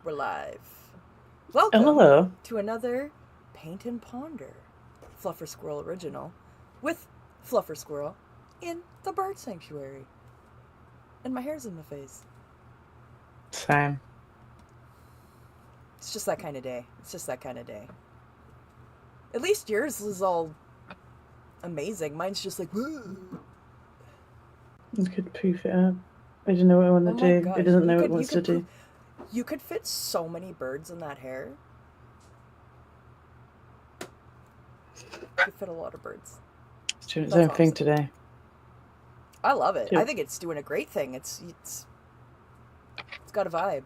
We're live. Oh, Welcome hello. to another Paint and Ponder Fluffer Squirrel original with Fluffer Squirrel in the bird sanctuary. And my hair's in my face. Same. It's just that kind of day. It's just that kind of day. At least yours is all amazing. Mine's just like, woo. You could poof it up. I didn't know what I Oh want my to do. It gosh. doesn't You know what it could you wants to could do. you could fit so many birds in that hair. You could fit a lot of birds. It's doing its That's own all I'm thing saying. today. I love it. I Too. think it's doing a great thing. It's got a vibe.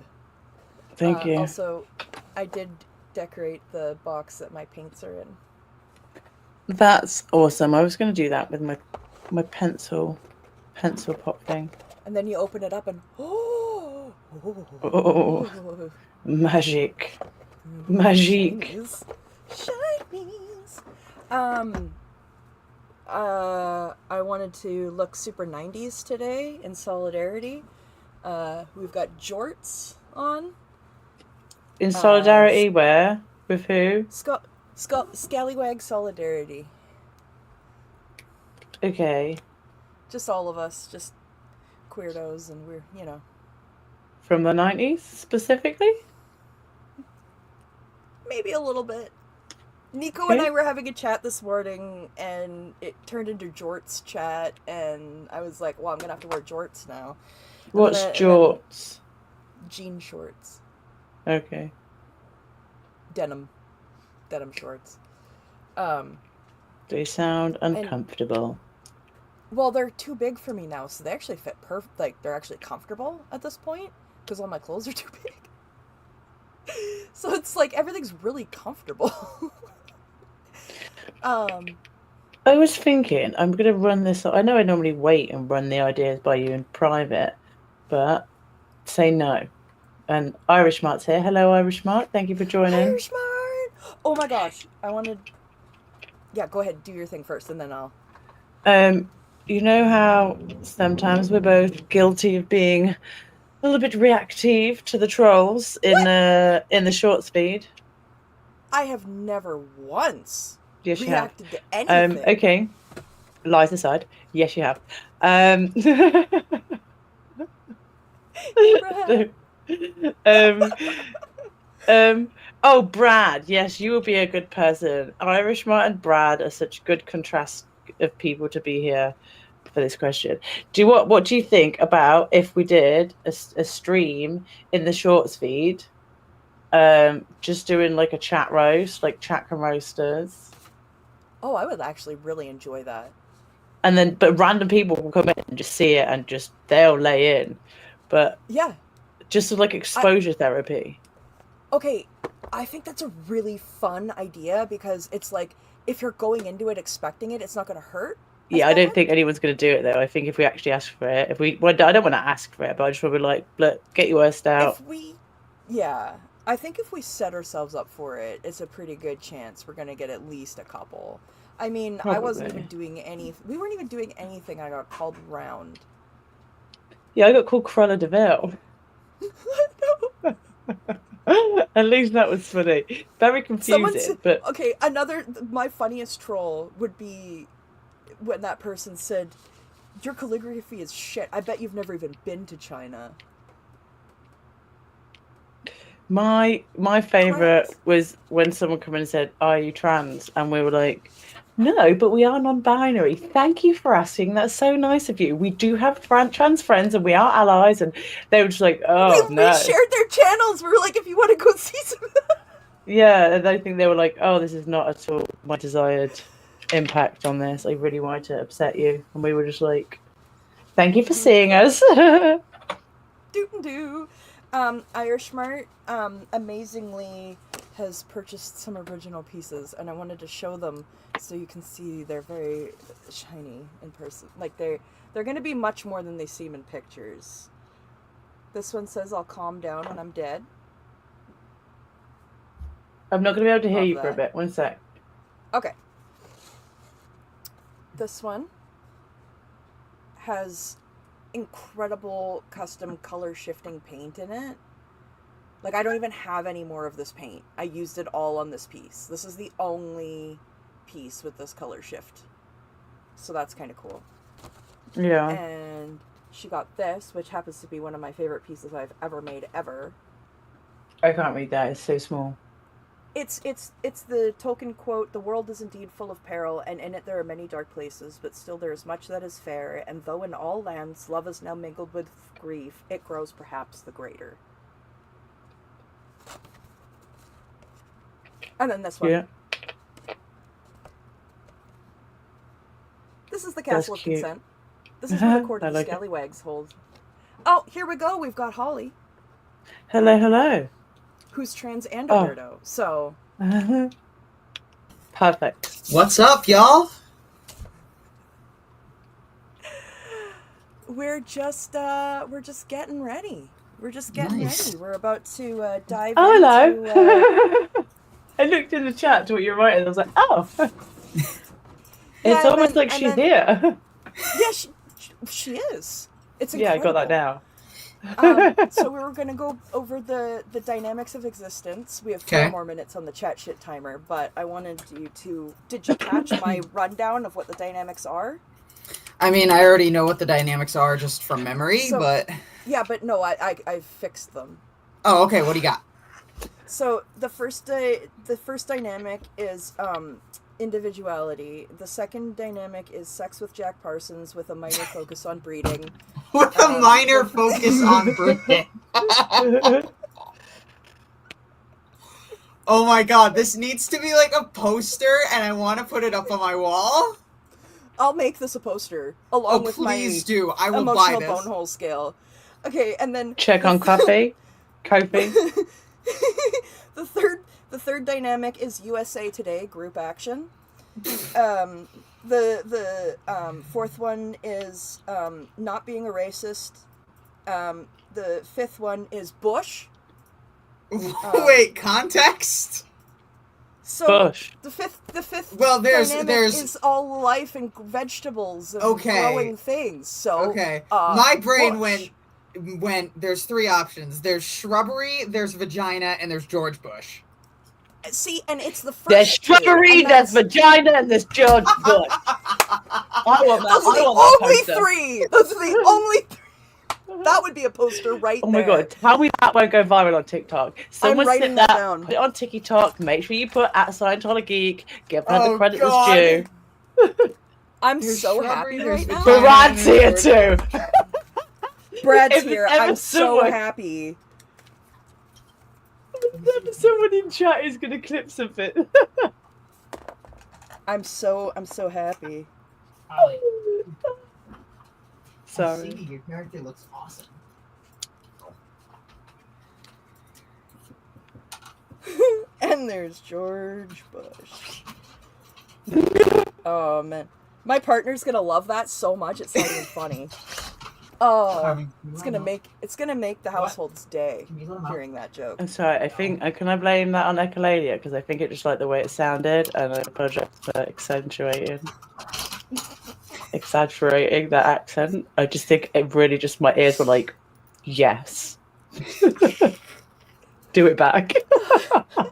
Thank you. Also, I did decorate the box that my paints are in. That's awesome. I was going to do that with my pencil pop thing. And then you open it up and oh, Oh, magic, magic. shinies, shinies. Um, I wanted to look super 90s today in solidarity. We've got jorts on. In Uh, solidarity, where with who? Scallywag solidarity. Okay, Just all of us, just queerdos, and we're. from the 90s specifically. Maybe a little bit. Nico and I Okay, were having a chat this morning, and it turned into jorts chat, and I was like, "Well, I'm gonna have to wear jorts now," what's and then jorts? jean shorts, Okay, denim, denim shorts. Um, they sound and uncomfortable. well, they're too big for me now, so they actually fit perfect. Like they're actually comfortable at this point because all my clothes are too big. So it's like everything's really comfortable. um, I was thinking, I'm going to run this. I know I normally wait and run the ideas by you in private, but say no. And Irish Mart's here. Hello, Irish Mart. Thank you for joining. Irish Mart. Oh my gosh, I wanted. Yeah, go ahead, do your thing first, and then I'll. Um, you know how sometimes we're both guilty of being a little bit reactive to the trolls What? in the short speed. I have never once Yes, you have. reacted to anything. Okay. Lies aside, yes, you have. Um, Abraham. um, Um, oh, Brad. Yes, you will be a good person. Irish Mart and Brad are such good contrast of people to be here for this question. What do you think about if we did a stream in the shorts feed, just doing like a chat roast, like chat and roasters, Oh, I would actually really enjoy that. and then but random people will come in and just see it and just they'll lay in, but Yeah. just like I exposure therapy. Okay, I think that's a really fun idea because it's like if you're going into it expecting it, it's not going to hurt as Yeah, I don't bad. think anyone's going to do it though. I think if we actually ask for it, if we, well, I don't want to ask for it, but I just want to be like, look, get your worst If out. we Yeah, I think if we set ourselves up for it, it's a pretty good chance we're going to get at least a couple. I mean, I wasn't even Probably. doing any we weren't even doing anything. I got called round. Yeah, I got called Cruella Deville. At least that was funny. Very Someone's confusing, but okay. Another my funniest troll would be when that person said, "Your calligraphy is shit. I bet you've never even been to China." my favorite Correct. was when someone came in and said, "Are you trans?" And we were like, "No, but we are non-binary. Thank you for asking. That's so nice of you. We do have trans friends, and we are allies." And they were just like, We "Oh we no." shared their channels. We were like, if you want to go see some. Yeah, and I think they were like, "Oh, this is not at all my desired impact on this. I really wanted to upset you," and we were just like, "Thank you for seeing us." Doo doo. Irish Mart amazingly has purchased some original pieces, and I wanted to show them so you can see they're very shiny in person. Like they're going to be much more than they seem in pictures. This one says, "I'll calm down when I'm dead." I'm not going to be able to hear Love you for a that. bit. One sec. Okay, this one has incredible custom color shifting paint in it. Like, I don't even have any more of this paint. I used it all on this piece. This is the only piece with this color shift. So that's kind of cool. Yeah. And she got this, which happens to be one of my favorite pieces I've ever made ever. I can't read that. It's so small. It's the Tolkien quote, "The world is indeed full of peril, and in it there are many dark places, but still there is much that is fair, and though in all lands love is now mingled with grief, it grows perhaps the greater." And then this one. Yeah. This is the Castle of cute. Consent. This is where the Court of the like it. Scallywags holds. Oh, here we go. We've got Holly, Hello, hello. who's trans and a weirdo. So Perfect. What's up, y'all? we're just getting ready. We're just getting Nice. ready. We're about to dive Oh, into... hello. I looked in the chat to what you were writing. I was like, oh. It's Yeah, almost like she's here. Yeah, she is. It's Yeah, I incredible. got that now. So we were going to go over the dynamics of existence. We have 4 more minutes on the chat shit timer, but I wanted you to... Did you catch my rundown of what the dynamics are? I mean, I already know what the dynamics are just from memory, but... Yeah, but no, I fixed them. Oh, okay, what do you got? So the first dynamic is individuality. The second dynamic is sex with Jack Parsons with a minor focus on breeding. With a minor focus on breeding. Oh my god, this needs to be like a poster, and I want to put it up on my wall. I'll make this a poster along with my please do. I will emotional buy this. bonehole scale. Okay, and then Check on Kofi. Kofi. The third dynamic is USA Today group action. The fourth one is not being a racist. The fifth one is Bush. Wait, context? So Bush. the fifth Well, there's is all life and vegetables and growing things. So my brain Bush. went there's 3 options. There's shrubbery, there's vagina, and there's George Bush. See, and it's the first. There's shrubbery, there's vagina, and there's George Bush. I want that. Those are I the want that only poster. 3. Those are the only 3. That would be a poster right Oh there. my god, tell me that won't go viral on TikTok. Someone writing sit that that down. put it on TikTok, make sure you put at Scientology, give her the credit God. that's due. I'm There's so shrubbery, happy there's right now. vagina. Brad's here too. Brad's If here. ever I'm so someone- happy. Someone in chat is gonna clip something. I'm so happy. Ollie, Sorry. your character looks awesome. And there's George Bush. Oh man, my partner's gonna love that so much. It's not even funny. Oh, it's gonna make the household's day hearing that joke. I'm sorry, I think, can I blame that on echolalia? Because I think it just like the way it sounded, and I apologize for exaggerating that accent. I just think it really just, my ears were like, yes. Do it back. Hi,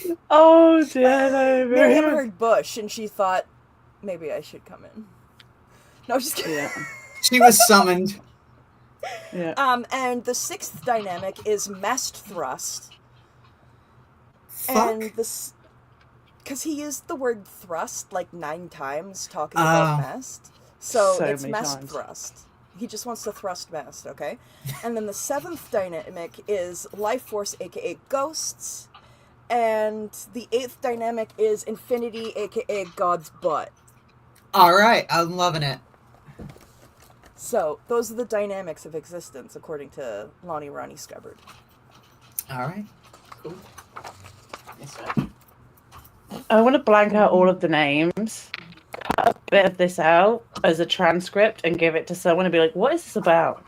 Miriam. Oh, dear, no, Miriam heard Bush and she thought maybe I should come in. No, just kidding. Yeah. She was summoned. Yeah. And the 6th dynamic is mest thrust. Fuck. And this, because he used the word thrust like 9 times talking about mest. So it's many mest times. thrust. He just wants to thrust mest, okay? And then the 7th dynamic is life force, aka ghosts. And the 8th dynamic is infinity, aka God's butt. Alright, I'm loving it. So, those are the dynamics of existence, according to Lonnie Ronnie Scubbard. Alright. Cool. I want to blank out all of the names, cut a bit of this out as a transcript, and give it to someone and be like, what is this about?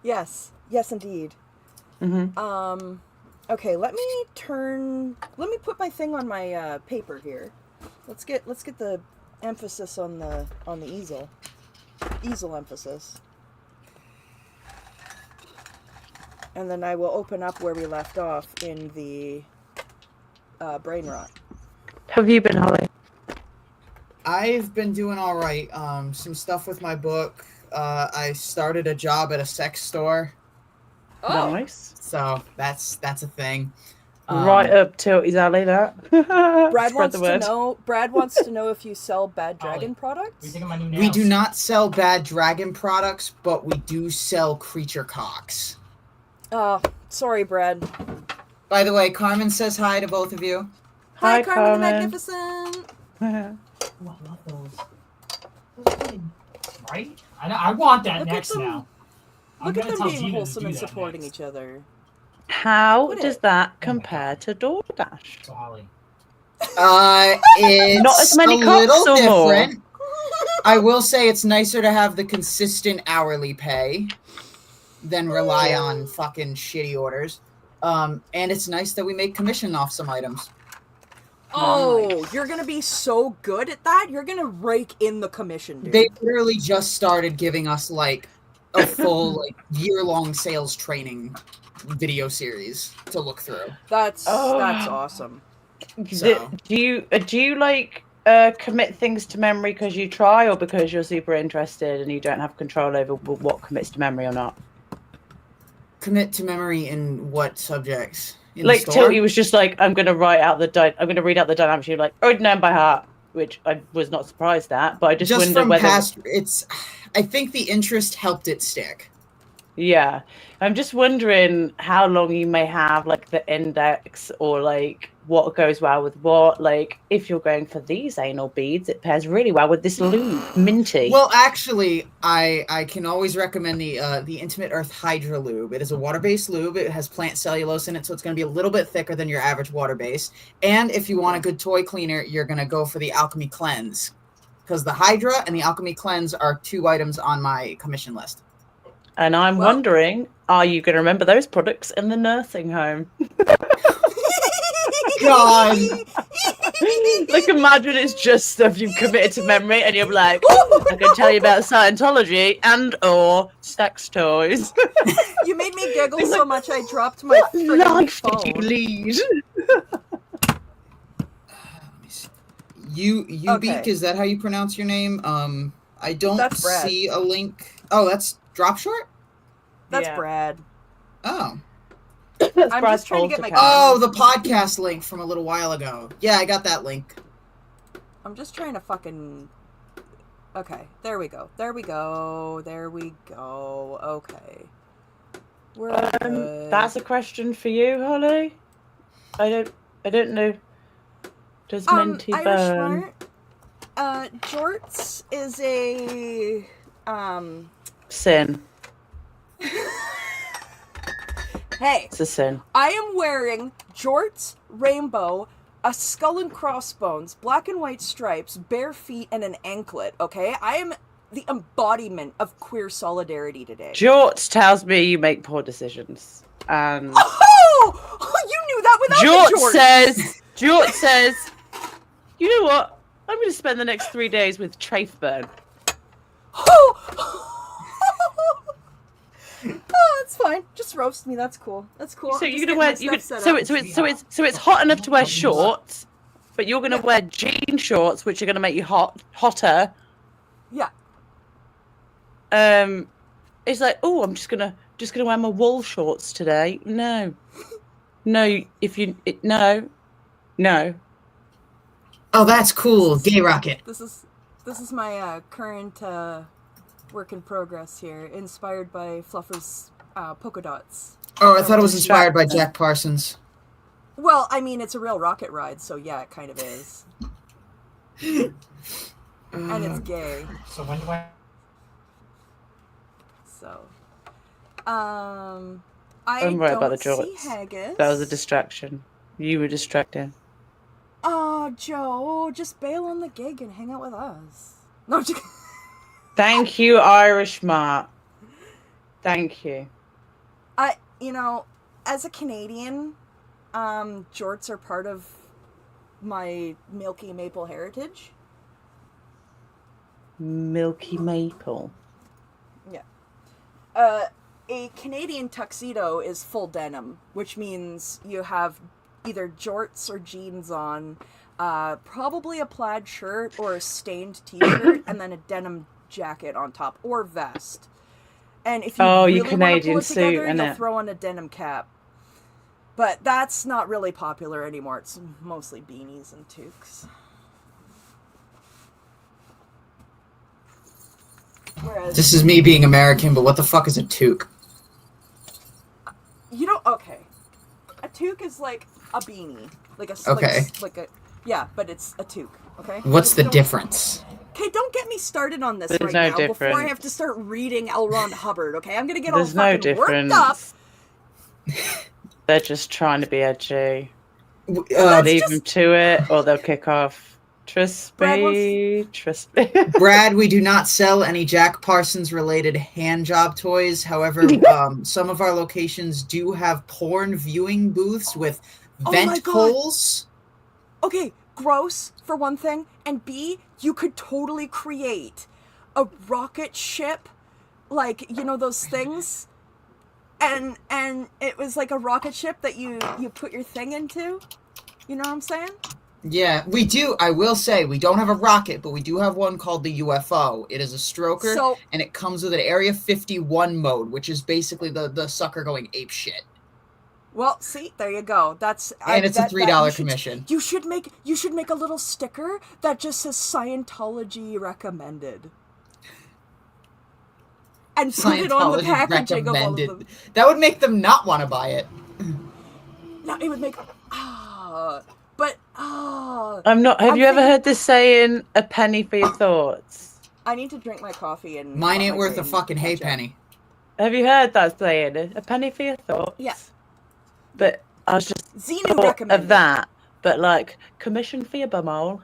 Yes, indeed. Mm-hmm. Okay, let me put my thing on my paper here. Let's get the emphasis on the easel. easel emphasis. And then I will open up where we left off in the brain rot. How have you been, Holly? I've been doing all right. Some stuff with my book. I started a job at a sex store, Nice. so that's a thing. Right up Tilty's alley, that. Brad Spread wants the to word. know. Brad wants to know if you sell Bad Dragon products. We do not sell Bad Dragon products, but we do sell creature cocks. Oh, sorry, Brad. By the way, Carmen says hi to both of you. Hi, Carmen the Magnificent. Oh, I love those. Right? I want that Look at next them. now. I'm Look at gonna them tell being Gina to wholesome do and that supporting next. each other. How Look at does it. that Oh my compare God. to DoorDash? So Holly. It's Not as many a cocks little or more? different. I will say it's nicer to have the consistent hourly pay than rely on fucking shitty orders. And it's nice that we make commission off some items. Oh, you're gonna be so good at that. You're gonna rake in the commission, dude. They literally just started giving us like a full like year-long sales training video series to look through. That's Oh. awesome. So. Do you like commit things to memory because you try, or because you're super interested and you don't have control over what commits to memory or not? Commit to memory in what subjects? In Like the store? Tilty was just like, I'm gonna read out the dynamics. You're like, oh no, by heart, which I was not surprised at, but I just wonder from whether past. I think the interest helped it stick. Yeah, I'm just wondering how long you may have like the index, or like what goes well with what. Like if you're going for these anal beads, it pairs really well with this lube, minty. Well, actually, I can always recommend the Intimate Earth Hydra Lube. It is a water-based lube. It has plant cellulose in it, so it's going to be a little bit thicker than your average water-based. And if you want a good toy cleaner, you're going to go for the Alchemy Cleanse, because the Hydra and the Alchemy Cleanse are 2 items on my commission list. And I'm Well- wondering, are you going to remember those products in the nursing home? God. Like, imagine it's just stuff you've committed to memory, and you're like, I can tell you about Scientology and/or sex toys. You made me giggle so much I dropped my friggin' Life phone. did you lead? Ubeak, Okay. is that how you pronounce your name? I don't That's Brad. see a link. Oh, that's Drop Short? That's Yeah. Brad. Oh. That's I'm Brad's just trying to get fault my- account. Oh, the podcast link from a little while ago. Yeah, I got that link. I'm just trying to fucking... Okay, there we go. There we go. There we go. Okay. We're good. That's a question for you, Holly. I don't know. Does minty Irish burn? Smart. Jorts is a... Sin. Hey, It's a sin. I am wearing jorts, rainbow, a skull and crossbones, black and white stripes, bare feet, and an anklet, okay? I am the embodiment of queer solidarity today. Jort tells me you make poor decisions. And Oh! You knew that without Jort the jorts! says, you know what? I'm going to spend the next 3 days with Traifburn. Oh, that's fine. Just roast me. That's cool. That's cool. So I'm you're just gonna wear getting my stuff so it's hot enough to wear shorts, but you're gonna wear jean shorts, which are gonna make you hotter. Yeah. It's like, oh, I'm just gonna wear my wool shorts today. No, no. Oh, that's cool. Gay Rocket. This is my current work in progress here, inspired by Fluffer's polka dots. Oh, I thought it was inspired by Jack Parsons. Well, I mean, it's a real rocket ride, so yeah, it kind of is. And it's gay, So when do I? so. I I'm right about the don't see jorts. haggis. That was a distraction. You were distracting. Oh, Joe, just bail on the gig and hang out with us. No, I'm just kidding. Thank you, Irish Mart. Thank you. As a Canadian, jorts are part of my milky maple heritage. Milky maple. A Canadian tuxedo is full denim, which means you have either jorts or jeans on, probably a plaid shirt or a stained t-shirt, and then a denim jacket on top, or vest. And if you really want to Canadian pull it together, suit, you'll innit? throw on a denim cap. But that's not really popular anymore. It's mostly beanies and toques. Whereas, This is me being American, but what the fuck is a toque? you know, okay, a toque is like a beanie, like a Okay. like a yeah, but it's a toque. Okay. What's the Don't- difference? Okay, don't get me started on this There's right no now before I difference. have to start reading L. Ron Hubbard. Okay, I'm gonna get There's all no fucking worked up. difference. They're just trying to be edgy. That's Leave just- them to it, or they'll kick off. Trust Brad me. Trust me. Brad, we do not sell any Jack Parsons related hand job toys. However, some of our locations do have porn viewing booths with Oh my vent God. holes. Okay, gross for one thing, and B, you could totally create a rocket ship, like, you know those things, and it was like a rocket ship that you put your thing into. You know what I'm saying? Yeah, we do. I will say we don't have a rocket, but we do have one called the UFO. It is a stroker, So and it comes with an Area 51 mode, which is basically the sucker going ape shit. well, see, there you go. That's And it's a that- $3 you should- commission. You should make a little sticker that just says Scientology recommended. And put it on the Scientology packaging of all of recommended. them. That would make them not want to buy it. No, it would make I'm not. Have I'm you ever thinking- heard this saying, "A penny for your thoughts"? I need to drink my coffee and Mine let ain't my worth a brain fucking catch up. halfpenny. Have you heard that saying, "A penny for your thoughts"? Yeah. But I was just Xenu thought recommended of that, but like commission for your bumhole.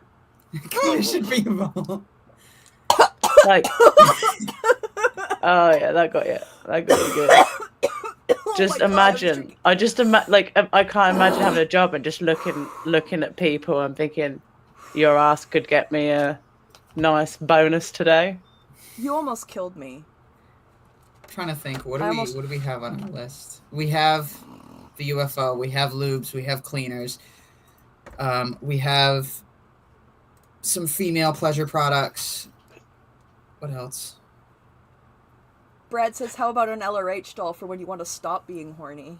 Commission for your mom. Like, oh yeah, that got you. That got you good. Oh Just my God, imagine. I just I can't imagine having a job and just looking at people and thinking, your ass could get me a nice bonus today. You almost killed me. Trying to think, what I do almost- we have on our list? We have the UFO, we have lubes, we have cleaners, we have some female pleasure products. What else? Brad says, how about an LRH doll for when you want to stop being horny?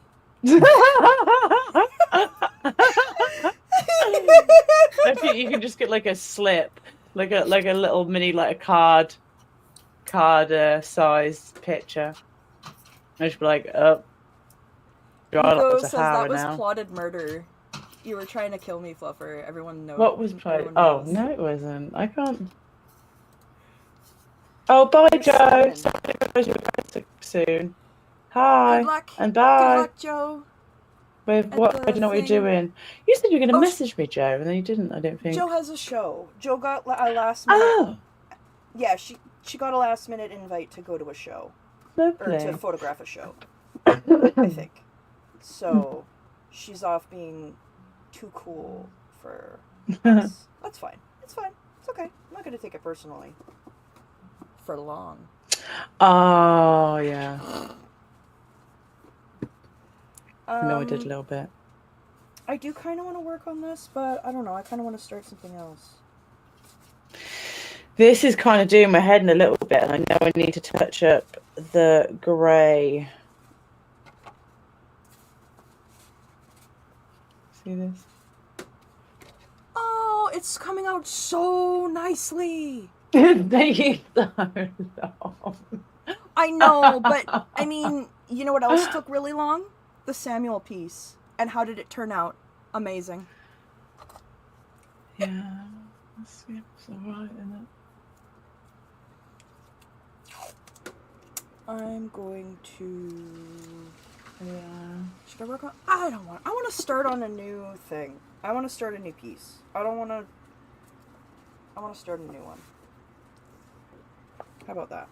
I think you can just get like a slip, like a little mini, like a card sized picture. I just be like, oh, God, Nico that's a says that Howard was now. plotted murder. You were trying to kill me, Fluffer. Everyone knows. What was played? everyone Oh knows. no, it wasn't. I can't. Oh, bye, Joe. Simon. Sorry, you're going soon. Hi Good luck. and Good bye. luck, Joe. With at what? the I don't know what you're thing. doing. You said you were going to Oh, message me, Joe, and then you didn't. I don't think. Joe has a show. Joe got a last minute. Oh, Yeah, she got a last minute invite to go to a show or to lovely. photograph a show. I think. So she's off being too cool for us. That's fine. It's fine. It's okay. I'm not gonna take it personally. For long. Oh yeah. No, I did a little bit. I do kind of want to work on this, but I don't know. I kind of want to start something else. This is kind of doing my head in a little bit, and I know I need to touch up the grey. See this? Oh, it's coming out so nicely. They so long. I know, but I mean, you know what else took really long? The Samuel piece. And how did it turn out? Amazing. Yeah, it's alright, isn't it? I'm going to. Yeah. Should I work on? I don't want. I want to start on a new thing. I want to start a new piece. I don't want to. I want to start a new one. How about that?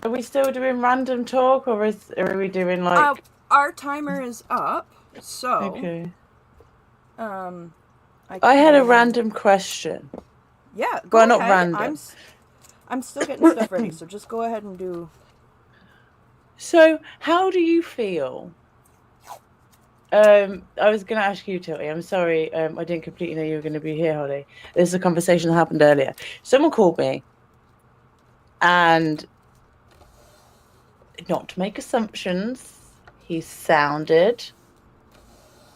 Are we still doing random talk, or are we doing like? Our timer is up, so Okay. I had a can- random question. Yeah, go Well, not ahead. random. I'm still getting stuff ready, so just go ahead and do. So, how do you feel? I was going to ask you, Tilly. I'm sorry. I didn't completely know you were going to be here, Holly. This is a conversation that happened earlier. Someone called me, and not to make assumptions, he sounded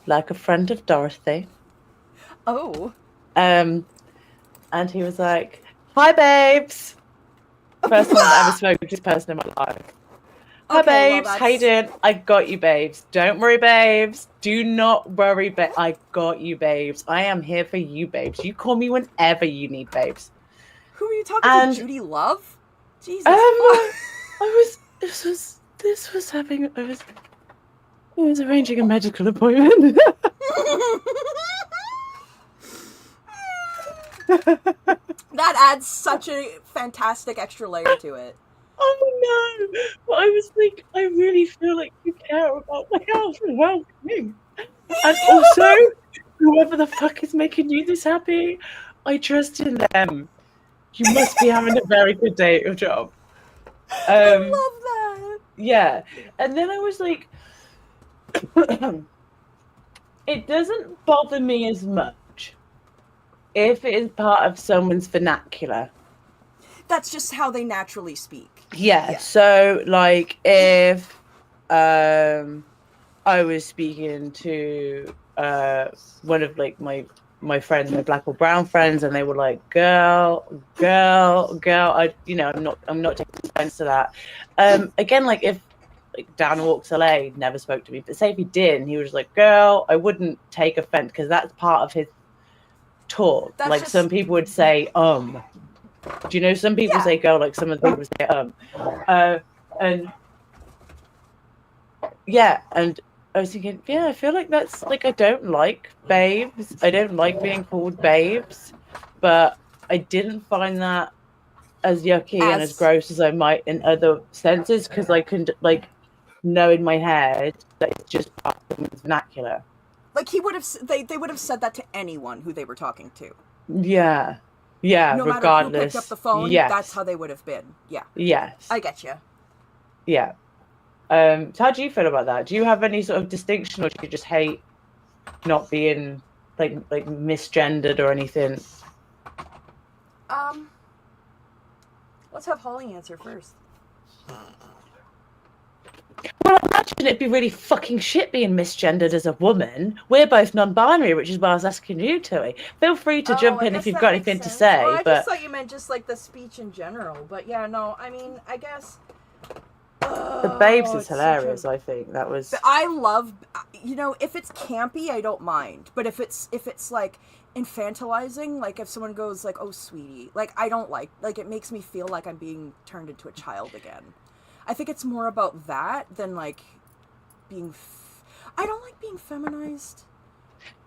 like a friend of Dorothy. Oh. And he was like, "Hi, babes." First time I've ever spoken to this person in my life. Hi, Okay, well, babes. How you doing? I got you, babes. Don't worry, babes. Do not worry, I got you, babes. I am here for you, babes. You call me whenever you need, babes. Who are you talking And, to? Judy Love? Jesus. This was having, I was arranging a medical appointment. That adds such a fantastic extra layer to it. Oh no! But I was like, I really feel like you care about my health and well-being. And also, whoever the fuck is making you this happy, I trust in them. You must be having a very good day at your job. I love that. Yeah. And then I was like, it doesn't bother me as much if it is part of someone's vernacular. That's just how they naturally speak. Yeah. So, like, if I was speaking to one of like my friends, my black or brown friends, and they were like, girl. I'm not taking offense to that. Again, like if like Dan Walks LA never spoke to me, but say if he did, and he was like, girl, I wouldn't take offense because that's part of his talk. That's like just... some people would say, Do you know some people say girl, like some of the people say and yeah, and I was thinking, yeah, I feel like that's like I don't like babes. I don't like being called babes, but I didn't find that as yucky and as gross as I might in other senses because I can like know in my head that it's just part of the vernacular. Like he would have, they would have said that to anyone who they were talking to. Yeah. Yeah, no regardless. matter who picked up the phone, yes. That's how they would have been. Yeah. Yes. I get you. Yeah. So how do you feel about that? Do you have any sort of distinction, or do you just hate not being like misgendered or anything? Let's have Holly answer first. Well, I imagine it'd be really fucking shit being misgendered as a woman. We're both non-binary, which is why I was asking you, Tilly. Feel free to jump in if you've got anything to say. Well, I but just thought you meant just like the speech in general. But yeah, no, I mean, I guess... the babes is hilarious, I think. That was... I love, if it's campy, I don't mind. But if it's like infantilizing, like if someone goes like, oh, sweetie, like I don't like it makes me feel like I'm being turned into a child again. I think it's more about that than like being... I don't like being feminized.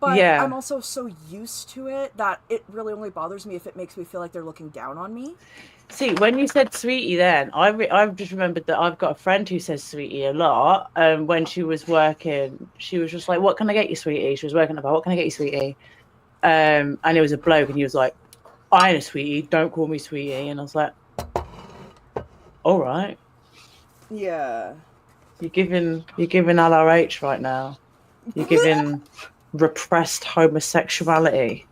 But yeah. I'm also so used to it that it really only bothers me if it makes me feel like they're looking down on me. See, when you said sweetie then, I've just remembered that I've got a friend who says sweetie a lot. When she was working, she was just like, what can I get you, sweetie? She was working about, what can I get you, sweetie? And it was a bloke, and he was like, I ain't a sweetie, don't call me sweetie. And I was like, all right. Yeah. You're giving LRH right now. You're giving repressed homosexuality.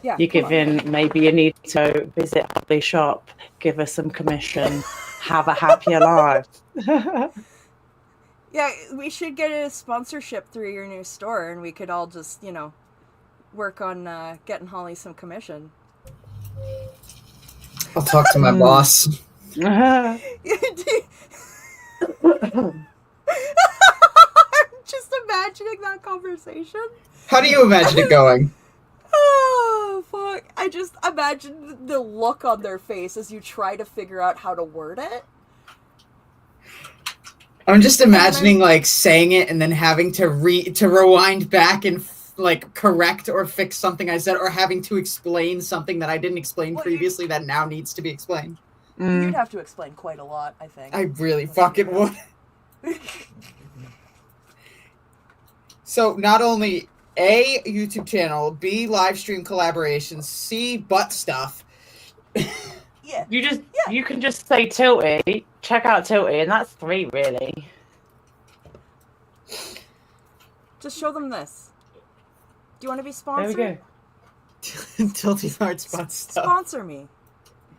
Yeah, you're giving, maybe you need to visit Holly's shop, give her some commission, have a happier life. Yeah, we should get a sponsorship through your new store, and we could all just, work on getting Holly some commission. I'll talk to my boss. I'm just imagining that conversation. How do you imagine it going? Oh, fuck. I just imagine the look on their face as you try to figure out how to word it. I'm just imagining, like, saying it and then having to rewind back and, like, correct or fix something I said, or having to explain something that I didn't explain previously that now needs to be explained. You'd have to explain quite a lot, I think. I really fucking would. So, not only A, YouTube channel, B, live stream collaborations, C, butt stuff. Yeah. You can just say Tilty. Check out Tilty, and that's 3 really. Just show them this. Do you want to be There sponsored? we go. Tiltybird's butt stuff. Sponsor me.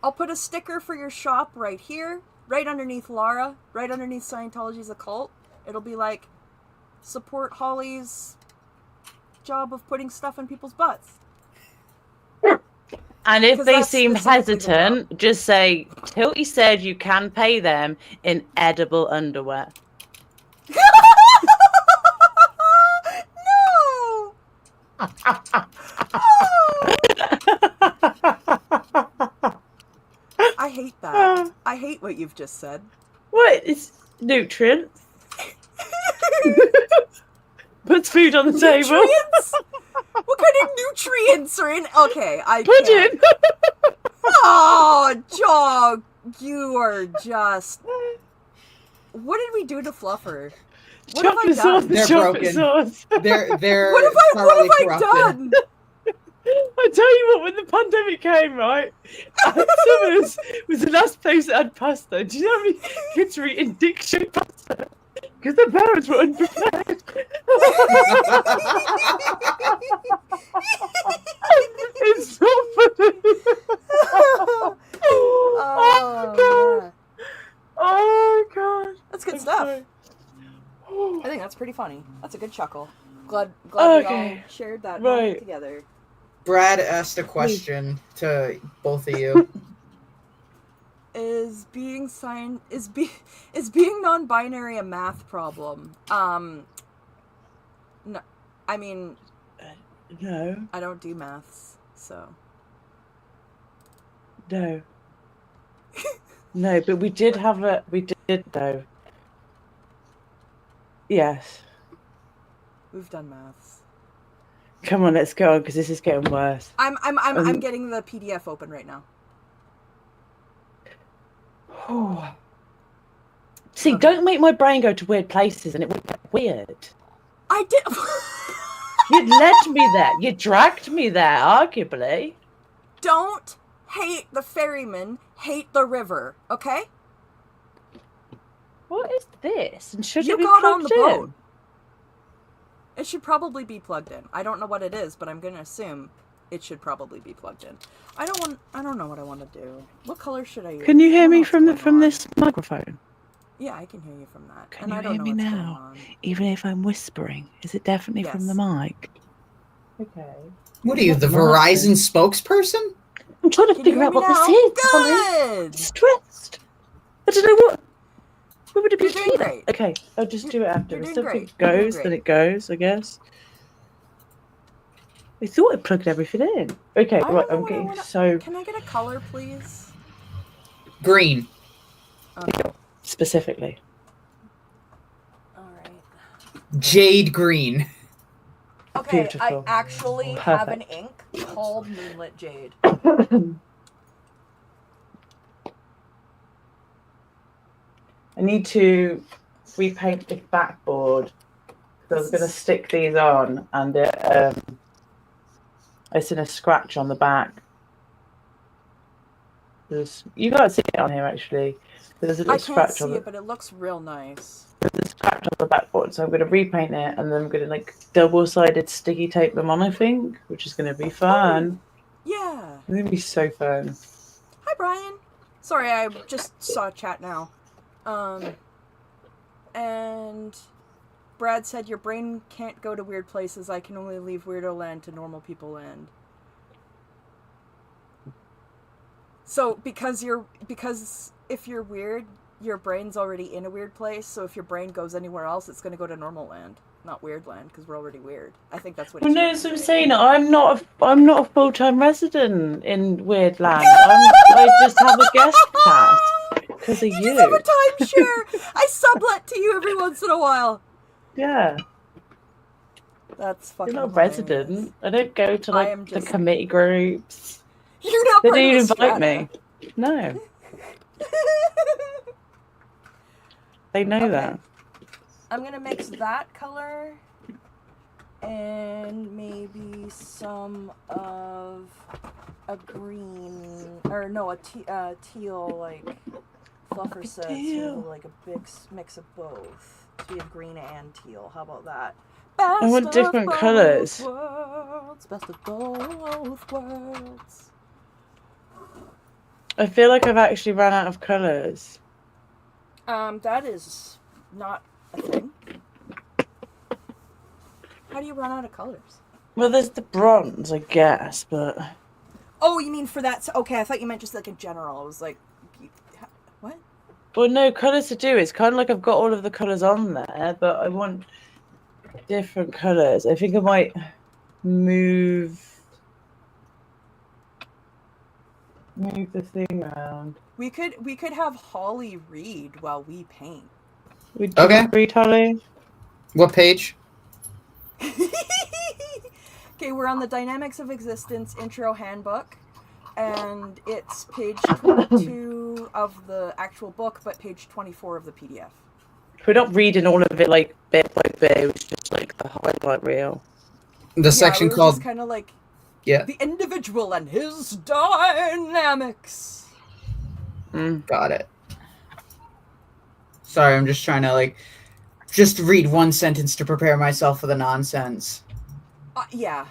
I'll put a sticker for your shop right here, right underneath Lara, right underneath Scientology's occult. It'll be like, support Holly's job of putting stuff in people's butts. And if 'Cause they that's seem specifically the hesitant, just say, Tilty said you can pay them in edible underwear. No! I hate that. I hate what you've just said. What? It's nutrients. Puts food on the table. Nutrients? What kind of nutrients are in? Okay, I Pudding. can't. Oh, Jog, you are just. What did we do to Fluffer? What have I Chocolate sauce. done? They're Chocolate broken. sauce. They're What thoroughly have I corrupted. done? I tell you what, when the pandemic came, right, Summers was the last place that had pasta. Do you know how many kids were eating dick-shaped pasta? Because their parents were unprepared. It's so funny. Oh, God. Oh, God. That's good I'm stuff. sorry. I think that's pretty funny. That's a good chuckle. Glad we all Okay. shared that Right. moment together. Brad asked a question to both of you. Is being non-binary a math problem? No, I mean, No, I don't do maths, so. no. No, but we did though. Yes. We've done maths. Come on, let's go on, because this is getting worse. I'm getting the PDF open right now. See, Okay. don't make my brain go to weird places and it would get weird. I did. You led me there. You dragged me there, arguably. Don't hate the ferryman. Hate the river. Okay. What is this? And should You it be got on plugged the in? boat. It should probably be plugged in. I don't know what it is, but I'm gonna assume it should probably be plugged in. I don't know what I want to do. What color should I use? Can you I hear don't know me what's from going on. this microphone? Yeah, I can hear you from that. Can and you I don't hear know me what's now? going on. Even if I'm whispering, is it definitely from the mic? Okay. What are you, the Not Verizon spokesperson? I'm trying to Can you figure hear out me what now? this is. I'm Good. stressed. I don't know what. What would it be? You're doing great. Okay, I'll just do it after. You're If doing something great. You're doing goes, then great. it goes, I guess. I thought I plugged everything in. Okay, I don't right, know I'm what I getting wanna- so Can I get a color, please? Green. Okay. specifically. All right. Jade green. Okay, Beautiful. I actually have an Perfect. ink called Moonlit Jade. I need to repaint this backboard. So I was going to stick these on, and it's in a scratch on the back. You can't see it on here actually. There's a little I can't scratch see on it, but it looks real nice. there's a scratch on the backboard, so I'm going to repaint it, and then I'm going to like double-sided sticky tape them on. I think, which is going to be fun. Yeah. It's going to be so fun. Hi, Brian. Sorry, I just saw chat now. And Brad said your brain can't go to weird places. I can only leave weirdo land to normal people land. So because if you're weird, your brain's already in a weird place. So if your brain goes anywhere else, it's going to go to normal land, not weird land, because we're already weird. I think that's what. Well, he's no, trying as to I'm say. saying, I'm not a full-time resident in Weird Land. I just have a guest pass because of you. You just have a timeshare. I sublet to you every once in a while. Yeah, That's fucking. you're not a hilarious. resident. I don't go to I am like just- the committee groups. You're not They part didn't of the invite strata. me. No, they know Okay. that. I'm gonna mix that color and and maybe some of a green, or no, a teal, like Fluffer said, Teal. so like a big mix of both. So we have green and teal. How about that? I want Best different of both colours. worlds. Best of both worlds. I feel like I've actually run out of colours. That is not a thing. How do you run out of colors? Well, there's the bronze, I guess, but... Oh, you mean for that? Okay, I thought you meant just like in general. It was like, what? Well, no, colours to do. It's kind of like I've got all of the colours on there, but I want different colours. I think I might move the thing around. We could have Holly read while we paint. Okay. Read, Holly? What page? Okay, we're on the Dynamics of Existence intro handbook, and it's page 22 of the actual book, but page 24 of the PDF. We're not reading all of it like bit by bit. It was just like the highlight reel. The section we were called just kind of like, yeah. the individual and his dynamics. Got it. Sorry, I'm just trying to just read one sentence to prepare myself for the nonsense. Yeah,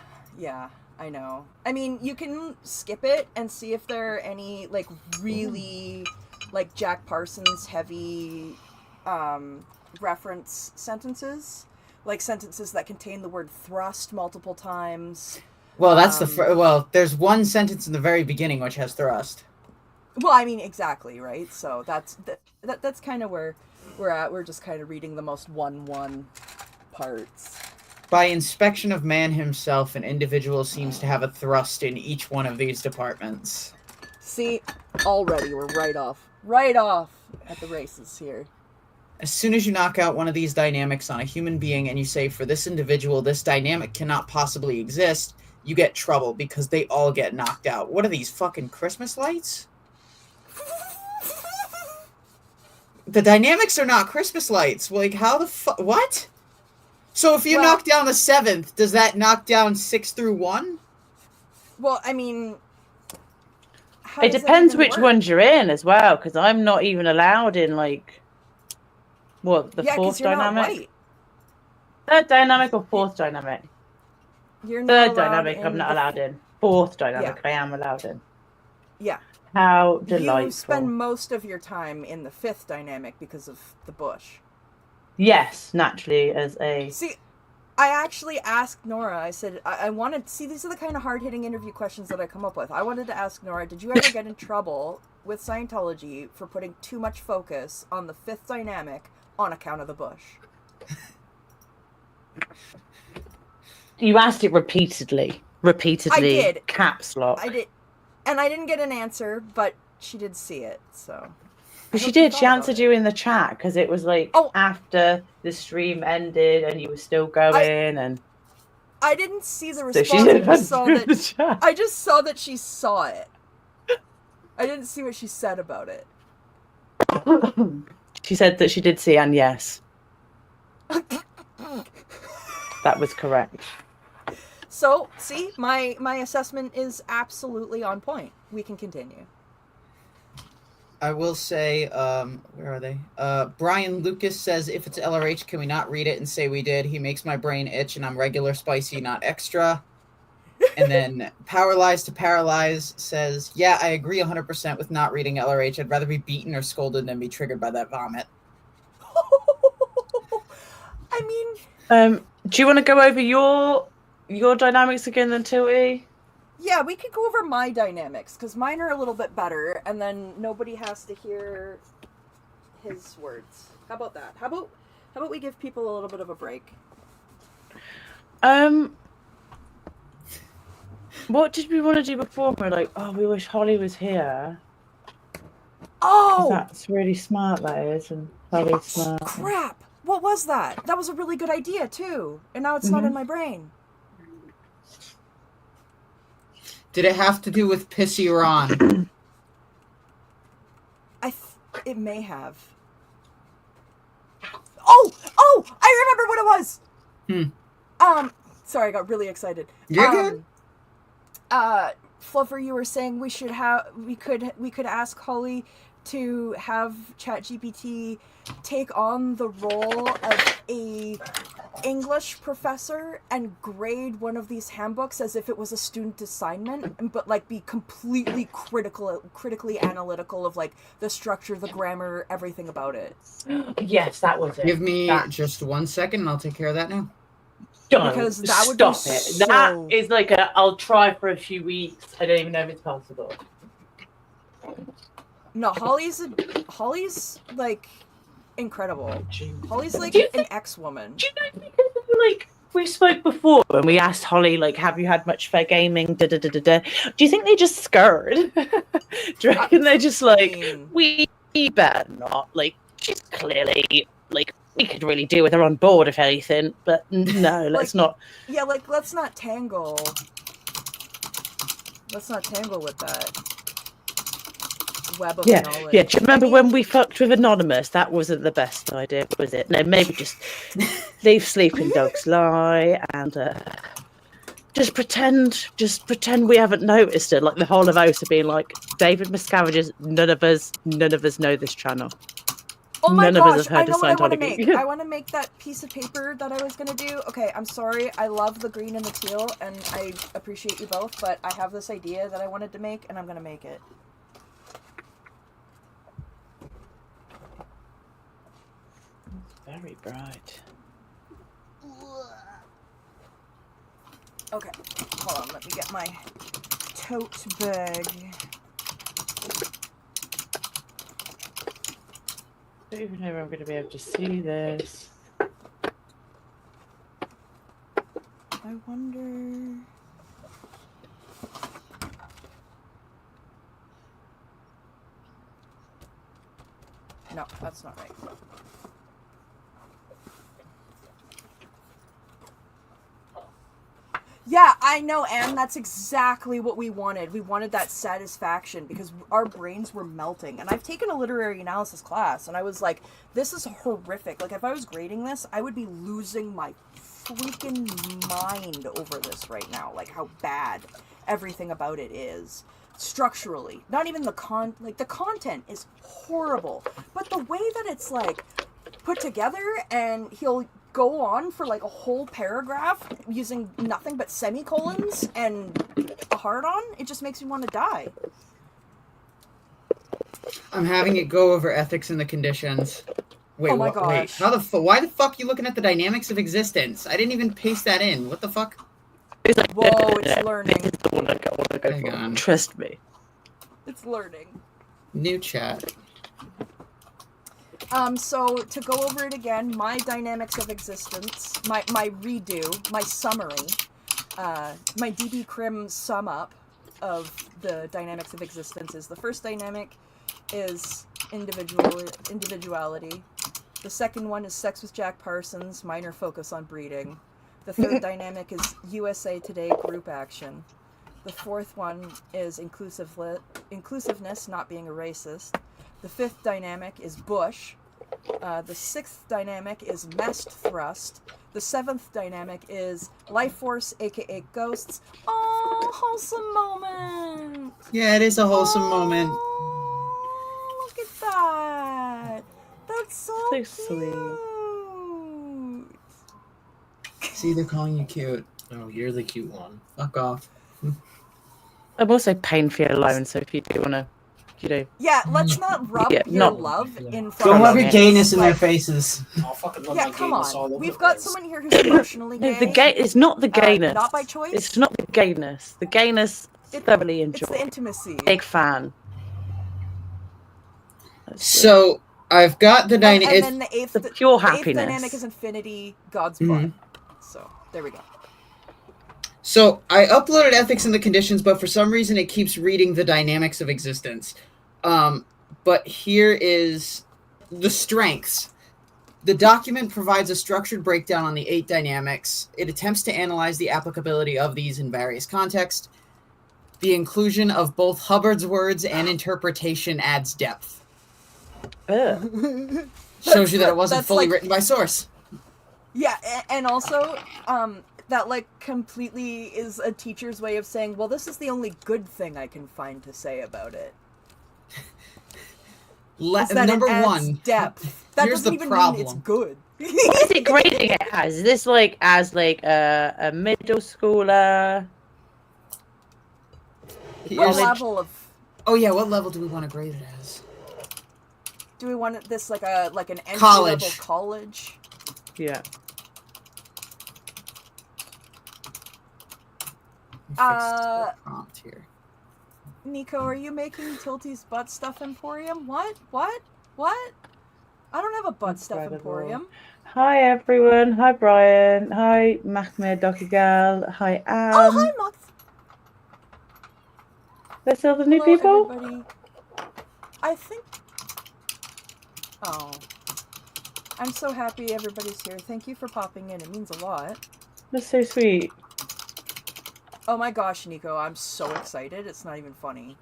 I know. I mean, you can skip it and see if there are any, like, really, like, Jack Parsons heavy reference sentences. Like, sentences that contain the word thrust multiple times. Well, that's well, there's one sentence in the very beginning which has thrust. Well, I mean, exactly, right? So that's kind of where we're at. We're just kind of reading the most 1-1 parts. By inspection of man himself, an individual seems to have a thrust in each one of these departments. See, already we're right off at the races here. As soon as you knock out one of these dynamics on a human being and you say, for this individual, this dynamic cannot possibly exist, you get trouble because they all get knocked out. What are these, fucking Christmas lights? The dynamics are not Christmas lights. Like, how the fuck? What? So if you knock down the 7th, does that knock down 6 through 1? Well, I mean... It depends which ones you're in as well, because I'm not even allowed in, like... What, the fourth dynamic? Third dynamic or fourth dynamic? Third dynamic I'm not allowed in. Fourth dynamic I am allowed in. Yeah. How delightful. You spend most of your time in the 5th dynamic because of the bush. Yes, naturally, as a... See, I actually asked Nora, I said, I wanted... See, these are the kind of hard-hitting interview questions that I come up with. I wanted to ask Nora, did you ever get in trouble with Scientology for putting too much focus on the 5th dynamic on account of the bush? You asked it repeatedly. I did. Caps lock. I did. And I didn't get an answer, but she did see it, so... She did. She answered you in the chat because it was like after the stream ended and you were still going and... I didn't see the So response. I just saw that she saw it. I didn't see what she said about it. She said that she did see and yes. That was correct. So, see, my assessment is absolutely on point. We can continue. I will say, where are they? Brian Lucas says, if it's LRH, can we not read it and say we did? He makes my brain itch and I'm regular spicy, not extra. And then Powerlize to Paralyze says, yeah, I agree 100% with not reading LRH. I'd rather be beaten or scolded than be triggered by that vomit. I mean... do you want to go over your dynamics again then, Tilty? Yeah, we could go over my dynamics, because mine are a little bit better, and then nobody has to hear his words. How about that? How about we give people a little bit of a break? What did we want to do before? We're like, oh, we wish Holly was here. Oh! That's really smart, that is, and Holly's smart. Crap! What was that? That was a really good idea, too. And now it's not in my brain. Did it have to do with Pissy Ron? It may have. Oh! I remember what it was! Sorry, I got really excited. You're good. Fluffer, you were saying we could ask Holly to have ChatGPT take on the role of a English professor and grade one of these handbooks as if it was a student assignment, but like be completely critically analytical of like the structure, the grammar, everything about it. Yes, that was it. Give me just 1 second and I'll take care of that now. Don't Because that would be stop it. so... That is like I'll try for a few weeks. I don't even know if it's possible. No, Holly's like incredible. Holly's like an ex-woman. Do you know, because like we spoke before when we asked Holly, like, have you had much fair gaming? Do you think they're just scared? Do you reckon they're just like, we better not? Like, she's clearly like, we could really do with her on board if anything, but no, let's not. Yeah, like let's not tangle. Let's not tangle with that web of knowledge. Yeah. Do you remember when we fucked with Anonymous? That wasn't the best idea, was it? No, maybe just leave sleeping dogs lie and just pretend we haven't noticed it. Like the whole of us have been like, David Miscavige's. None of us know this channel. Oh my None of us gosh, have heard I know of what I want to Scientology. make. I want to make that piece of paper that I was going to do. Okay, I'm sorry. I love the green and the teal, and I appreciate you both, but I have this idea that I wanted to make, and I'm going to make it. Very bright. Okay, hold on. Let me get my tote bag. I don't even know if I'm going to be able to see this. I wonder... No, that's not right. Yeah, I know, Anne. That's exactly what we wanted. We wanted that satisfaction because our brains were melting. And I've taken a literary analysis class, and I was like, this is horrific. Like, if I was grading this, I would be losing my freaking mind over this right now. Like, how bad everything about it is. Structurally. Not even the content is horrible. But the way that it's, like, put together, and he'll go on for like a whole paragraph using nothing but semicolons and a hard-on, it just makes me want to die. I'm having it go over ethics and the conditions. Wait, oh my gosh. Wait, why the fuck are you looking at the dynamics of existence? I didn't even paste that in. What the fuck? Whoa, it's learning. This is the one I want to go Hang for. on. Trust me. It's learning. New chat. So to go over it again, my dynamics of existence, my redo, my summary, my DB Crim sum up of the dynamics of existence is: the first dynamic is individuality. The second one is sex with Jack Parsons, minor focus on breeding. The third dynamic is USA Today group action. The fourth one is inclusiveness, not being a racist. The fifth dynamic is Bush. The sixth dynamic is Mest Thrust. The seventh dynamic is Life Force, aka Ghosts. Oh, wholesome moment! Yeah, it is a wholesome moment. Look at that! That's so sweet. See, they're calling you cute. Oh, you're the cute one. Fuck off. I'm also painfully alone, so if you do want to, Yeah, let's not rub your love in front Don't of rub us. your gayness in their faces. I'll fucking rub Yeah, my come gayness all on. over We've the got place. someone here who's emotionally gay. No, the gay. It's not the gayness. Not by choice. It's not the gayness. The gayness thoroughly enjoy. It's the intimacy. Big fan. So I've got the dynamic. And then the eighth, the pure the eighth happiness. dynamic is infinity, God's butt. So there we go. So I uploaded ethics and the conditions, but for some reason it keeps reading the dynamics of existence. But here is the strengths. The document provides a structured breakdown on the 8 dynamics. It attempts to analyze the applicability of these in various contexts. The inclusion of both Hubbard's words and interpretation adds depth. Shows you that it wasn't fully written by source. Yeah, and also, like completely is a teacher's way of saying, well, this is the only good thing I can find to say about it. Is that Number it adds one, depth. That here's doesn't the even problem. mean it's good. What is it grading it as? Is this like as like a middle schooler? What Here's- level of... Oh yeah, what level do we want to grade it as? Do we want this like an entry College. level college? Yeah. Fix the prompt here. Nico, are you making Tilty's butt stuff emporium? What? What? What? I don't have a butt stuff Incredible. emporium. Hi everyone. Hi Brian. Hi Mahmed Dokigal. Hi Anne. Oh, hi, Moth. There's all the new Hello, people. everybody. I think... Oh. I'm so happy everybody's here. Thank you for popping in. It means a lot. That's so sweet. Oh my gosh, Nico, I'm so excited. It's not even funny.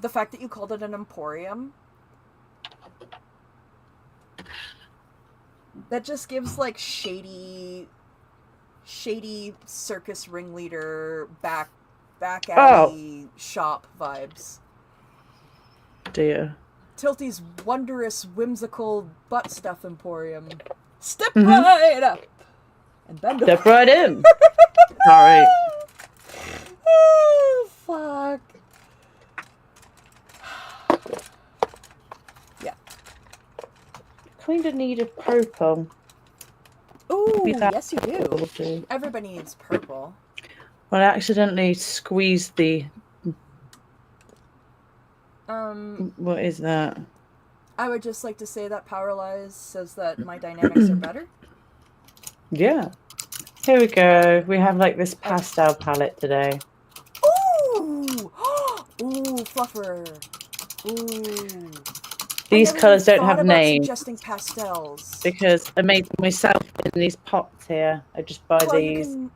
The fact that you called it an emporium. That just gives like shady circus ringleader back alley shop vibes. Dear. Tilty's wondrous, whimsical butt stuff emporium. Step Mhm. right up and bend Step over. right in. Sorry. Oh, fuck. Yeah. Kind of need a purple. Ooh, Be that yes you do. purple. Everybody needs purple. Well, I accidentally squeezed the. What is that? I would just like to say that Powerlize says that my dynamics are better. Yeah. Here we go. We have like this pastel palette today. Ooh! Ooh, Fluffer. Ooh. These I never colours even don't thought have about names suggesting pastels. because I made them myself in these pots here. I just buy Well, you these can...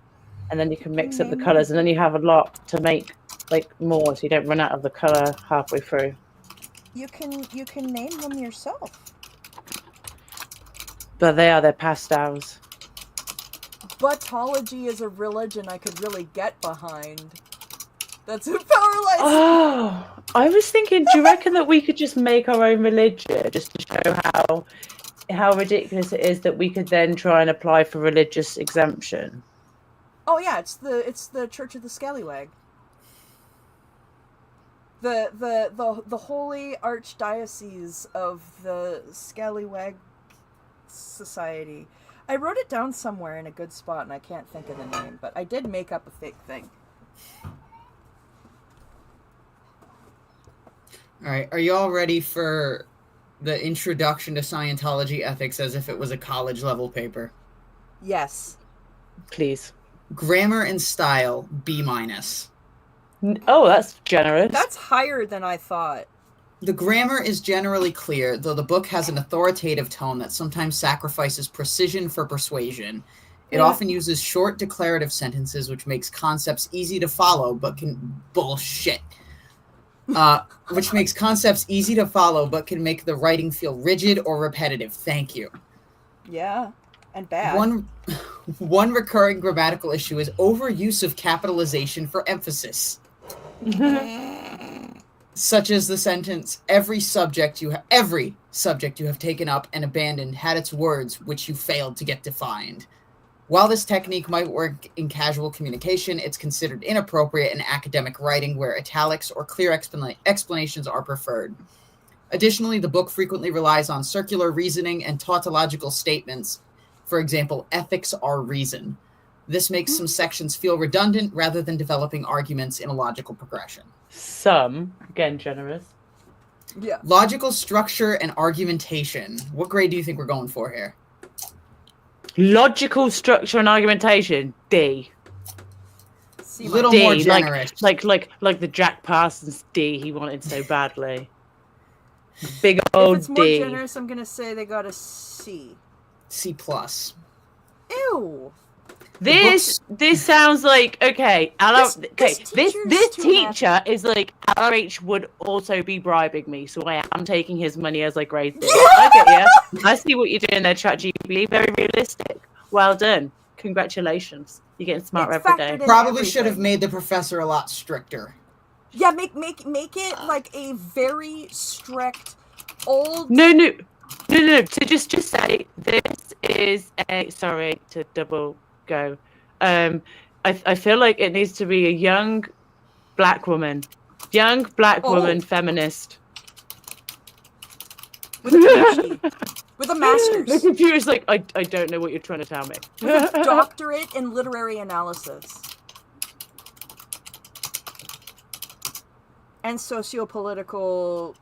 and then you can mix up the name colours them. and then you have a lot to make like more so you don't run out of the colour halfway through. You can name them yourself. But they're pastels. Buttology is a religion I could really get behind. That's what Powerlize. Oh, I was thinking, do you reckon that we could just make our own religion just to show how ridiculous it is that we could then try and apply for religious exemption? Oh yeah, it's the Church of the Scallywag. The Holy Archdiocese of the Scallywag Society. I wrote it down somewhere in a good spot and I can't think of the name, but I did make up a fake thing. Alright, are you all ready for the introduction to Scientology ethics as if it was a college level paper? Yes. Please. Grammar and style, B-. Oh, that's generous. That's higher than I thought. The grammar is generally clear, though the book has an authoritative tone that sometimes sacrifices precision for persuasion. It often uses short declarative sentences, which makes concepts easy to follow, but can bullshit. Which makes concepts easy to follow, but can make the writing feel rigid or repetitive. Thank you. Yeah, and bad. One recurring grammatical issue is overuse of capitalization for emphasis. Such as the sentence, every subject you have taken up and abandoned had its words which you failed to get defined. While this technique might work in casual communication, it's considered inappropriate in academic writing where italics or clear explanations are preferred. Additionally, the book frequently relies on circular reasoning and tautological statements. For example, ethics are reason. This makes some sections feel redundant rather than developing arguments in a logical progression. Some, again, generous. Yeah. Logical structure and argumentation. What grade do you think we're going for here? Logical structure and argumentation, D. See, Little D, more generous. like the Jack Parsons D he wanted so badly. Big old if it's more D. generous, I'm gonna say they got a C. C+. Ew. This sounds like okay. This teacher is like LRH would also be bribing me, so I am taking his money as like grade 6. Okay, yeah, I see what you're doing there, ChatGPT. Very realistic. Well done. Congratulations. You're getting smarter It's every factored day. in Probably should have everything. made the professor a lot stricter. Yeah, make it like a very strict old. No. So just say this is a sorry to double go. I feel like it needs to be a young black woman feminist. With a PhD. With a The master's. computer's like, I don't know what you're trying to tell me. With a doctorate in literary analysis. And sociopolitical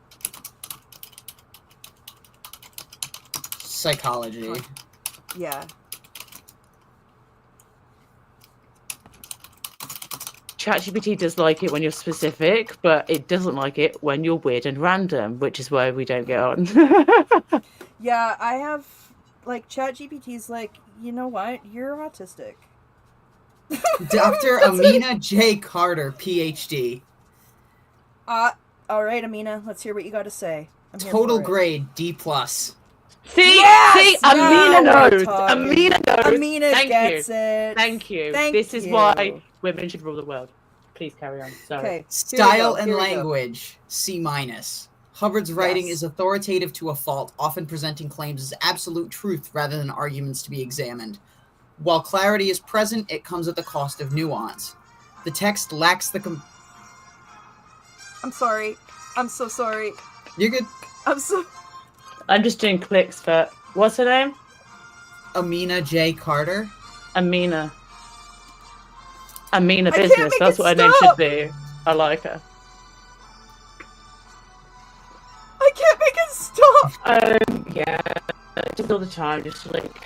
Psychology. yeah. ChatGPT does like it when you're specific, but it doesn't like it when you're weird and random, which is why we don't get on. Yeah, I have like ChatGPT's like, you know what? You're autistic. Dr. Amina J. Carter, PhD. All right, Amina, let's hear what you got to say. I'm here Total for it. grade D+. See, Yes! Amina Now we're knows. talking. Amina knows. Amina Thank gets you. it. Thank you. Thank This is you. why women should rule the world. Please carry on. Sorry. Okay. Style and here we go. language, C-. Hubbard's writing Yes. is authoritative to a fault, often presenting claims as absolute truth rather than arguments to be examined. While clarity is present, it comes at the cost of nuance. The text lacks the I'm sorry. I'm so sorry. You're good. I'm just doing clicks for what's her name? Amina J. Carter. Amina I can't Business. make That's it what her name stop. should be. I like her. I can't make it stop. Yeah, just all the time, just to, like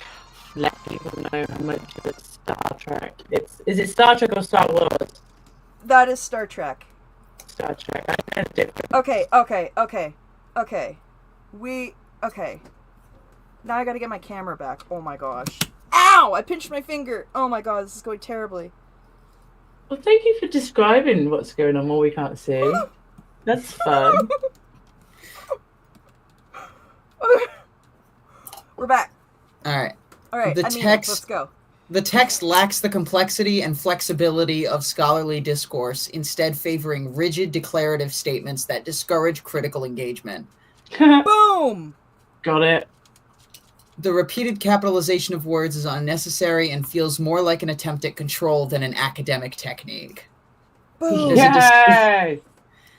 let people know how much it's Star Trek. Is it Star Trek or Star Wars? That is Star Trek. Star Trek. I know it's different. Okay. Okay. Now I gotta get my camera back. Oh my gosh. Ow! I pinched my finger. Oh my god, this is going terribly. Well, thank you for describing what's going on while we can't see. That's fun. We're back. All Alright, The Amina, text- let's go. The text lacks the complexity and flexibility of scholarly discourse, instead favoring rigid declarative statements that discourage critical engagement. Boom! Got it. The repeated capitalization of words is unnecessary and feels more like an attempt at control than an academic technique. Boom! There's a Yes.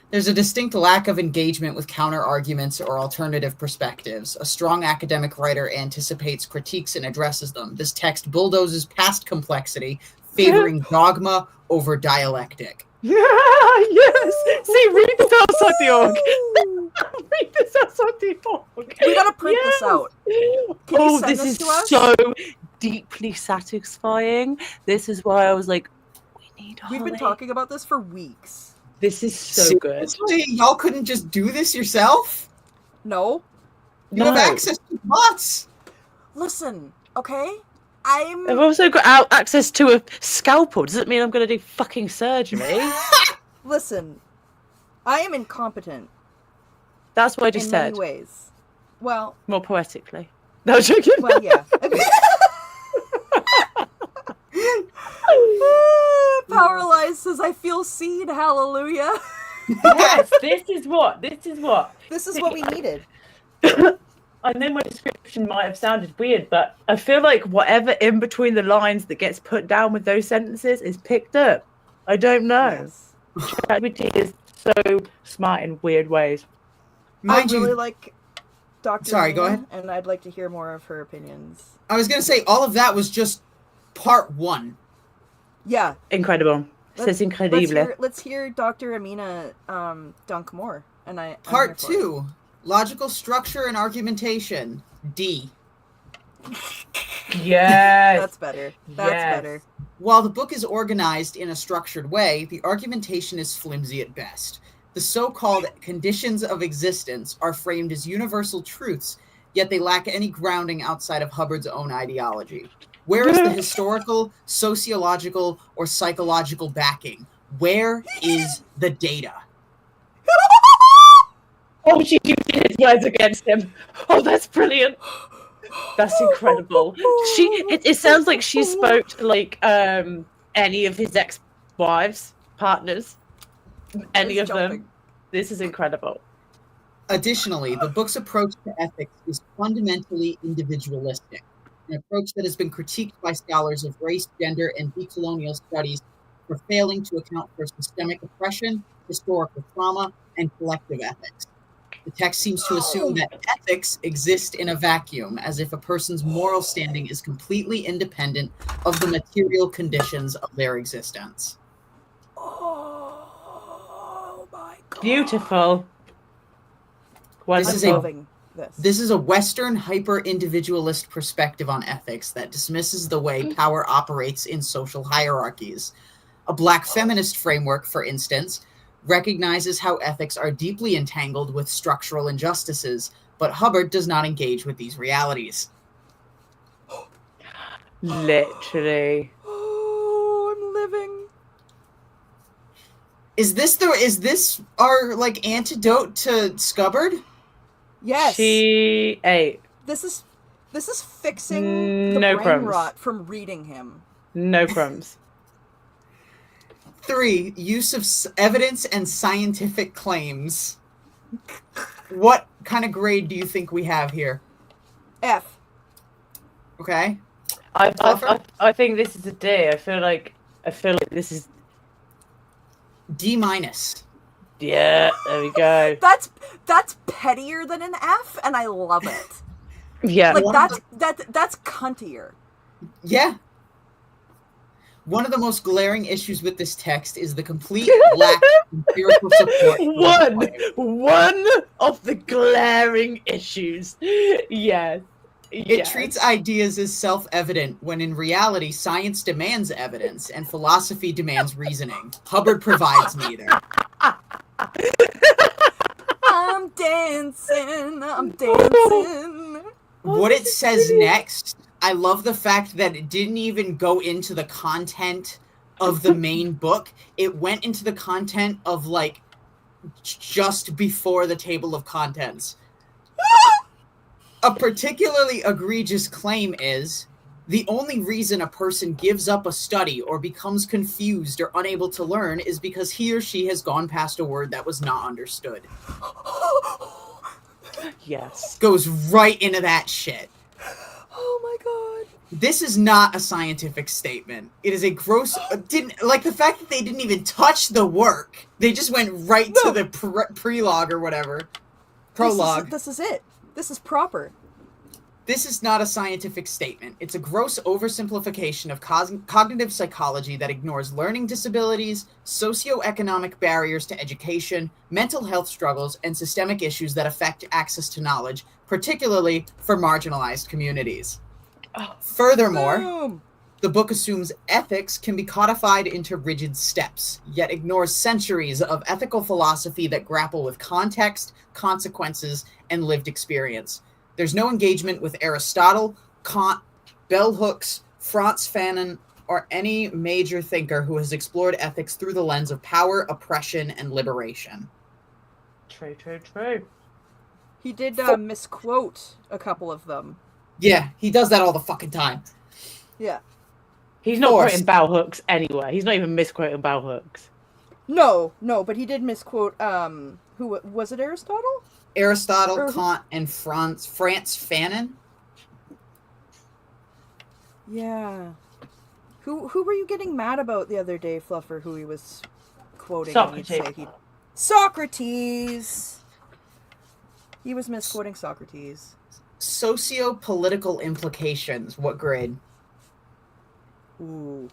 There's a distinct lack of engagement with counter-arguments or alternative perspectives. A strong academic writer anticipates critiques and addresses them. This text bulldozes past complexity, favoring dogma over dialectic. Yes. See, read this outside the org. Read this outside the org. We gotta print this out. Can you send this this is to us? so deeply satisfying. This is why I was like, we need We've been Holly. talking about this for weeks. This is so good. Seriously? Y'all couldn't just do this yourself? No? You have access to bots. Listen, okay? I've also got access to a scalpel. Does it mean I'm going to do fucking surgery? Listen, I am incompetent That's what I just in said. many ways. Well, More poetically. No, I'm joking. well, yeah. Powerlize says, I feel seen, hallelujah. Yes, this is what. This is what we needed. I know my description might have sounded weird, but I feel like whatever in between the lines that gets put down with those sentences is picked up. I don't know. Yes. ChatGPT is so smart in weird ways. Mind I really you, like Dr. Sorry, go Nina, ahead. and I'd like to hear more of her opinions. I was going to say, all of that was just part one. Yeah. Incredible. C'est incredible. Let's hear Dr. Amina dunk more. And I'm Part here for it. 2, logical structure and argumentation, D. Yes. That's better. That's Yes. better. While the book is organized in a structured way, the argumentation is flimsy at best. The so-called conditions of existence are framed as universal truths, yet they lack any grounding outside of Hubbard's own ideology. Where is the historical, sociological, or psychological backing? Where is the data? Oh, she used his words against him. Oh, that's brilliant. That's incredible. It sounds like she spoke to like any of his ex-wives, partners, any of them. This is incredible. Additionally, the book's approach to ethics is fundamentally individualistic, an approach that has been critiqued by scholars of race, gender, and decolonial studies for failing to account for systemic oppression, historical trauma, and collective ethics. The text seems to assume that ethics exist in a vacuum, as if a person's moral standing is completely independent of the material conditions of their existence. Oh my god. Beautiful. This is a Western hyper-individualist perspective on ethics that dismisses the way power operates in social hierarchies. A Black feminist framework, for instance, recognizes how ethics are deeply entangled with structural injustices, but Hubbard does not engage with these realities. Literally. Oh, I'm living. Is this our like antidote to Scubbard? Yes. She ate. This is fixing the No brain crumbs. rot from reading him. No crumbs. 3, use of evidence and scientific claims. What kind of grade do you think we have here? F. Okay. I think this is a D. I feel like this is D-. Yeah, there we go. That's pettier than an F, and I love it. Yeah. Like that's cuntier. Yeah. One of the most glaring issues with this text is the complete lack of empirical support. One of the glaring issues. Yes. It treats ideas as self-evident when in reality science demands evidence and philosophy demands reasoning. Hubbard provides neither. I'm dancing. What it says next, I love the fact that it didn't even go into the content of the main book. It went into the content of like just before the table of contents. A particularly egregious claim is the only reason a person gives up a study or becomes confused or unable to learn is because he or she has gone past a word that was not understood. Yes. Goes right into that shit. Oh my god. This is not a scientific statement. It is a gross... the fact that they didn't even touch the work. They just went right to the prelogue or whatever. Prologue. This is it. This is proper. This is not a scientific statement. It's a gross oversimplification of cognitive psychology that ignores learning disabilities, socioeconomic barriers to education, mental health struggles, and systemic issues that affect access to knowledge, particularly for marginalized communities. Furthermore, the book assumes ethics can be codified into rigid steps, yet ignores centuries of ethical philosophy that grapple with context, consequences, and lived experience. There's no engagement with Aristotle, Kant, bell hooks, Frantz Fanon, or any major thinker who has explored ethics through the lens of power, oppression, and liberation. True. He did misquote a couple of them. Yeah, he does that all the fucking time. Yeah. He's not quoting bell hooks anyway. He's not even misquoting bell hooks. No, but he did misquote, who was it, Aristotle? Aristotle, Kant, and Frantz Fanon. Yeah. Who were you getting mad about the other day, Fluffer, who he was quoting? Socrates! He was misquoting Socrates. Socio-political implications. What grade? Ooh.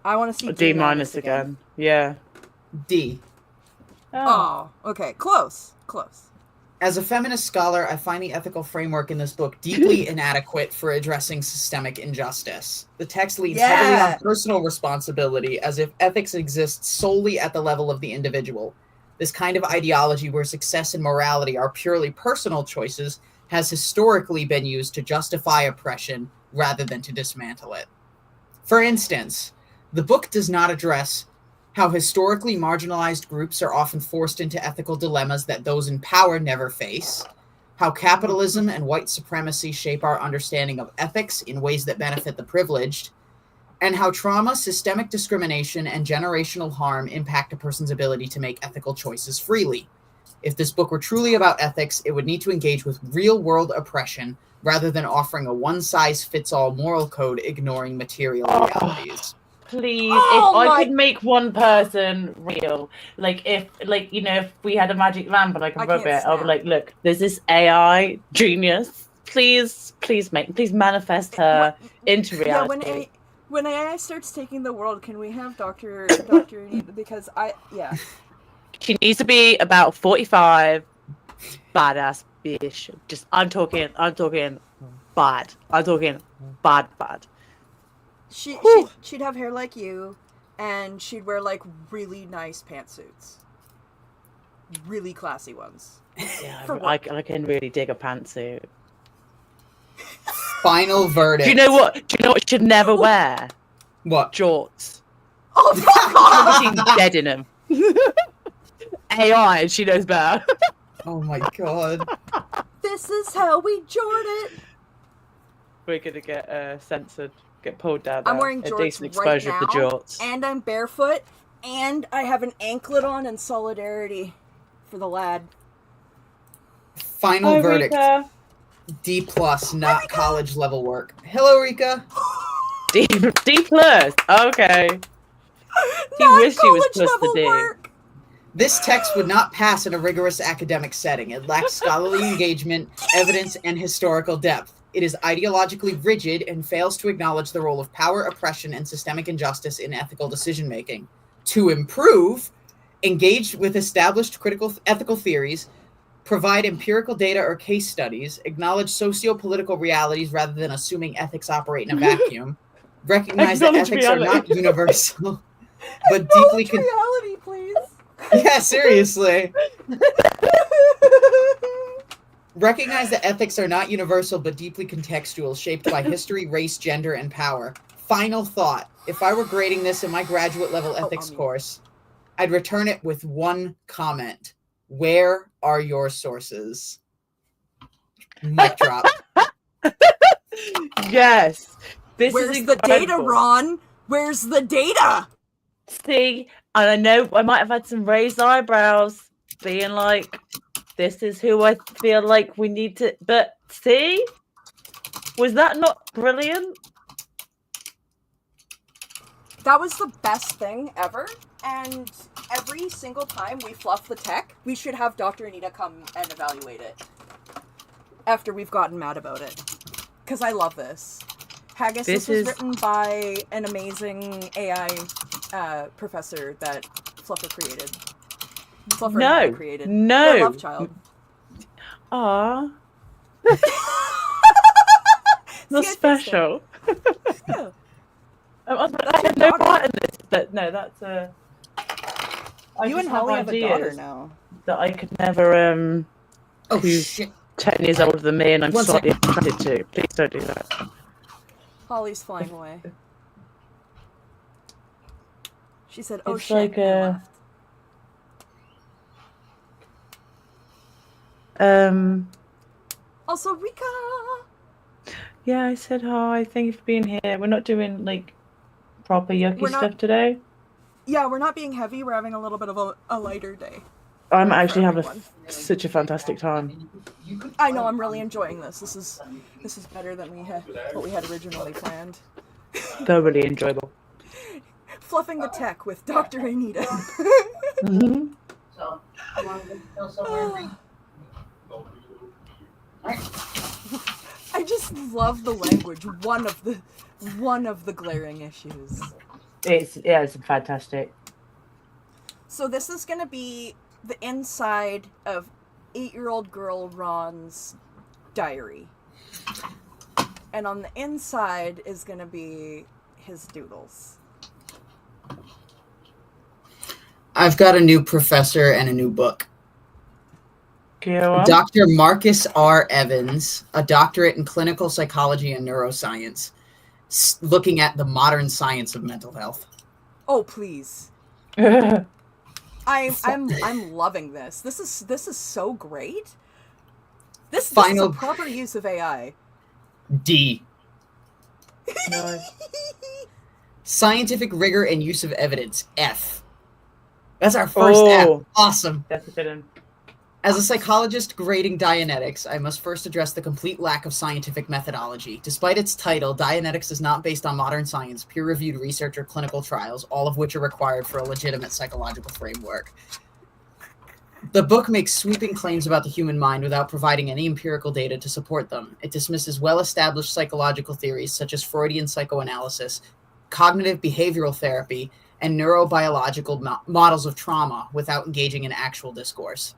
I want to see D- again. Yeah. D. Oh, okay. Close. As a feminist scholar, I find the ethical framework in this book deeply inadequate for addressing systemic injustice. The text leans heavily on personal responsibility, as if ethics exists solely at the level of the individual. This kind of ideology where success and morality are purely personal choices has historically been used to justify oppression rather than to dismantle it. For instance, the book does not address how historically marginalized groups are often forced into ethical dilemmas that those in power never face, how capitalism and white supremacy shape our understanding of ethics in ways that benefit the privileged, and how trauma, systemic discrimination, and generational harm impact a person's ability to make ethical choices freely. If this book were truly about ethics, it would need to engage with real-world oppression rather than offering a one-size-fits-all moral code ignoring material realities. Please, Oh if I my- could make one person real, if we had a magic lamp and I could I rub can't it, I would snap. be like, look, there's this AI genius. Please manifest her into Yeah, reality. when AI starts taking the world, can we have Dr. Anita? Because She needs to be about 45, badass bitch. I'm talking bad. I'm talking bad. she'd have hair like you, and she'd wear like really nice pantsuits, really classy ones. Yeah, For I can really dig a pantsuit. Final verdict. Do you know what she should never wear? What? Jorts. Oh fuck off! She's dead in them. AI, she knows better. Oh my god. This is how we jort it. We're gonna get censored, get pulled down. I'm now. wearing a jorts decent right exposure now, of the jorts. and I'm barefoot, and I have an anklet on in solidarity for the lad. Final Hi, verdict. Rika. D+, not college level work. Hello, Rika. D+. Okay. He Not wished he was college plus the level D. work. This text would not pass in a rigorous academic setting. It lacks scholarly engagement, evidence, and historical depth. It is ideologically rigid and fails to acknowledge the role of power, oppression, and systemic injustice in ethical decision-making. To improve, engage with established critical ethical theories, provide empirical data or case studies, acknowledge socio-political realities rather than assuming ethics operate in a vacuum, recognize that Acknowledge ethics are reality. not universal, but deeply... Reality, please. Yeah, seriously. Recognize that ethics are not universal but deeply contextual, shaped by history, race, gender, and power. Final thought. If I were grading this in my graduate level ethics course, I'd return it with one comment. Where are your sources? Mic drop. Yes. This Where's is the data, incredible. Ron? Where's the data? See, and I know I might have had some raised eyebrows, being like, this is who I feel like we need to. But see, was that not brilliant? That was the best thing ever, and every single time we fluff the tech, we should have Dr. Anita come and evaluate it. After we've gotten mad about it. Because I love this. Haggis, this was written by an amazing AI professor that Fluffer created. Fluffer and I created. No. Their love child. Aww. Not See, I special. Yeah. I had no part in this, but no, that's You and Holly have a daughter now. that I could never Oh, who's shit. 10 years older than me and I'm One slightly attracted to. Please don't do that. Holly's flying away. She said, "Oh It's shit." like and left. Also, Rika. Yeah, I said hi. Thank you for being here. We're not doing like proper yucky stuff today. Yeah, we're not being heavy. We're having a little bit of a lighter day. I'm actually having everyone. such a fantastic time. I know. I'm really enjoying this. This is better than what we had originally planned. Thoroughly enjoyable. Fluffing the Tech with Dr. Anita. Mm-hmm. So, you want to go somewhere? I just love the language. One of the glaring issues. It's fantastic. So this is gonna be the inside of 8-year-old girl Ron's diary. And on the inside is gonna be his doodles. I've got a new professor and a new book. Go on. Dr. Marcus R. Evans, a doctorate in clinical psychology and neuroscience, looking at the modern science of mental health. Oh please. I'm loving this. This is so great. This is Final a proper use of AI. D. No. Scientific rigor and use of evidence. F. That's our first F. Oh. Awesome. That's a good one. As a psychologist grading Dianetics, I must first address the complete lack of scientific methodology. Despite its title, Dianetics is not based on modern science, peer-reviewed research, or clinical trials, all of which are required for a legitimate psychological framework. The book makes sweeping claims about the human mind without providing any empirical data to support them. It dismisses well-established psychological theories such as Freudian psychoanalysis, cognitive behavioral therapy, and neurobiological models of trauma without engaging in actual discourse.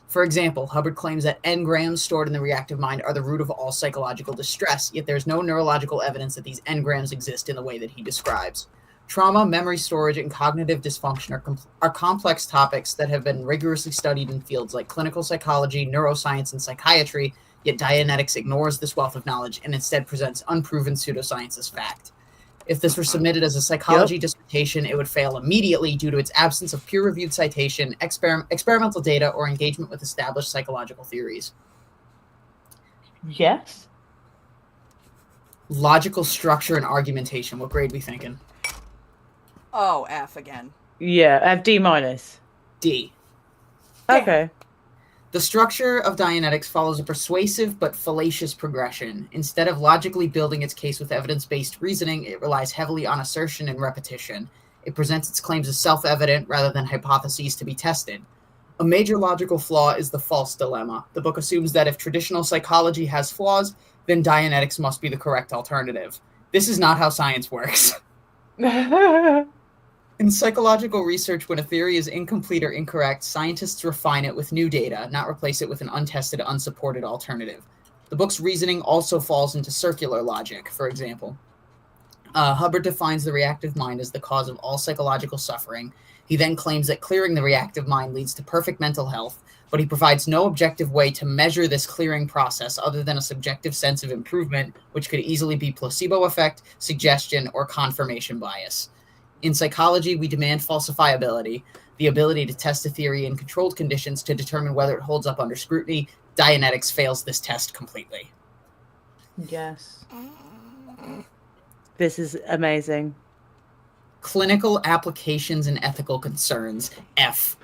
For example, Hubbard claims that engrams stored in the reactive mind are the root of all psychological distress, yet there's no neurological evidence that these engrams exist in the way that he describes. Trauma, memory storage, and cognitive dysfunction are complex topics that have been rigorously studied in fields like clinical psychology, neuroscience, and psychiatry, yet Dianetics ignores this wealth of knowledge and instead presents unproven pseudoscience as fact. If this were submitted as a psychology dissertation, it would fail immediately due to its absence of peer-reviewed citation, experimental data, or engagement with established psychological theories. Yes. Logical structure and argumentation. What grade we thinking? Oh, F again. Yeah, I have D minus. D. Okay. The structure of Dianetics follows a persuasive but fallacious progression. Instead of logically building its case with evidence-based reasoning, it relies heavily on assertion and repetition. It presents its claims as self-evident rather than hypotheses to be tested. A major logical flaw is the false dilemma. The book assumes that if traditional psychology has flaws, then Dianetics must be the correct alternative. This is not how science works. In psychological research, when a theory is incomplete or incorrect, scientists refine it with new data, not replace it with an untested, unsupported alternative. The book's reasoning also falls into circular logic, for example. Hubbard defines the reactive mind as the cause of all psychological suffering. He then claims that clearing the reactive mind leads to perfect mental health, but he provides no objective way to measure this clearing process other than a subjective sense of improvement, which could easily be placebo effect, suggestion, or confirmation bias. In psychology, we demand falsifiability, the ability to test a theory in controlled conditions to determine whether it holds up under scrutiny. Dianetics fails this test completely. Yes. This is amazing. Clinical applications and ethical concerns. F.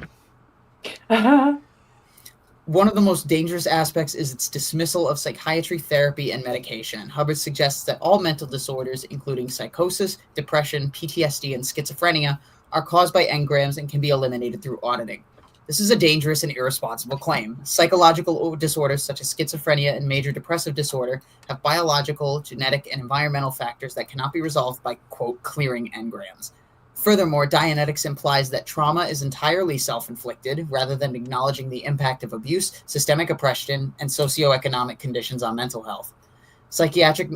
One of the most dangerous aspects is its dismissal of psychiatry, therapy, and medication. Hubbard suggests that all mental disorders, including psychosis, depression, PTSD, and schizophrenia, are caused by engrams and can be eliminated through auditing. This is a dangerous and irresponsible claim. Psychological disorders such as schizophrenia and major depressive disorder have biological, genetic, and environmental factors that cannot be resolved by, quote, clearing engrams. Furthermore, Dianetics implies that trauma is entirely self-inflicted rather than acknowledging the impact of abuse, systemic oppression, and socioeconomic conditions on mental health.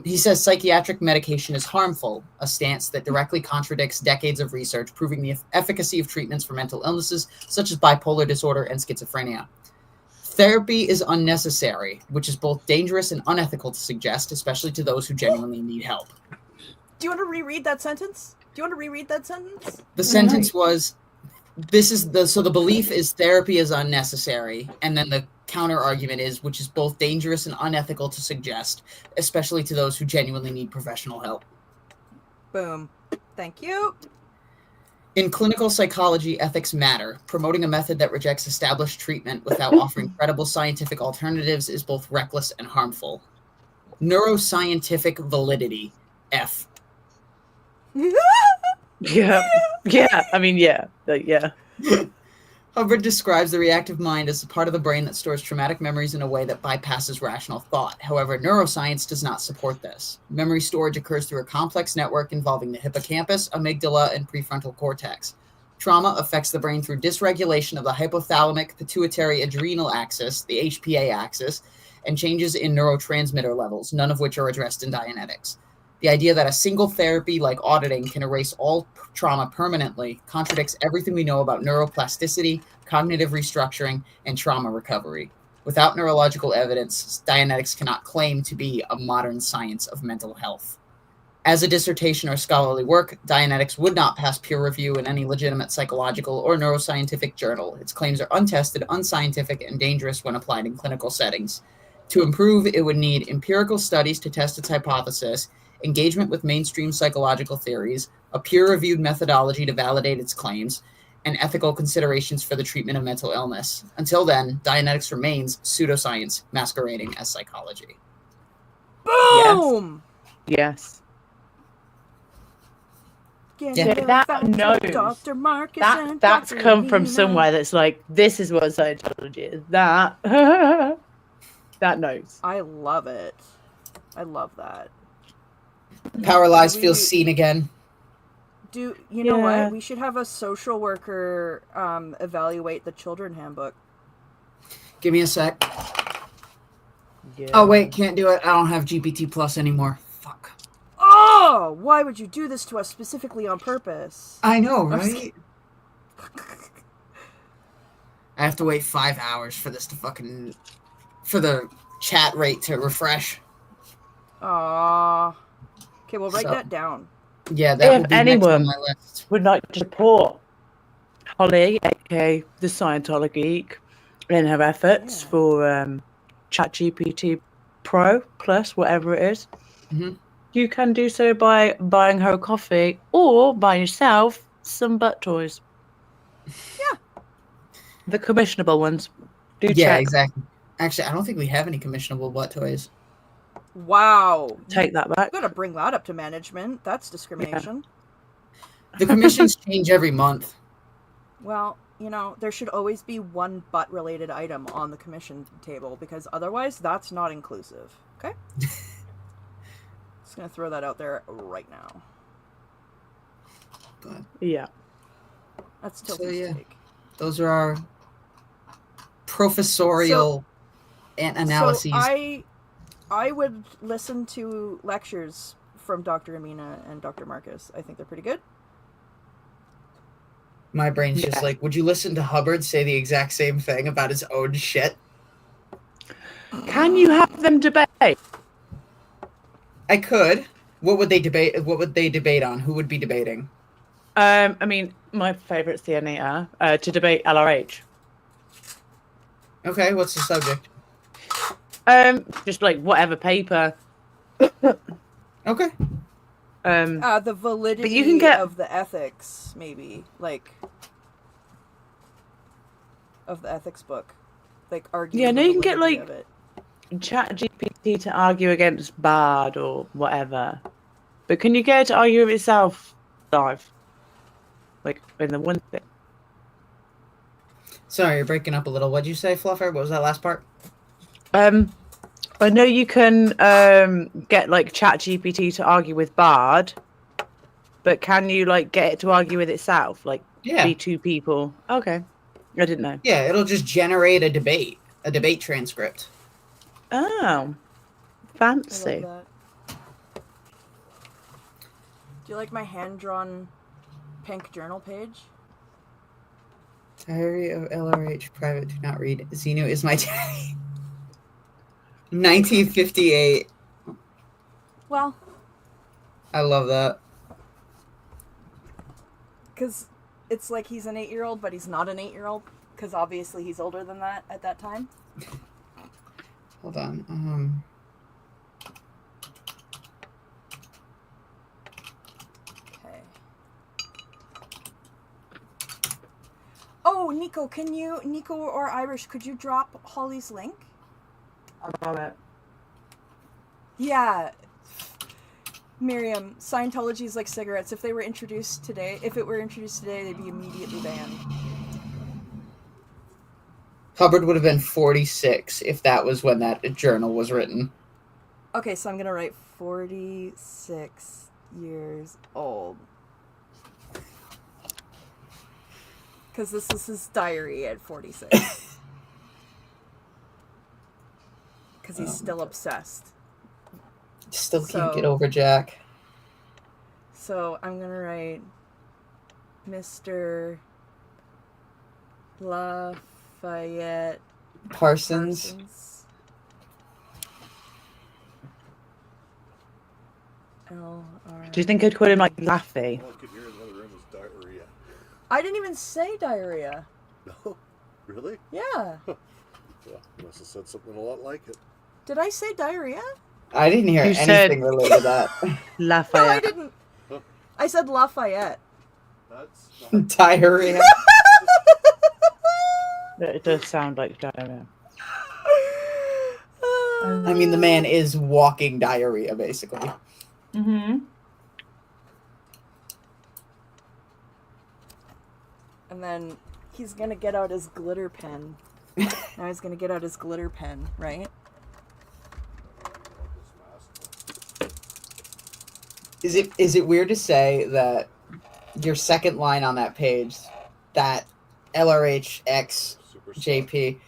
He says psychiatric medication is harmful, a stance that directly contradicts decades of research proving the efficacy of treatments for mental illnesses such as bipolar disorder and schizophrenia. Therapy is unnecessary, which is both dangerous and unethical to suggest, especially to those who genuinely need help. Do you want to reread that sentence? The sentence was, the belief is therapy is unnecessary, and then the counter argument is, which is both dangerous and unethical to suggest, especially to those who genuinely need professional help. Boom. Thank you. In clinical psychology, ethics matter. Promoting a method that rejects established treatment without offering credible scientific alternatives is both reckless and harmful. Neuroscientific validity. F. Yeah. I mean, yeah. Hubbard describes the reactive mind as a part of the brain that stores traumatic memories in a way that bypasses rational thought. However, neuroscience does not support this. Memory storage occurs through a complex network involving the hippocampus, amygdala, and prefrontal cortex. Trauma affects the brain through dysregulation of the hypothalamic pituitary adrenal axis, the HPA axis, and changes in neurotransmitter levels, none of which are addressed in Dianetics. The idea that a single therapy like auditing can erase all trauma permanently contradicts everything we know about neuroplasticity, cognitive restructuring, and trauma recovery. Without neurological evidence, Dianetics cannot claim to be a modern science of mental health. As a dissertation or scholarly work, Dianetics would not pass peer review in any legitimate psychological or neuroscientific journal. Its claims are untested, unscientific, and dangerous when applied in clinical settings. To improve, it would need empirical studies to test its hypothesis, engagement with mainstream psychological theories, a peer-reviewed methodology to validate its claims, and ethical considerations for the treatment of mental illness. Until then, Dianetics remains pseudoscience masquerading as psychology. Boom! Yes. Get Yeah, the that facts knows. from Dr. Marcus and That's Dr. come from Nina. somewhere that's like, this is what Scientology is. That that knows. I love it. I love that. Power Lies We- feels seen again. You know Yeah. what? We should have a social worker evaluate the children handbook. Give me a sec. Yeah. Oh, wait, can't do it. I don't have GPT Plus anymore. Fuck. Oh, why would you do this to us specifically on purpose? I know, I'm just right? I have to wait 5 hours for this to for the chat rate to refresh. Aw. Okay, well, write So- that down. Yeah, that If will be next on anyone- my list. Would like to support Holly, aka the Scientology geek, in her efforts Yeah. for ChatGPT Pro Plus, whatever it is. Mhm. You can do so by buying her a coffee or buy yourself some butt toys. Yeah. The commissionable ones. Do Yeah, check. exactly. Actually, I don't think we have any commissionable butt toys. Wow. Take that back. You gotta bring that up to management. That's discrimination. The commissions change every month. Well, you know, there should always be one butt-related item on the commission table because otherwise that's not inclusive. Okay? Just gonna throw that out there right now. But Yeah. That's So, Tilty's yeah. take. those are our professorial analyses. So I would listen to lectures from Dr. Amina and Dr. Marcus. I think they're pretty good. My brain's just Yeah. like, would you listen to Hubbard say the exact same thing about his own shit? Can you have them debate? I could. What would they debate? What would they debate on? Who would be debating? I mean, my favourite's the Anita to debate LRH. Okay, what's the subject? Just like whatever paper. Okay. The validity you can get- of the ethics, maybe. Like, of the ethics book. Like, arguing Yeah, no, the you can get, validity like- of it. Chat GPT to argue against Bard or whatever. But can you get it to argue with itself live? Like in the one thing. Sorry, you're breaking up a little. What'd you say, Fluffer? What was that last part? I know you can get like Chat GPT to argue with Bard, but can you like get it to argue with itself? Like Yeah. be two people. Okay. I didn't know. Yeah, it'll just generate a debate transcript. Oh. I love Fancy. that. Do you like my hand-drawn pink journal page? Diary of LRH, private, do not read. Xenu is my daddy. 1958. Well, I love that. because it's like he's an 8-year-old, but he's not an 8-year-old. Because obviously he's older than that at that time. Hold on. Okay. Oh, Nico, Nico or Irish, could you drop Holly's link? I love it. Yeah. Miriam, Scientology is like cigarettes. If it were introduced today, they'd be immediately banned. Hubbard would have been 46 if that was when that journal was written. Okay, so I'm gonna write 46 years old. Because this is his diary at 46. Because he's still obsessed. Still can't So- get over Jack. So I'm gonna write Mr. Lafayette Parsons. Parsons. L-R. Do you think I'd call him like Laffy? All I could hear in the other room was diarrhea. I didn't even say diarrhea. No? Really? Yeah. Well, you must have said something a lot like it. Did I say diarrhea? I didn't hear You anything said- related to that. No, I Lafayette. didn't. I said Lafayette. That's not Diarrhea. It does sound like diarrhea. I mean, the man is walking diarrhea, basically. Mm-hmm. And then he's gonna get out his glitter pen. Now he's gonna get out his glitter pen, right? Is it weird to say that your second line on that page, that LRHX super JP,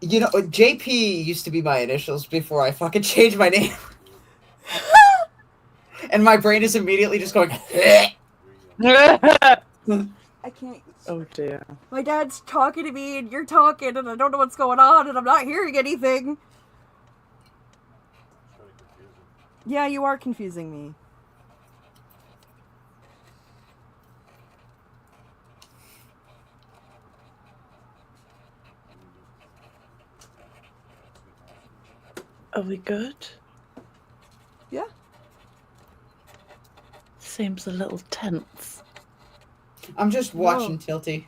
you know, JP used to be my initials before I fucking changed my name. And my brain is immediately just going, I can't. Oh dear. My dad's talking to me, and you're talking, and I don't know what's going on, and I'm not hearing anything. Yeah, you are confusing me. Are we good? Yeah. Seems a little tense. I'm just watching Tilty.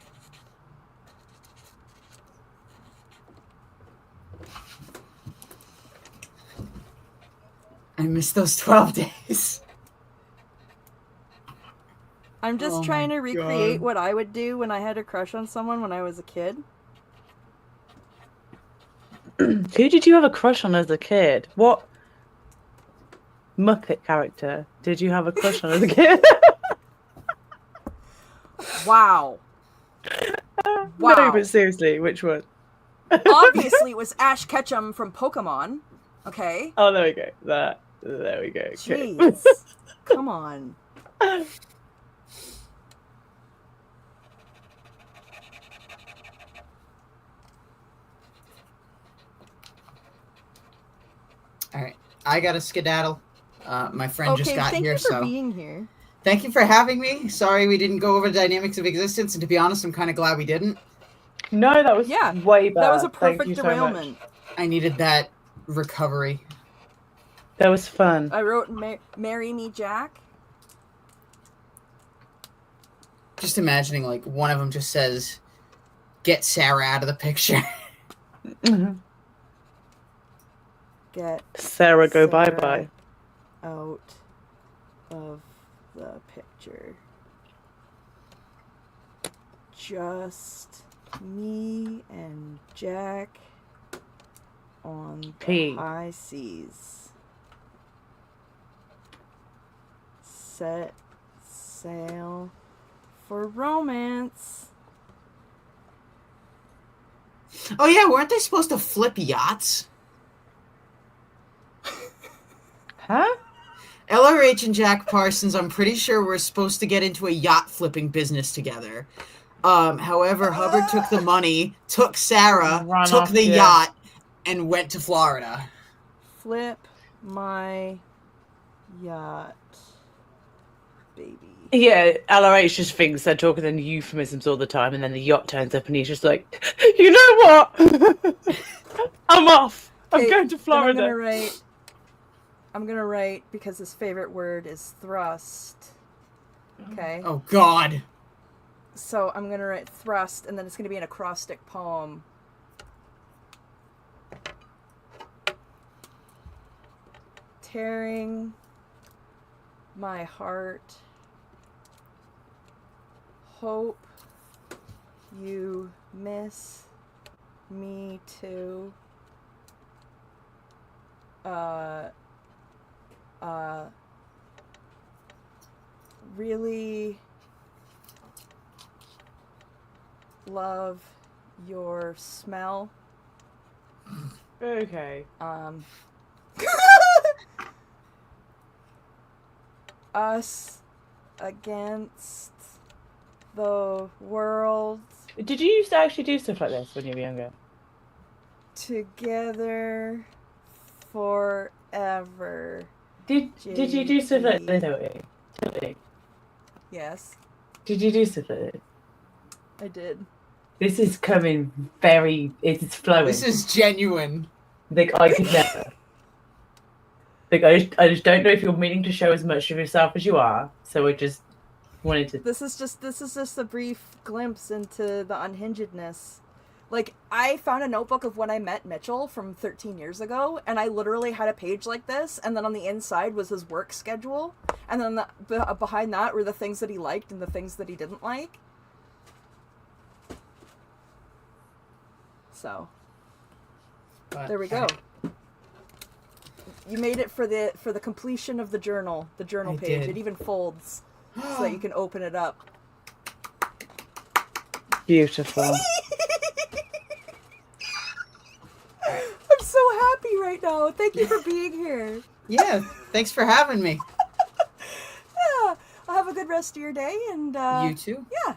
I miss those 12 days. I'm just Oh trying my to recreate God. what I would do when I had a crush on someone when I was a kid. Who did you have a crush on as a kid? What Muppet character did you have a crush on as a kid? Wow. No, Wow. but seriously, which one? Obviously, it was Ash Ketchum from Pokemon. Okay. Oh, there we go. There we go. Okay. Jeez. Come on. All right, I got a skedaddle. My friend just Okay, got thank here, you for so being here. thank you for having me. Sorry we didn't go over the dynamics of existence, and to be honest, I'm kind of glad we didn't. No, that was Yeah, way better. That was a Thank perfect you so much. derailment. I needed that recovery. That was fun. I wrote Marry Me Jack. Just imagining, like, one of them just says, "Get Sarah out of the picture." Mhm. Get Sarah, go Sarah bye-bye. out of the picture. Just me and Jack on the P. high seas. Set sail for romance. Oh yeah, weren't they supposed to flip yachts? Huh? LRH and Jack Parsons, I'm pretty sure we're supposed to get into a yacht flipping business together. However, Hubbard took the money, took Sarah, Run took off, the yeah. yacht, and went to Florida. Flip my yacht, baby. Yeah, LRH just thinks they're talking in euphemisms all the time, and then the yacht turns up, and he's just like, you know what? I'm off. I'm Okay, going to then Florida. I'm gonna write because his favorite word is thrust. Okay. Oh God. So I'm gonna write thrust, and then it's gonna be an acrostic poem. Tearing my heart. Hope you miss me too. Really love your smell. Okay. Us against the world, Did you used to actually do stuff like this when you were younger? together forever. Did you do stuff like this, Tilty? Yes, Did you do stuff like this? I did. This is coming very. It's flowing. This is genuine. Like, I could never. Like, I just don't know if you're meaning to show as much of yourself as you are. So I just wanted to. This is just a brief glimpse into the unhingedness. Like, I found a notebook of when I met Mitchell from 13 years ago, and I literally had a page like this, and then on the inside was his work schedule, and then behind that were the things that he liked and the things that he didn't like. So, But there we go. You made it for the completion of the journal I page. did. It even folds so that you can open it up. Beautiful. I'm so happy right now. Thank you for being here. Yeah, thanks for having me. Yeah, I'll have a good rest of your day, and You too. yeah.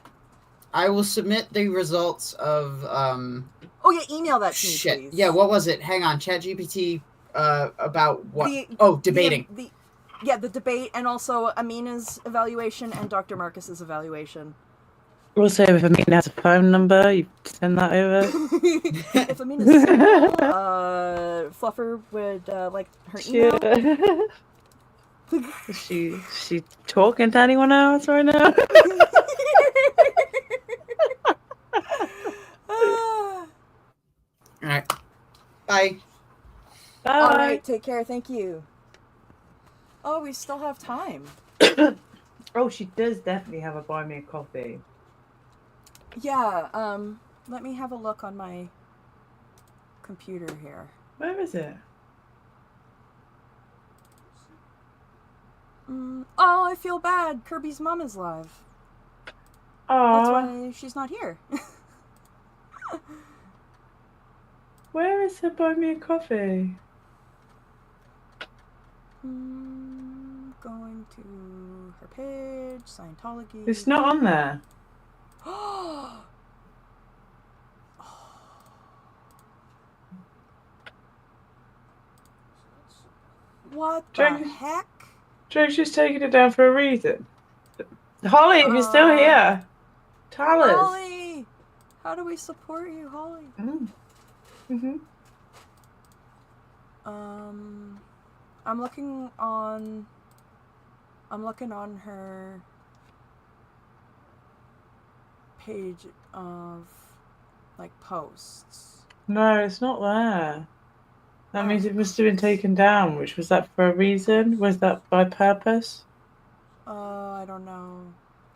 I will submit the results of Oh yeah, email that to me, shit. please. Yeah, what was it? Hang on, ChatGPT. About what? The Debating. The debate, and also Amina's evaluation and Dr. Marcus's evaluation. Also, if Amina has a phone number, you send that over. If Amina's single, Fluffer would like her email. Is she talking to anyone else right now? All right. Bye. Bye. All right, take care. Thank you. Oh, we still have time. Oh, she does definitely have a buy me a coffee. Yeah. Let me have a look on my computer here. Where is it? Oh, I feel bad. Kirby's mom is live. Oh, That's why she's not here. where is her buy me a coffee? Going to her page, Scientology. It's not on there. What Drink- the heck? Joe's just taking it down for a reason. Holly, if you're still here, tell us. Holly! How do we support you, Holly? Mm-hmm. I'm looking on her page of like posts. No, it's not there. That means it must have been taken down. Which was that for a reason? Was that by purpose? I don't know.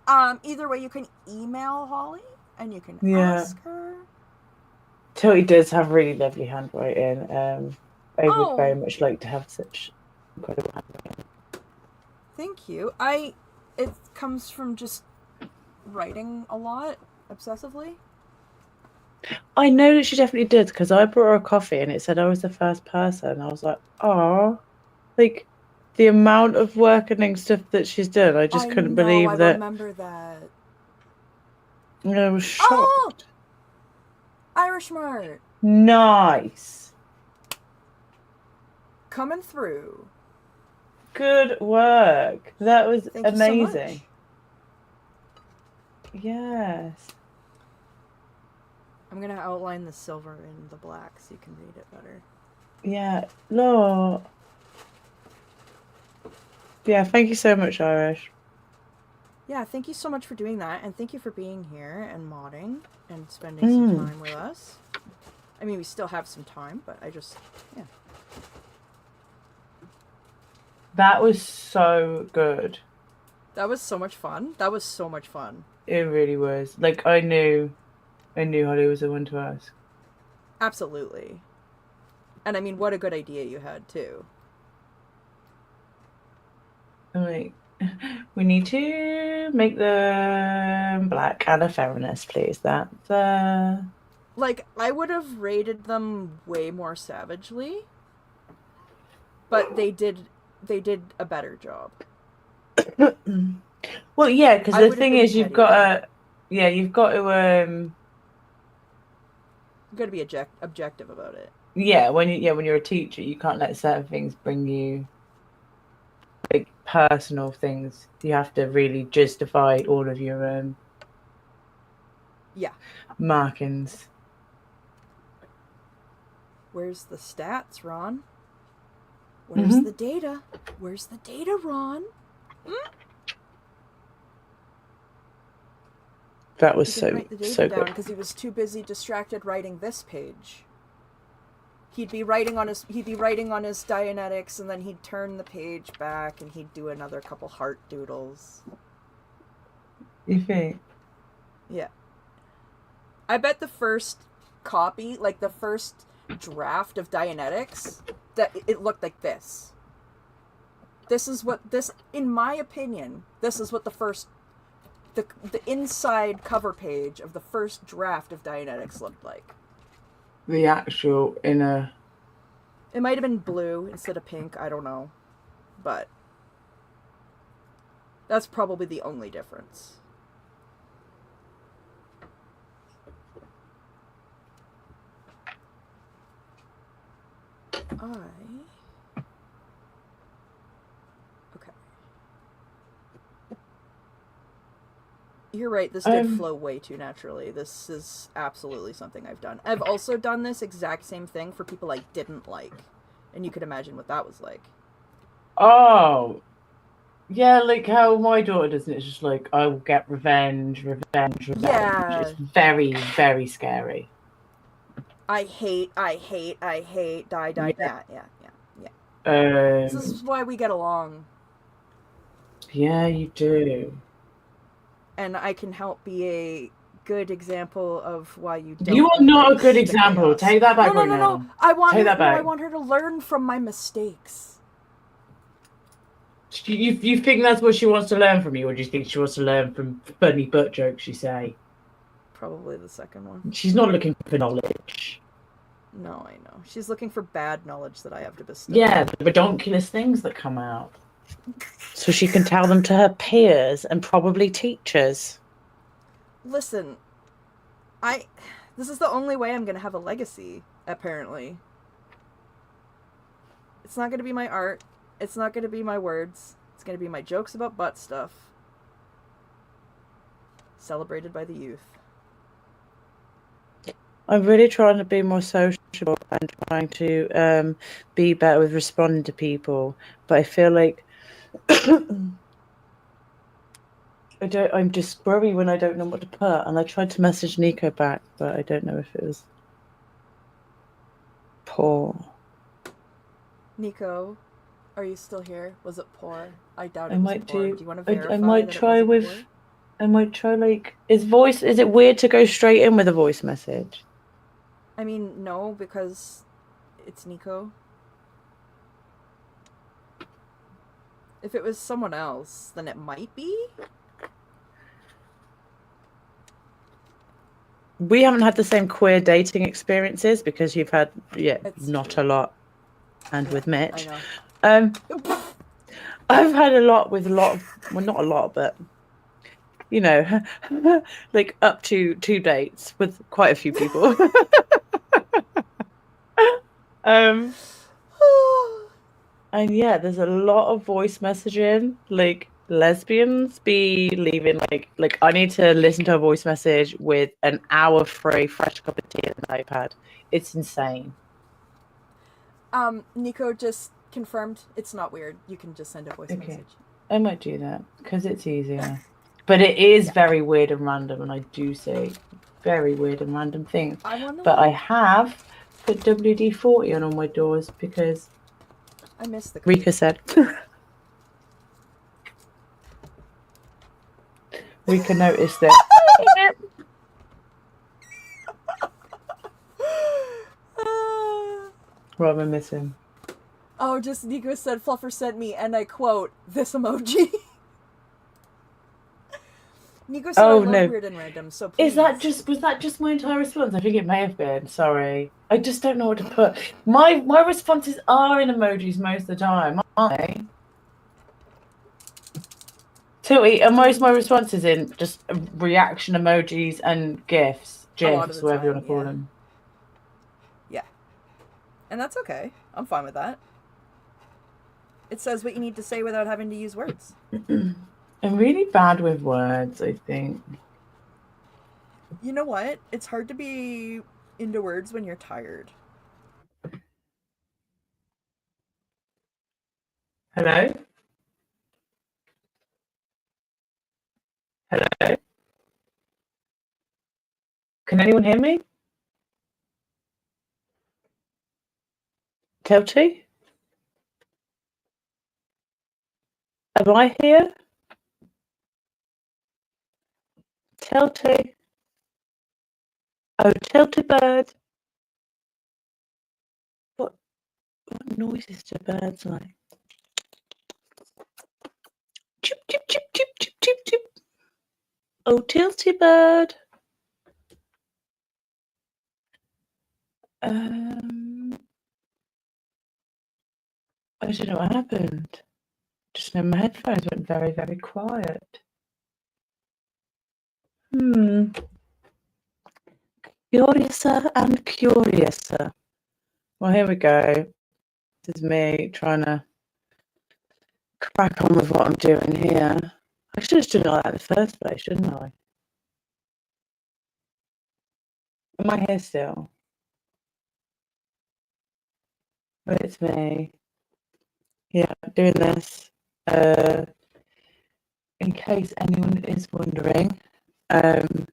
Either way, you can email Holly and you can ask her. Tilty does have really lovely handwriting. I would very much like to have such incredible handwriting. Thank you. It comes from just writing a lot obsessively. I know that she definitely did because I brought her a coffee and it said I was the first person. I was like, oh, like the amount of work and stuff that she's done. I just couldn't believe that. I remember that. I was shocked. Oh! Irish Mart. Nice. Coming through. Good work. That was Thank you so amazing. much. Yes. I'm gonna outline the silver in the black so you can read it better. Yeah. No. Yeah, thank you so much, Irish. Yeah, thank you so much for doing that, and thank you for being here and modding and spending some time with us. I mean, we still have some time, but yeah. That was so good. That was so much fun. That was so much fun. It really was. Like, I knew Holly was the one to ask. Absolutely. And I mean, what a good idea you had, too. I'm like, we need to make them black and a feminist, please. That's, Like, I would have rated them way more savagely, but they did a better job. Well, yeah, because I the would've thing been is, you've petty. got to, You gotta be objective about it. when you're a teacher, you can't let certain things bring you, like, personal things. You have to really justify all of your, Yeah. markings. Where's the stats, Ron? Where's the data? Where's the data, Ron? That was He didn't so write the data so down good. because he was too busy distracted writing this page. He'd be writing on his Dianetics, and then he'd turn the page back and he'd do another couple heart doodles. You think? Yeah. I bet the first copy, like the first draft of Dianetics, that it looked like this. In my opinion, this is what the inside cover page of the first draft of Dianetics looked like. The actual inner. It might have been blue instead of pink, I don't know. But that's probably the only difference. Okay. You're right, this did flow way too naturally. This is absolutely something I've done. I've also done this exact same thing for people I didn't like. And you could imagine what that was like. Oh. Yeah, like how my daughter does it. It's just like, I will get revenge. Yeah. It's very, very scary. I hate, die. Yeah. This is why we get along. Yeah, you do. And I can help be a good example of why you don't. You are not a embrace good the example. chaos. Take that back No. now. I want Take her. that back. I want her to learn from my mistakes. You think that's what she wants to learn from you, or do you think she wants to learn from funny butt jokes you say? Probably the second one. She's not looking for knowledge. No, I know. She's looking for bad knowledge that I have to bestow. Yeah, the redonkulous things that come out. So she can tell them to her peers and probably teachers. Listen, this is the only way I'm going to have a legacy, apparently. It's not going to be my art. It's not going to be my words. It's going to be my jokes about butt stuff. Celebrated by the youth. I'm really trying to be more sociable and trying to be better with responding to people. But I feel like I'm just worried when I don't know what to put. And I tried to message Nico back, but I don't know if it was poor. Nico, are you still here? Was it poor? I doubt it I was might poor. do. Do you want to verify I might that try it wasn't with. poor? I might try like. Is it weird to go straight in with a voice message? I mean, no, because it's Nico. If it was someone else, then it might be. We haven't had the same queer dating experiences because you've had not a lot, and with Mitch. I know. I've had a lot with well, not a lot, but you know, like up to 2 dates with quite a few people. And yeah, there's a lot of voice messaging. Like lesbians be leaving like I need to listen to a voice message with an hour free fresh cup of tea and an iPad. It's insane. Nico just confirmed it's not weird. You can just send a voice message. I might do that because it's easier. But it is very weird and random, and I do say very weird and random things. I have put WD-40 on all my doors because I missed the Rika said. Rika noticed it. What am I missing? Oh, just Nico said Fluffer sent me, and I quote, this emoji. Nico said I love weird and random, so please. Was that just my entire response? I think it may have been. Sorry. I just don't know what to put. My responses are in emojis most of the time, aren't they? Tilty, are most of my responses in just reaction emojis and GIFs, GIFs, whatever you want to call them? Yeah. And that's okay. I'm fine with that. It says what you need to say without having to use words. I'm really bad with words, I think. You know what? It's hard to be into words when you're tired. Hello? Hello? Can anyone hear me? Tilty? Am I here? Tilty? Oh, tiltybird. What noises do birds like? Chip, chip, chip, chip, chip, chip, chip. Oh, tiltybird. I don't know what happened. Just know my headphones went very, very quiet. Curiouser and curiouser. Well, here we go. This is me trying to crack on with what I'm doing here. I should have done all that in the first place, shouldn't I? Am I here still? Well, it's me. Yeah, doing this. In case anyone is wondering, I'm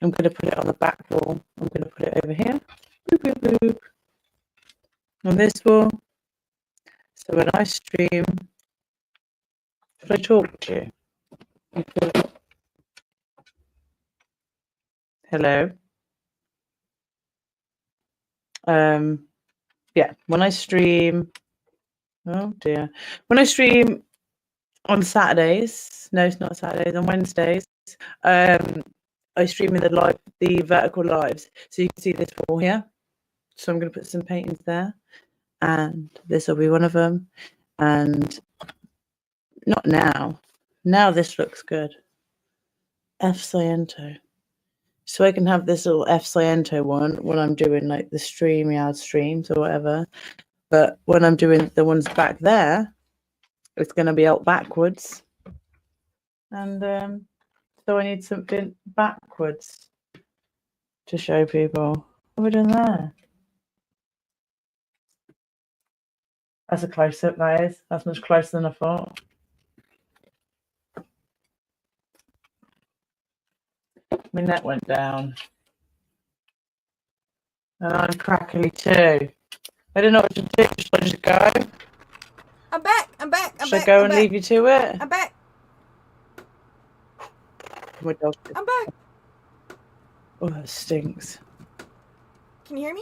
going to put it on the back wall. I'm going to put it over here. Boop, boop, boop. On this wall. So when I stream, should I talk to you? Hello. Yeah, when I stream, oh dear. When I stream on Saturdays, no, it's not Saturdays, on Wednesdays, I stream in the vertical lives. So you can see this wall here. So I'm going to put some paintings there. And this will be one of them. And not now. Now this looks good. F Sciento. So I can have this little F Sciento one when I'm doing like the StreamYard streams or whatever. But when I'm doing the ones back there, it's going to be out backwards. And so I need something backwards to show people. What are we doing there? That's a close-up, that is. That's much closer than I thought. My neck went down. And I'm crackly too. I don't know what to do. Should I just go? I'm back. I'm back. I'm Should back. I go I'm and back. leave you to it? I'm back. My dog. I'm back. Oh, that stinks. Can you hear me?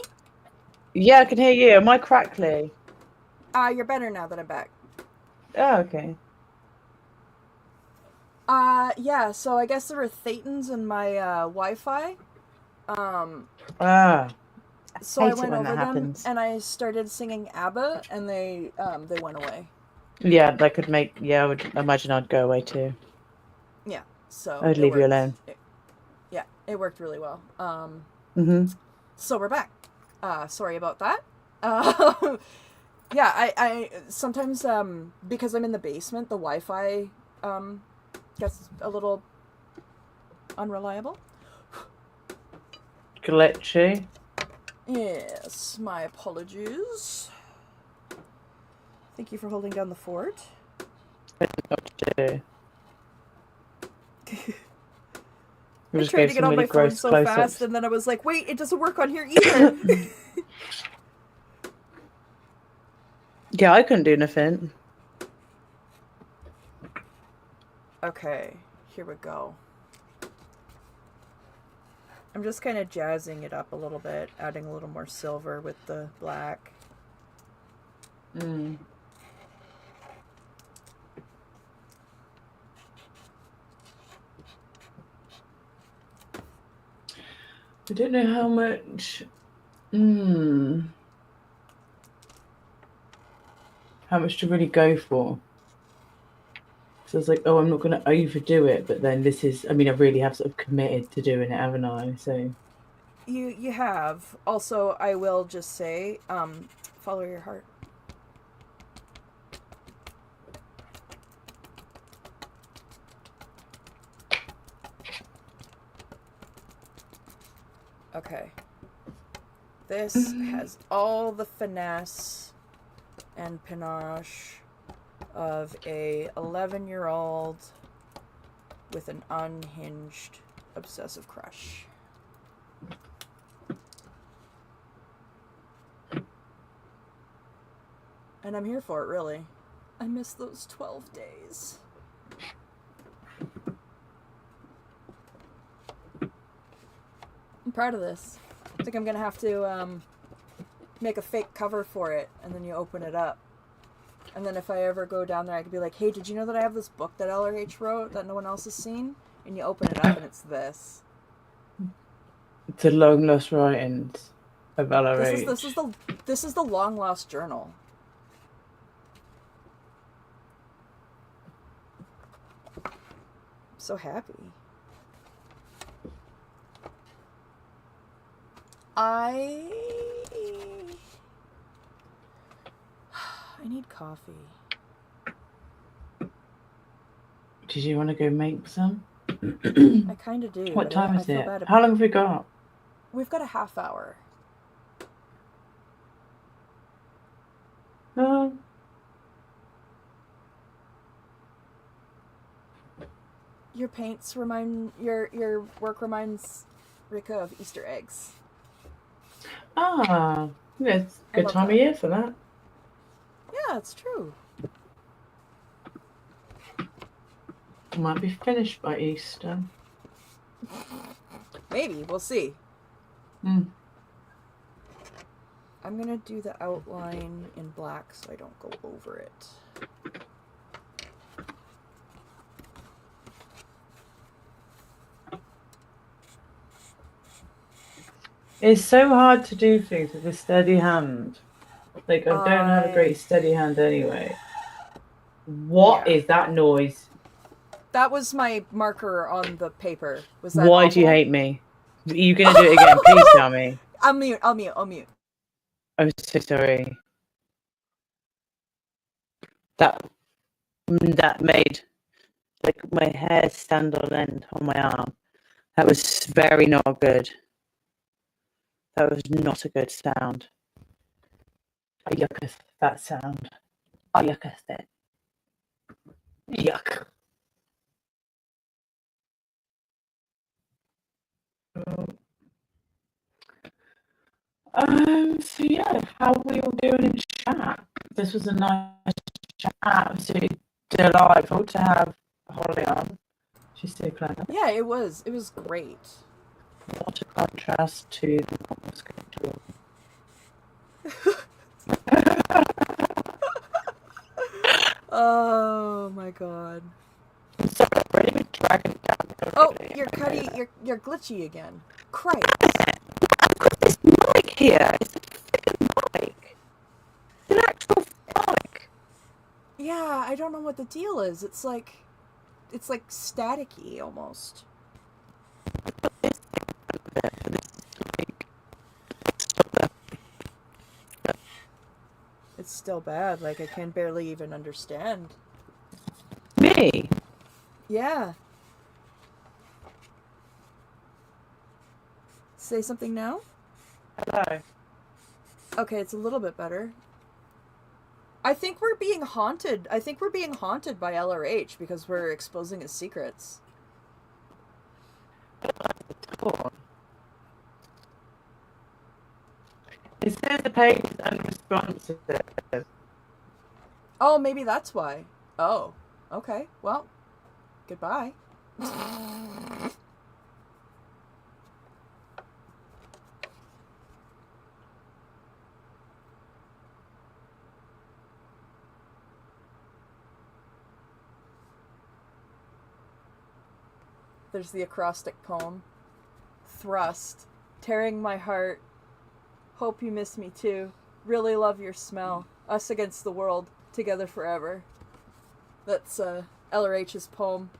Yeah, I can hear you. Am I crackly? You're better now that I'm back. Oh, okay. Yeah, so I guess there were thetans in my Wi-Fi. So I hate it went when over that them happens. and I started singing ABBA and they went away. Yeah, that could make. Yeah, I would imagine I'd go away too. Yeah, so I'd leave you alone. It worked really well. So we're back. Sorry about that. Yeah, I sometimes because I'm in the basement, the Wi-Fi gets a little unreliable. Glitchy. Yes, my apologies. Thank you for holding down the fort. I don't know what to do. I tried to get on my phone so fast, and then I was like, wait, it doesn't work on here either. Yeah, I couldn't do nothing. Okay, here we go. I'm just kind of jazzing it up a little bit, adding a little more silver with the black. I don't know how much. How much to really go for. So I was like, oh, I'm not going to overdo it, but then this is. I mean, I really have sort of committed to doing it, haven't I? So. You have. Also, I will just say, follow your heart. Okay. This has all the finesse and panache of a 11-year-old with an unhinged obsessive crush. And I'm here for it, really. I miss those 12 days. I'm proud of this. I think I'm gonna have to make a fake cover for it, and then you open it up. And then if I ever go down there, I could be like, hey, did you know that I have this book that LRH wrote that no one else has seen? And you open it up, and it's this. The long lost writings of LRH. This is the long lost journal. I'm so happy. I need coffee. Did you want to go make some? I kind of do. What time is it? How long have we got? We've got a half hour. Your paints remind your work reminds Rika of Easter eggs. Yeah, it's a good time that. of year for that. Yeah, it's true. Might be finished by Easter. Maybe, we'll see. Mm. I'm gonna do the outline in black so I don't go over it. It's so hard to do things with a steady hand. Like, I don't have a great steady hand anyway. What is that noise? That was my marker on the paper. Was that Why awful? do you hate me? Are you going to do it again? Please tell me. I'll mute. I'm so sorry. That made like my hair stand on end on my arm. That was very not good. That was not a good sound. I yucketh that sound. I yucketh it. Yuck. So yeah, how are we all doing in chat? This was a nice chat. Absolutely delightful to have Holly on. She's so clever. Yeah, it was. It was great. What a contrast to the normal schedule. Oh my god. I'm celebrating a dragon down. Oh, you're glitchy again. Christ. I've got this mic here. It's a freaking mic. It's an actual mic. Yeah, I don't know what the deal is. It's like staticky almost. It's still bad. Like, I can barely even understand. Me? Yeah. Say something now? Hello. Okay, it's a little bit better. I think we're being haunted. I think we're being haunted by LRH because we're exposing his secrets. It says the page is unresponsive. Oh, maybe that's why. Oh, okay. Well, goodbye. There's the acrostic poem. Thrust. Tearing my heart. Hope you miss me too. Really love your smell. Us against the world. Together forever. That's LRH's poem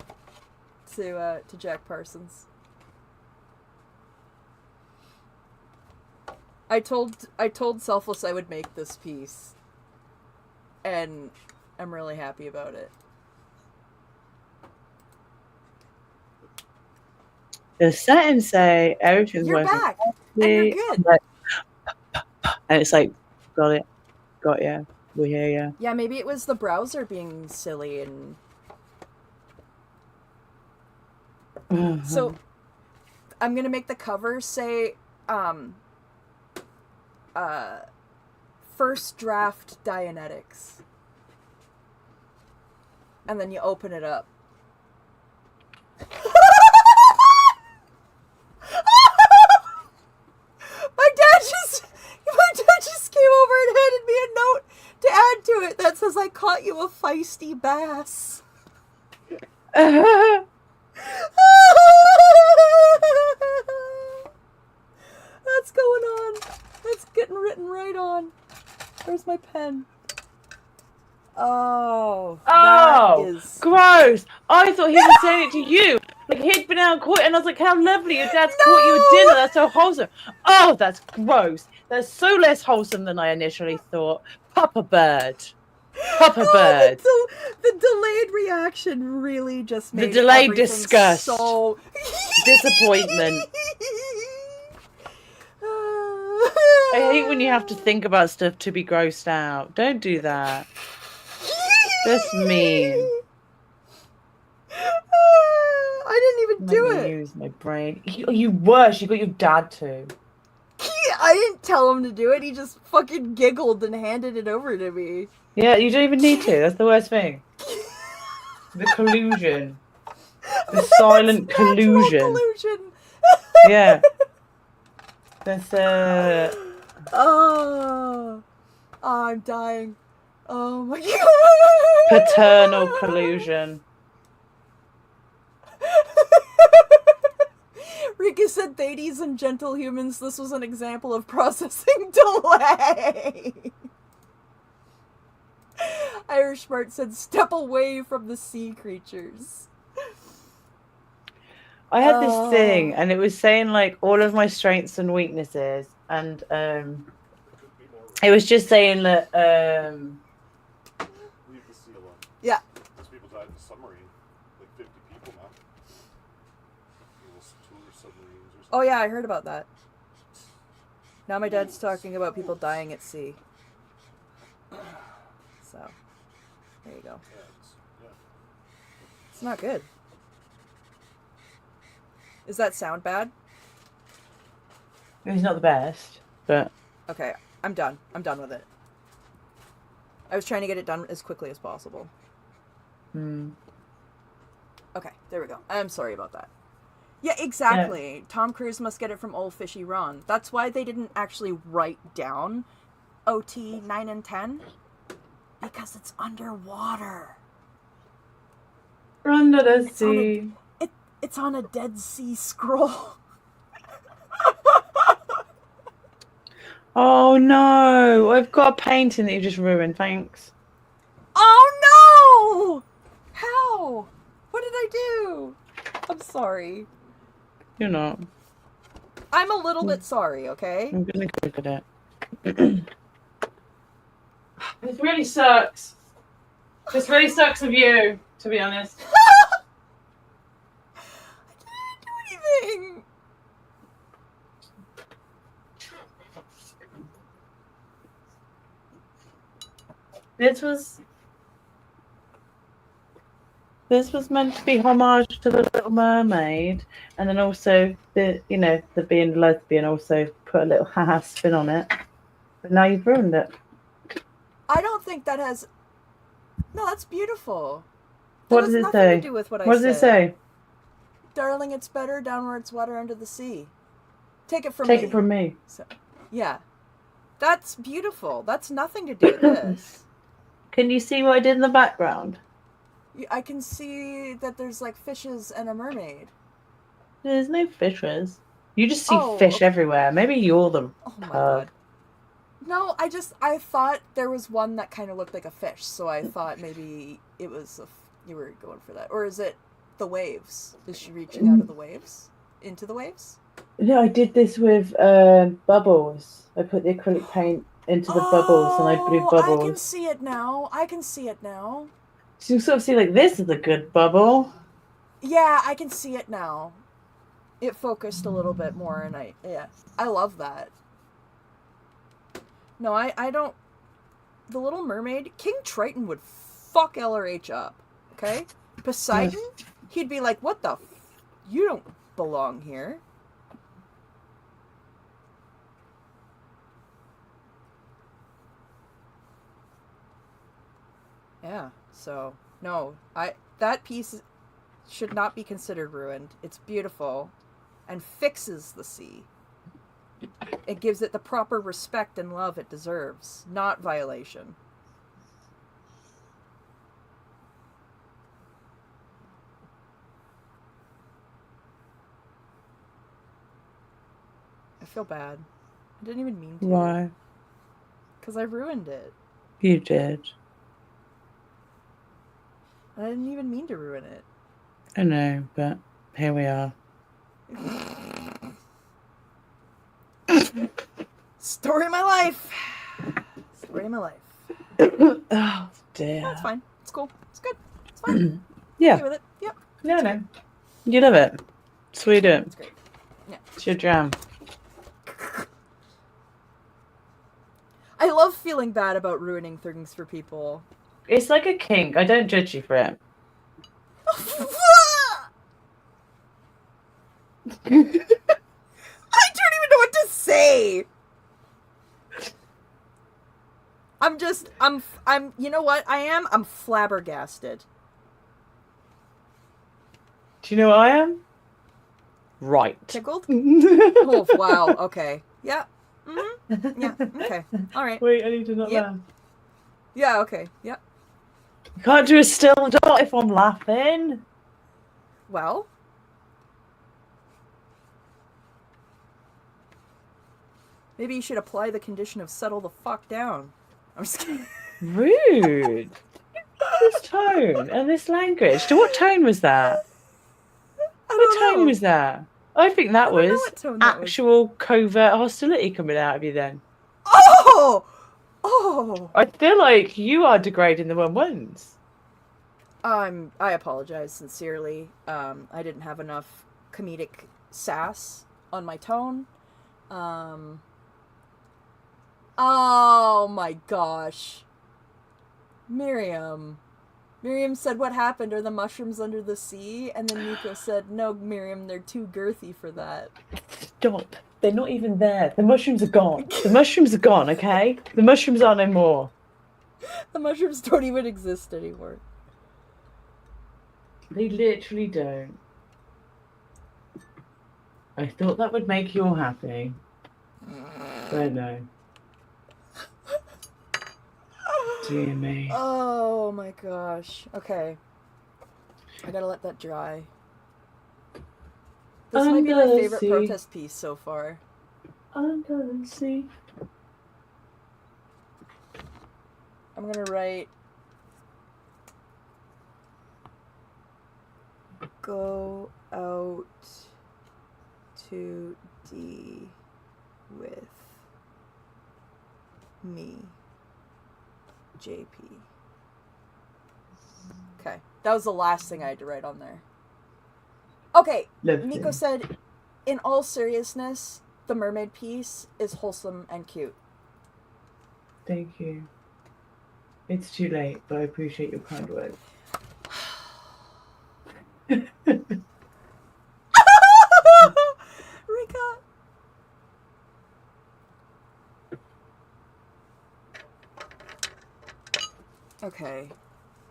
to Jack Parsons. I told Selfless I would make this piece. And I'm really happy about it. The settings say everything's You're working. back! And you're good! And it's like, got it. Got you. We hear ya. Yeah, maybe it was the browser being silly and... So, I'm gonna make the cover say, first draft Dianetics. And then you open it up. My dad just came over and handed me a note to add to it that says, I caught you a feisty bass. That's going on. That's getting written right on. Where's my pen? Oh, that is... gross! I thought he was saying it to you. Like he'd been out caught, and I was like, "How lovely! Your dad's caught you a dinner. That's so wholesome." Oh, that's gross. That's so less wholesome than I initially thought. Papa Bird. Papa Bird. The delayed reaction really just made The delayed everything disgust. so... Disappointment. I hate when you have to think about stuff to be grossed out. Don't do that. That's mean. I didn't even do it. Use my brain. You worse. You got your dad to. I didn't tell him to do it. He just fucking giggled and handed it over to me. Yeah, you don't even need to. That's the worst thing. The collusion. The silent collusion. Yeah. That's Oh, I'm dying. Oh my god. paternal collusion. Rika said, Thades and gentle humans, this was an example of processing delay. Irish Smart said, step away from the sea creatures. I had this thing, and it was saying, like, all of my strengths and weaknesses, and it was just saying that... Leave the sea alone. Yeah. Those people died in the submarine. Like 50 people now. Tour submarines or something. Oh yeah, I heard about that. Now my dad's talking about people dying at sea. So, there you go. Yeah. It's not good. Is that sound bad? It's not the best, but... Okay, I'm done. I'm done with it. I was trying to get it done as quickly as possible. Okay, there we go. I'm sorry about that. Yeah, exactly. Yeah. Tom Cruise must get it from Old Fishy Ron. That's why they didn't actually write down OT 9 and 10. Because it's underwater. Under the sea. It's on a Dead Sea Scroll. Oh no! I've got a painting that you just ruined, thanks. Oh no! How? What did I do? I'm sorry. You're not. I'm a little bit sorry, okay? I'm gonna go look at it. This really sucks. This really sucks of you, to be honest. I didn't do anything. This was meant to be homage to the Little Mermaid, and then also the being lesbian also put a little haha spin on it. But now you've ruined it. I don't think that has. No, that's beautiful. What does it say? Nothing to do with what does it say? Darling, it's better down where it's wetter under the sea. Take it from me. So, yeah. That's beautiful. That's nothing to do with this. Can you see what I did in the background? I can see that there's like fishes and a mermaid. There's no fishes. You just see fish everywhere. Maybe you're the God. No, I thought there was one that kind of looked like a fish, so I thought maybe it was you were going for that. Or is it the waves? Is she reaching out of the waves? Into the waves? No, I did this with bubbles. I put the acrylic paint into the bubbles and I blew bubbles. I can see it now. So you sort of see, like, this is a good bubble. Yeah, I can see it now. It focused a little bit more, and I love that. No, I don't... The Little Mermaid, King Triton would fuck LRH up. Okay? Poseidon, he'd be like, what the you don't belong here. Yeah, so no, that piece should not be considered ruined. It's beautiful and fixes the sea. It gives it the proper respect and love it deserves, not violation. I feel bad. I didn't even mean to. Why? Because I ruined it. You did. I didn't even mean to ruin it. I know, but here we are. Story of my life. Story of my life. Oh dear. That's fine. It's cool. It's good. It's fine. Yeah. Okay with it. Yep. No. You love it. Sweet it. It's great. Yeah. It's your jam. I love feeling bad about ruining things for people. It's like a kink. I don't judge you for it. I don't even know what to say. I'm you know what I am? I'm flabbergasted. Do you know what I am? Right. Tickled? Oh, wow. Okay. Yeah. Mm-hmm. Yeah. Okay. All right. Wait, I need to not Yep. laugh. Yeah, okay. Yeah. You can't do a still dot if I'm laughing. Well. Maybe you should apply the condition of settle the fuck down. I'm just kidding. Rude. This tone and this language. So what tone was that? What tone was that? I think that I don't know was what tone that was. actual covert hostility coming out of you then. Oh! Oh! I feel like you are degrading the one once. I apologize sincerely. I didn't have enough comedic sass on my tone. Oh my gosh. Miriam said, what happened? Are the mushrooms under the sea? And then Nico said, no, Miriam, they're too girthy for that. Stop. They're not even there. The mushrooms are gone. The mushrooms are gone, okay? The mushrooms are no more. The mushrooms don't even exist anymore. They literally don't. I thought that would make you all happy. But no. Dear me. Oh my gosh. Okay. I gotta let that dry. This might be my Under the favorite sea. protest piece so far. Under the sea. I'm gonna write go out to D with me, JP. Okay, that was the last thing I had to write on there. Okay, Lovely. Nico said, in all seriousness, the mermaid piece is wholesome and cute. Thank you. It's too late, but I appreciate your kind words. Rika! Okay.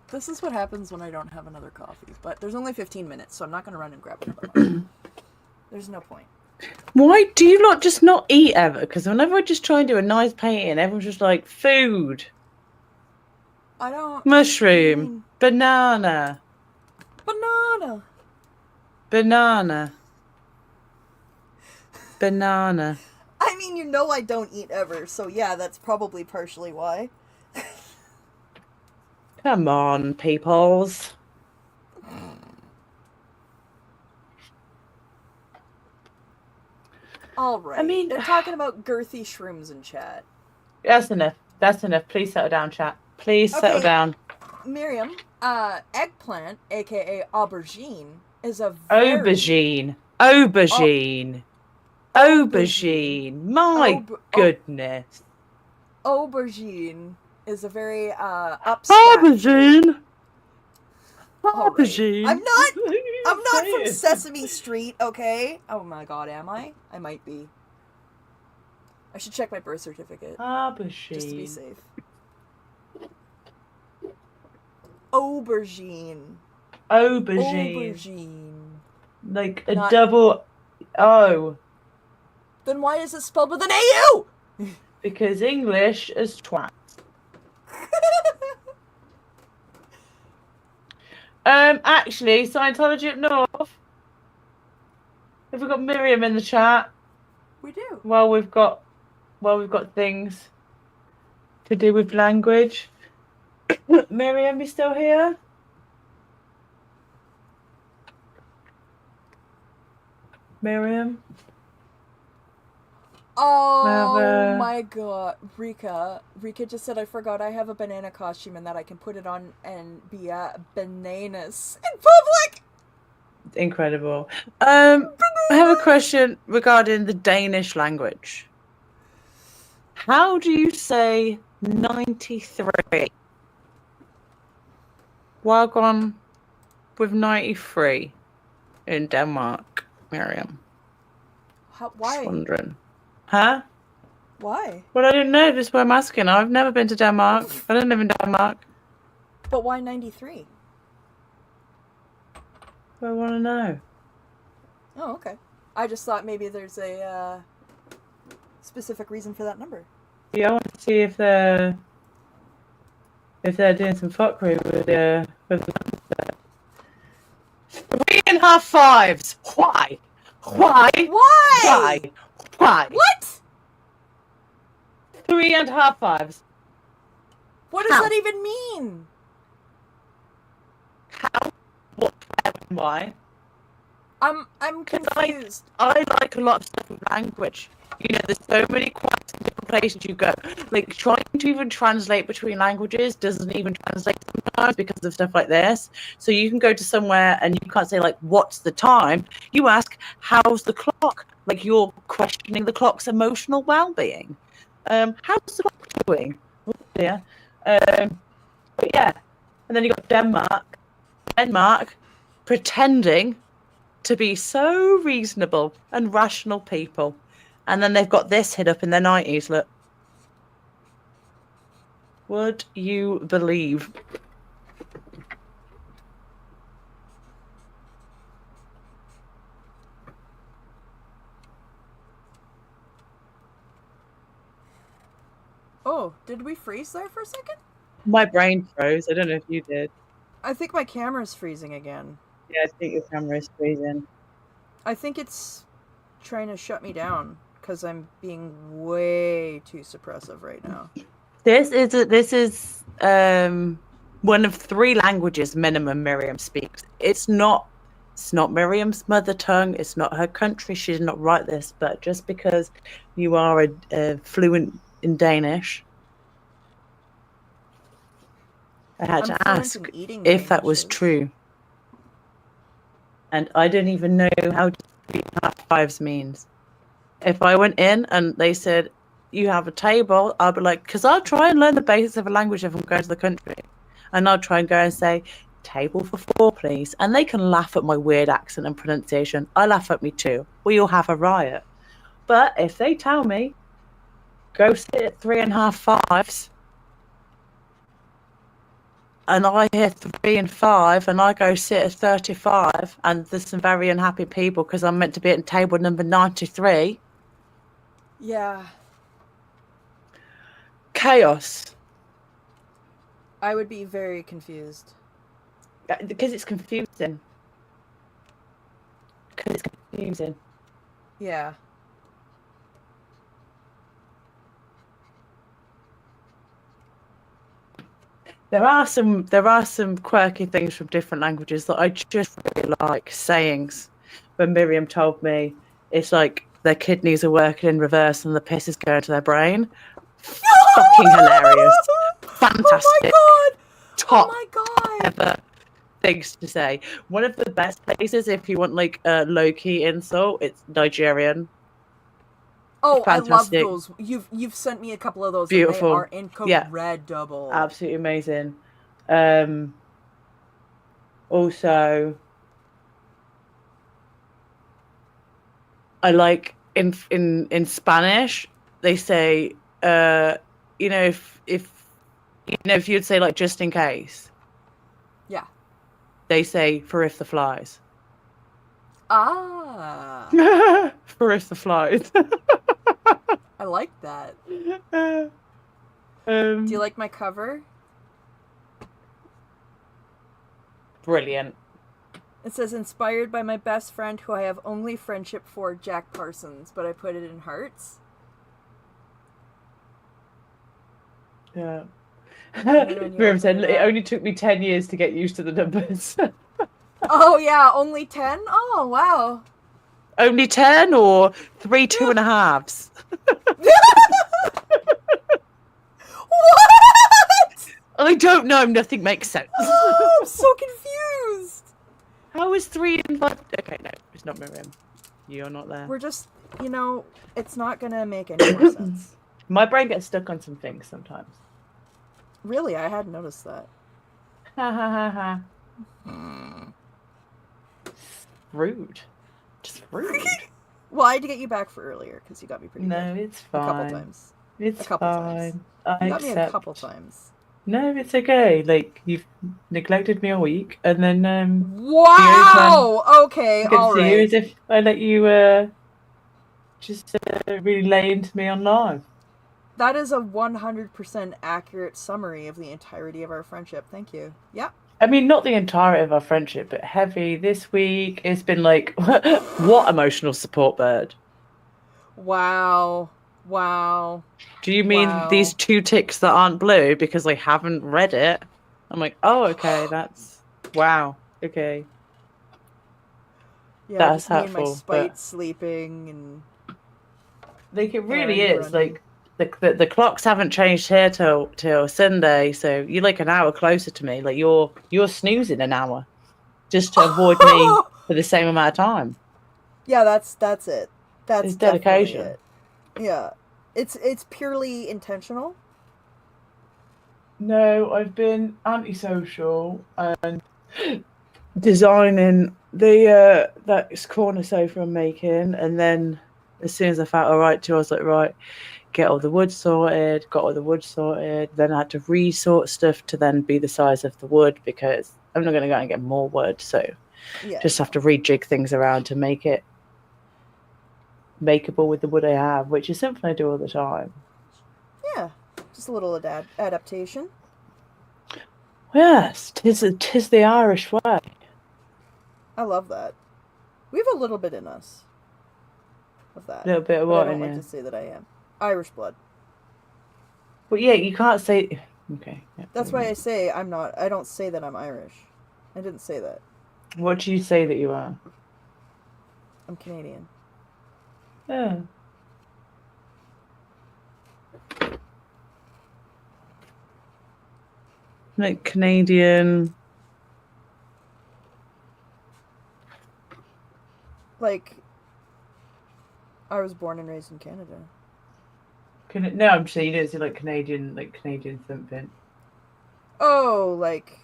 This is what happens when I don't have another coffee. But there's only 15 minutes, so I'm not going to run and grab another one. There's no point. Why do you not just not eat ever? Because whenever I just try and do a nice painting, everyone's just like, food, I don't... mushroom, mean- banana, Banana! banana, banana. I mean, you know I don't eat ever, so yeah, that's probably partially why. Come on, peoples. Alright. I mean- they're talking about girthy shrooms in chat. That's enough. That's enough. Please settle down, chat. Please settle Okay. down. Miriam, eggplant, aka aubergine, is a very... Aubergine. Aubergine. Aubergine. My Aub- goodness. Aubergine is a very upstart. Aubergine. All right. Aubergine. I'm not Say from it. Sesame Street, okay? Oh my god, am I? I might be. I should check my birth certificate Aubergine. just to be safe. Aubergine. Aubergine. Like a Not- double O. Then why is it spelled with an AU? Because English is twat. Actually, Scientology up north. Have we got Miriam in the chat? We do. Well, we've got things to do with language. Miriam, you still here? Miriam? Oh Well, my god, Rika just said I forgot I have a banana costume and that I can put it on and be bananas in public. Incredible. I have a question regarding the Danish language. How do you say 93? While gone with 93 in Denmark, Miriam. How, Just why? wondering. Huh? Why? Well, I didn't know. That's why I'm asking. I've never been to Denmark. I don't live in Denmark. But why 93? I want to know. Oh, okay. I just thought maybe there's a specific reason for that number. Yeah, I want to see if they're doing some fuckery with the 3.5 fives. Why? Why? Why? Why? What? 3.5 fives. What does How? that even mean? How? What? Where, and why? I'm 'Cause I- confused. I like a lot of stuff with language. You know, there's so many quite different places you go. Like, trying to even translate between languages doesn't even translate sometimes because of stuff like this. So you can go to somewhere and you can't say, like, what's the time? You ask, how's the clock? Like, you're questioning the clock's emotional well-being. How's the clock doing? Oh, dear. But yeah. And then you got Denmark pretending to be so reasonable and rational people. And then they've got this hid up in their 90s, look. Would you believe? Oh, did we freeze there for a second? My brain froze. I don't know if you did. I think my camera's freezing again. Yeah, I think your camera is freezing. I think it's trying to shut me down because I'm being way too suppressive right now. This is one of 3 languages minimum Miriam speaks. It's not Miriam's mother tongue. It's not her country. She did not write this. But just because you are a fluent in Danish, I had I'm to fluent ask in eating if that was Danishes. true. And I don't even know how 3.5 fives means. If I went in and they said, you have a table, I'll be like, because I'll try and learn the basics of a language if I'm going to the country. And I'll try and go and say, table for 4, please. And they can laugh at my weird accent and pronunciation. I laugh at me too. We all have a riot. But if they tell me, go sit at 3.5 fives, and I hear 3 and 5, and I go sit at 35, and there's some very unhappy people because I'm meant to be at table number 93. Yeah, Chaos. I would be very confused. Because it's confusing. Because it's confusing. Yeah. There are some quirky things from different languages that I just really like. Sayings. When Miriam told me, it's like their kidneys are working in reverse and the piss is going to their brain. Fucking hilarious. Fantastic. Oh my god! Top Oh my god! ever things to say. One of the best places if you want like a low-key insult, it's Nigerian. Oh, Fantastic. I love those. You've sent me a couple of those. Beautiful. And they are Yeah. incredible. Absolutely amazing. Also, I like in Spanish they say you know if you'd say like just in case, Yeah. they say for if the flies. Ah, For if the flies. I like that. Do you like my cover? Brilliant. It says inspired by my best friend who I have only friendship for, Jack Parsons, but I put it in hearts. Yeah. then when you Miriam open said it it up- only took me 10 years to get used to the numbers. Oh yeah, only 10? Oh wow. Only 10 or 3 2.5s? What? I don't know. Nothing makes sense. Oh, I'm so confused. How is 3 and 5? Okay, no, it's not Miriam. You're not there. We're just, it's not gonna make any more sense. My brain gets stuck on some things sometimes. Really, I hadn't noticed that. Ha ha ha ha. Rude. Just rude. Well, I had to get you back for earlier because you got me pretty No, good. it's A fine. couple times. It's A couple fine. times. I You got me a accept. couple times. No, it's okay. Like, you've neglected me a week, and then Wow! Okay, I can see you alright. as if I let you just really lay into me on live. That is a 100% accurate summary of the entirety of our friendship. Thank you. Yep. I mean, not the entirety of our friendship, but heavy this week. It's been like, what emotional support, Bird? Wow. Wow. Do you mean Wow. these 2 ticks that aren't blue because they haven't read it? I'm like, oh, okay, that's wow. Okay. Yeah, That's just me and my hurtful, spite but- sleeping and... Like, it really Errand is. running. Like, the clocks haven't changed here till Sunday, so you're like an hour closer to me. Like, you're snoozing an hour just to avoid me for the same amount of time. Yeah, that's it. That's It's definitely dedication. it. Yeah. It's purely intentional. No, I've been antisocial and designing the that corner sofa I'm making, and then as soon as I felt alright to, I was like, right, get all the wood sorted, got all the wood sorted, then I had to resort stuff to then be the size of the wood because I'm not gonna go out and get more wood, so Yeah. just have to rejig things around to make it makeable with the wood I have, which is something I do all the time. Yeah. Just a little adaptation. Yes, tis the Irish way. I love that. We have a little bit in us of that. A little bit of But I what don't in like you? to say that I am. Irish blood. But yeah, you can't say. Okay. Yeah, That's why I say I'm not. I don't say that I'm Irish. I didn't say that. What do you say that you are? I'm Canadian. Yeah. Like Canadian. Like, I was born and raised in Canada. No, I'm saying you don't say like Canadian something. Oh, like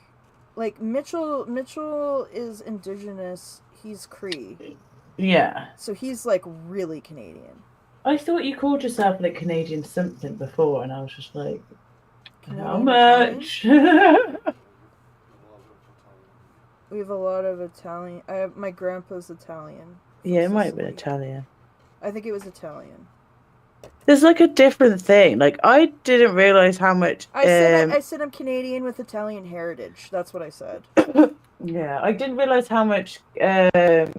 Mitchell is indigenous. He's Cree. Yeah. So he's like really Canadian. I thought you called yourself like Canadian something before, and I was just like, how Canadian much? We have a lot of Italian. My grandpa's Italian. from Yeah, it might have been Sicily. Italian. I think it was Italian. There's like a different thing. Like I didn't realize how much. I said I'm Canadian with Italian heritage. That's what I said. Yeah, I didn't realize how much like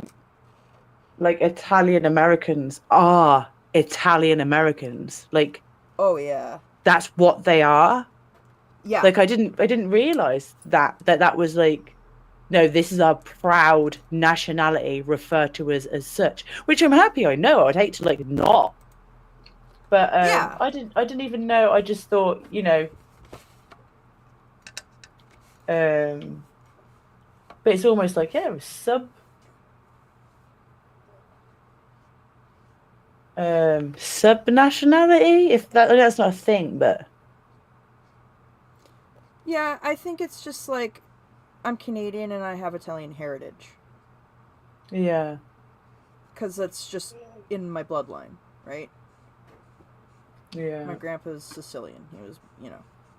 Italian Americans are Italian Americans. Like Oh yeah. that's what they are. Yeah. Like I didn't realize that was like, no, this is our proud nationality referred to as such, which I'm happy I know. I'd hate to like not. But Yeah. I didn't even know. I just thought, you know, but it's almost like, yeah, it was subnationality, if that's not a thing, but Yeah, I think it's just like I'm Canadian and I have Italian heritage. yeah. Because that's just in my bloodline, right? Yeah. My grandpa's Sicilian. He was,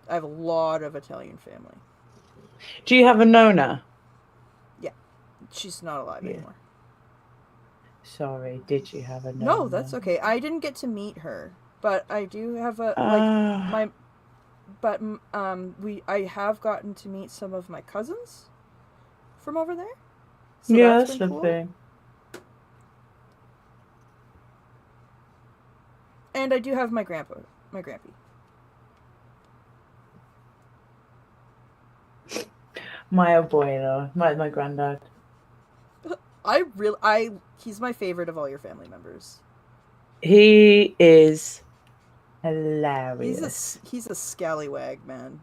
I have a lot of Italian family. Do you have a Nona? She's not alive Yeah. anymore. Sorry, did you have a Nona? No, that's okay. I didn't get to meet her, but I do have I have gotten to meet some of my cousins from over there. So yeah, that's that's been the cool. thing. And I do have my grampy. My abuelo, my granddad. He's my favorite of all your family members. He is hilarious. He's a scallywag, man.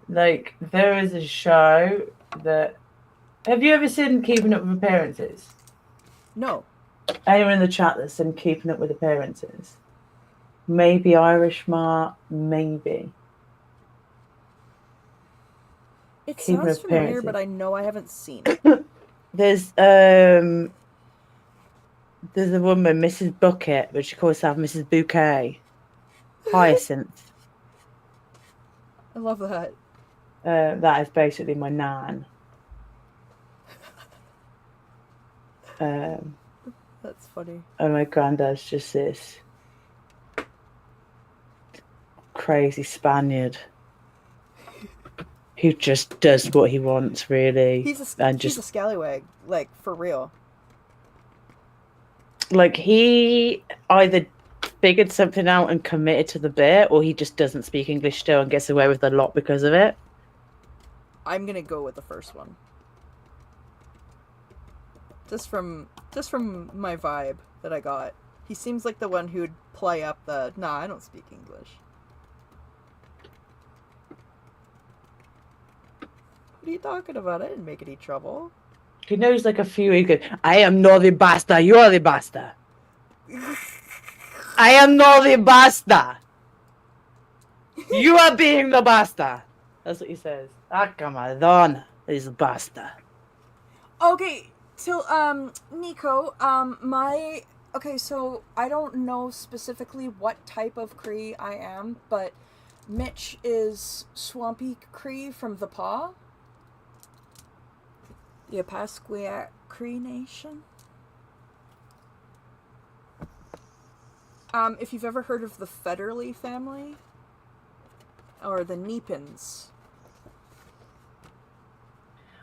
Like, there is a show that... Have you ever seen Keeping Up with Appearances? No. Anyone in the chat that's seen Keeping Up with Appearances? Maybe Irish Mart, maybe. It Keeping sounds Up familiar, Appearances. but I know I haven't seen it. There's a woman, Mrs. Bucket, but she calls herself Mrs. Bouquet. Hyacinth. I love that. That is basically my nan. That's funny. And my granddad's just this crazy Spaniard who just does what he wants, really. He's a scallywag, like, for real. Like, he either figured something out and committed to the bit, or he just doesn't speak English still and gets away with a lot because of it. I'm gonna go with the first one. Just from my vibe that I got. He seems like the one who'd play up the, nah, I don't speak English. What are you talking about? I didn't make any trouble. He knows like a few. He goes, I am not the basta, you are the basta. I am not the basta. You are being the basta. That's what he says. Aka Madonna is basta. Okay, Nico, okay, so I don't know specifically what type of Cree I am, but Mitch is Swampy Cree from the Paw. The Apasquiat Cree Nation. If you've ever heard of the Federley family, or the Neepins.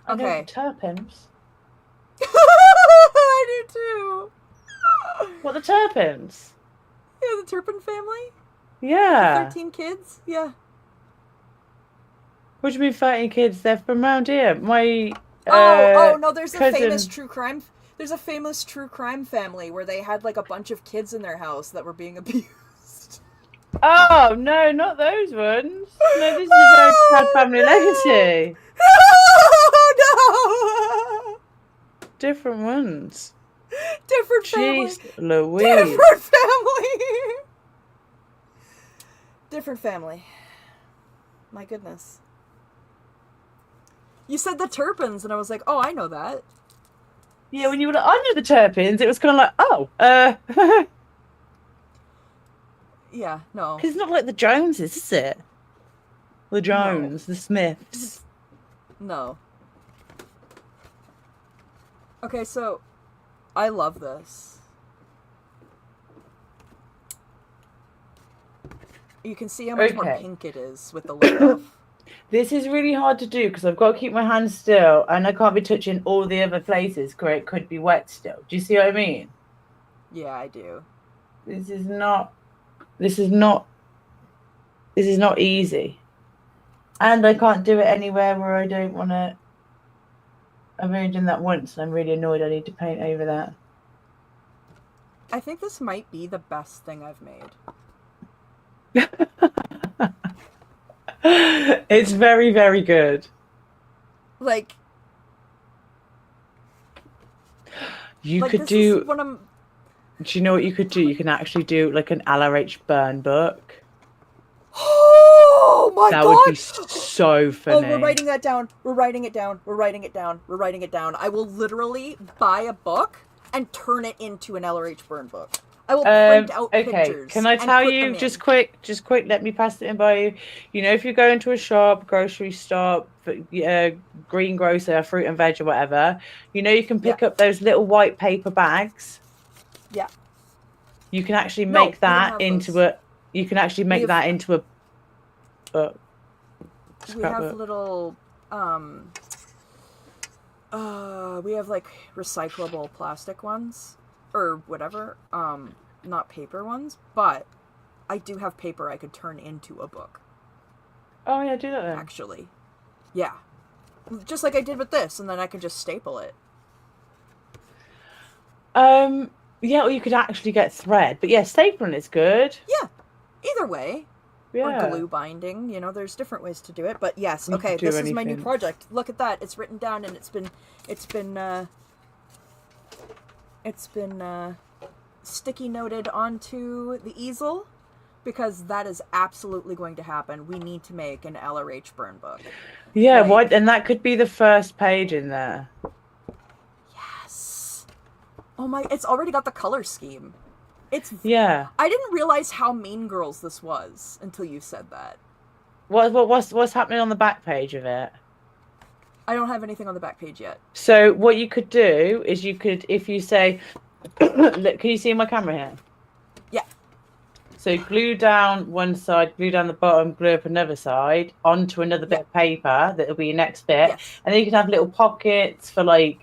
Okay. I know the Turpins. I do too. What, the Turpins? Yeah, the Turpin family. Yeah. 13 kids. Yeah. What do you mean 13 kids? They're from around here. My no, there's cousin... a famous true crime. There's a famous true crime family where they had like a bunch of kids in their house that were being abused. Oh no, not those ones. No, this is a very sad family legacy. Oh no! Different ones. Different family. Jeez Louise. Different family. Different family. My goodness. You said the Turpins, and I was like, oh, I know that. Yeah, when you were like, I know the Turpins, it was kind of like, oh, Yeah, no. Because it's not like the Joneses, is it? The Jones, the Smiths. No. Okay, so I love this. You can see how much more pink it is with the lid off. This is really hard to do because I've got to keep my hands still and I can't be touching all the other places where it could be wet still. Do you see what I mean? Yeah, I do. This is not easy. And I can't do it anywhere where I don't want to. I've only done that once and I'm really annoyed I need to paint over that. I think this might be the best thing I've made. It's very, very good. Like, you could do. Do you know what you could do? You can actually do like an LRH burn book. Oh my That god! would be so funny. Oh, we're writing that down. We're writing it down. We're writing it down. We're writing it down. I will literally buy a book and turn it into an LRH burn book. I will print out Okay, pictures. can I and tell put you them in. just quick, let me pass it in by you. You know, if you go into a shop, grocery store, greengrocer, fruit and veg or whatever, you know, you can pick up those little white paper bags. Yeah. You can actually No, make we don't that have into those. you can actually make have- that into a book. We have Scrapbook. little we have like recyclable plastic ones or whatever, not paper ones, but I do have paper I could turn into a book. Oh yeah, do that then. Actually, yeah, just like I did with this, and then I can just staple it. Yeah, or you could actually get thread, but yeah, stapling is good. Yeah, either way. Yeah. Or glue binding, you know, there's different ways to do it, but yes, You okay, could do this is my new anything. project. Look at that, it's written down and it's been sticky noted onto the easel because that is absolutely going to happen. We need to make an LRH burn book. Yeah, Like- what? And that could be the first page in there. Yes. Oh my, it's already got the color scheme. Yeah. I didn't realize how Mean Girls this was until you said that. What's happening on the back page of it? I don't have anything on the back page yet. So what you could do is you could, if you say, look, can you see my camera here? Yeah. So glue down one side, glue down the bottom, glue up another side onto another bit of paper. That'll be your next bit. Yes. And then you can have little pockets for like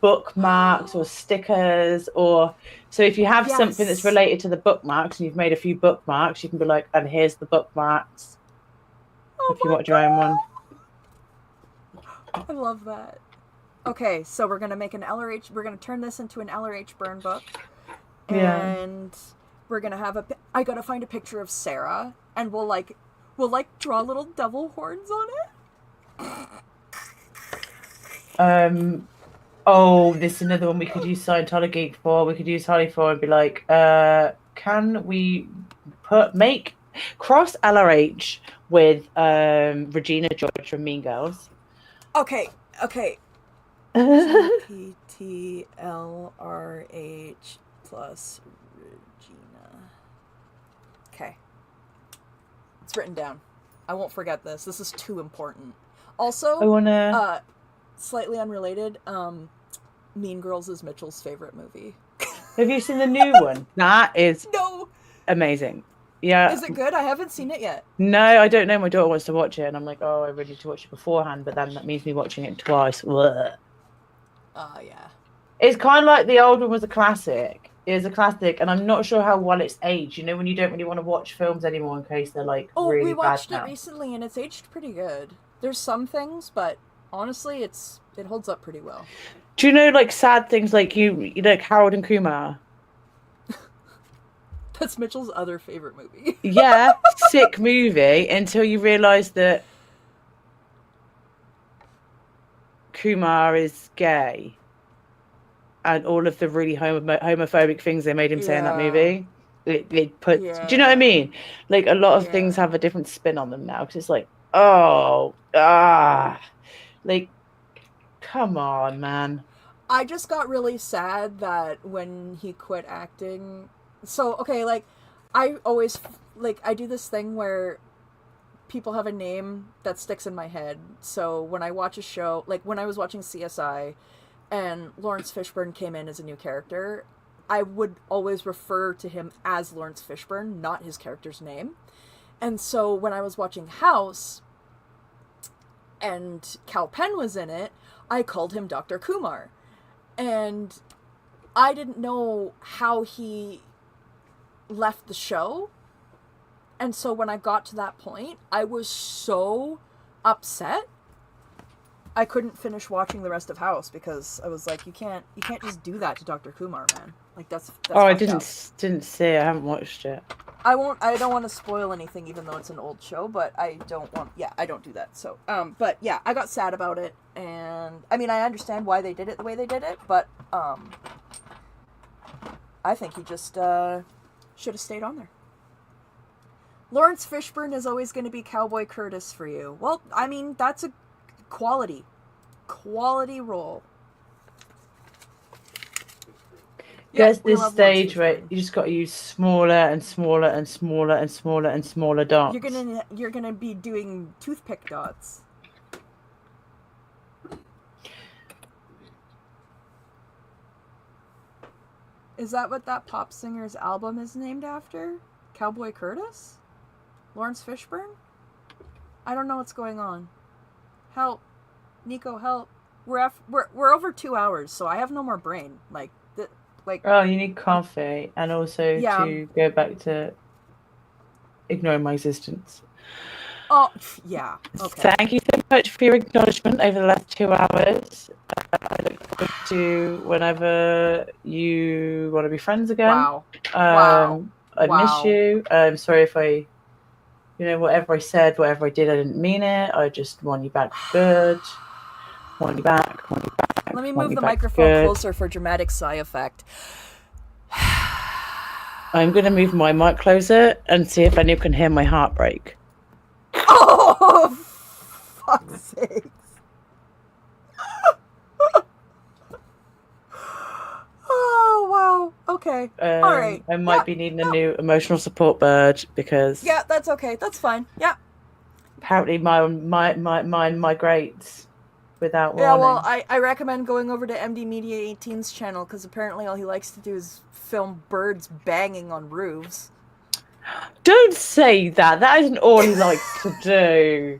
bookmarks or stickers or so if you have something that's Yes. related to the bookmarks and you've made a few bookmarks, you can be like, and here's the bookmarks. Oh If you my want your own one. I love that. Okay, so we're gonna make an LRH. We're gonna turn this into an LRH burn book, Yeah. and we're gonna have I gotta find a picture of Sarah, and we'll draw little devil horns on it. Oh, this is another one we could use Scientology for. We could use Holly for and be like, can we make cross LRH with Regina George from Mean Girls? Okay. PTLRH plus Regina. Okay. It's written down. I won't forget this. This is too important. Also, I wanna. slightly unrelated, Mean Girls is Mitchell's favorite movie. Have you seen the new one? That is No! amazing. Yeah. Is it good? I haven't seen it yet. No, I don't know. My daughter wants to watch it, and I'm like, oh, I really need to watch it beforehand. But then that means me watching it twice. Blech. Yeah. It's kind of like the old one was a classic. It is a classic, and I'm not sure how well it's aged. You know, when you don't really want to watch films anymore in case they're like really we watched bad it now. recently and it's aged pretty good. There's some things, but honestly, it holds up pretty well. Do you know like sad things like you like Harold and Kumar? That's Mitchell's other favorite movie. Yeah, sick movie until you realise that Kumar is gay. And all of the really homophobic things they made him say in that Yeah. movie. It put. Do you know what I mean? Like a lot of things have a different spin on them now because it's like, like, come on, man. I just got really sad that when he quit acting. So, okay, like, I always, like, I do this thing where people have a name that sticks in my head. So when I watch a show, like when I was watching CSI and Lawrence Fishburne came in as a new character, I would always refer to him as Lawrence Fishburne, not his character's name. And so when I was watching House and Cal Penn was in it, I called him Dr. Kumar. And I didn't know how he left the show. And so when I got to that point, I was so upset. I couldn't finish watching the rest of House because I was like, you can't just do that to Dr. Kumar, man. Like that's I fucked up. didn't see it. I haven't watched it. I don't want to spoil anything even though it's an old show, but I don't do that. So, but yeah, I got sad about it, and I mean, I understand why they did it the way they did it, but I think you just should have stayed on there. Lawrence Fishburne is always going to be Cowboy Curtis for you. Well, I mean, that's a quality role. There's we this love Lawrence stage where Fishburne. you just got to use smaller and smaller and smaller and smaller and smaller dots. You're gonna be doing toothpick dots. Is that what that pop singer's album is named after? Cowboy Curtis? Lawrence Fishburne? I don't know what's going on. Help. Nico, help. We're over 2 hours, so I have no more brain. Oh, you need coffee, and also Yeah. to go back to ignoring my existence. Oh, yeah. Okay. Thank you so much for your acknowledgement over the last 2 hours. I look forward to whenever you want to be friends again. Wow. Wow. I Wow. miss you. I'm sorry if I, whatever I said, whatever I did, I didn't mean it. I just want you back for good. Want you back. Let me want move you the back for microphone good. closer for dramatic sigh effect. I'm going to move my mic closer and see if anyone can hear my heartbreak. Oh, fuck's sakes. Oh, wow. Okay. All right. I might be needing a new emotional support bird because Yeah, that's okay. That's fine. Yeah. apparently mine migrates without warning. Yeah, well, I recommend going over to MD Media 18's channel because apparently all he likes to do is film birds banging on roofs. Don't say that. That isn't all he likes to do.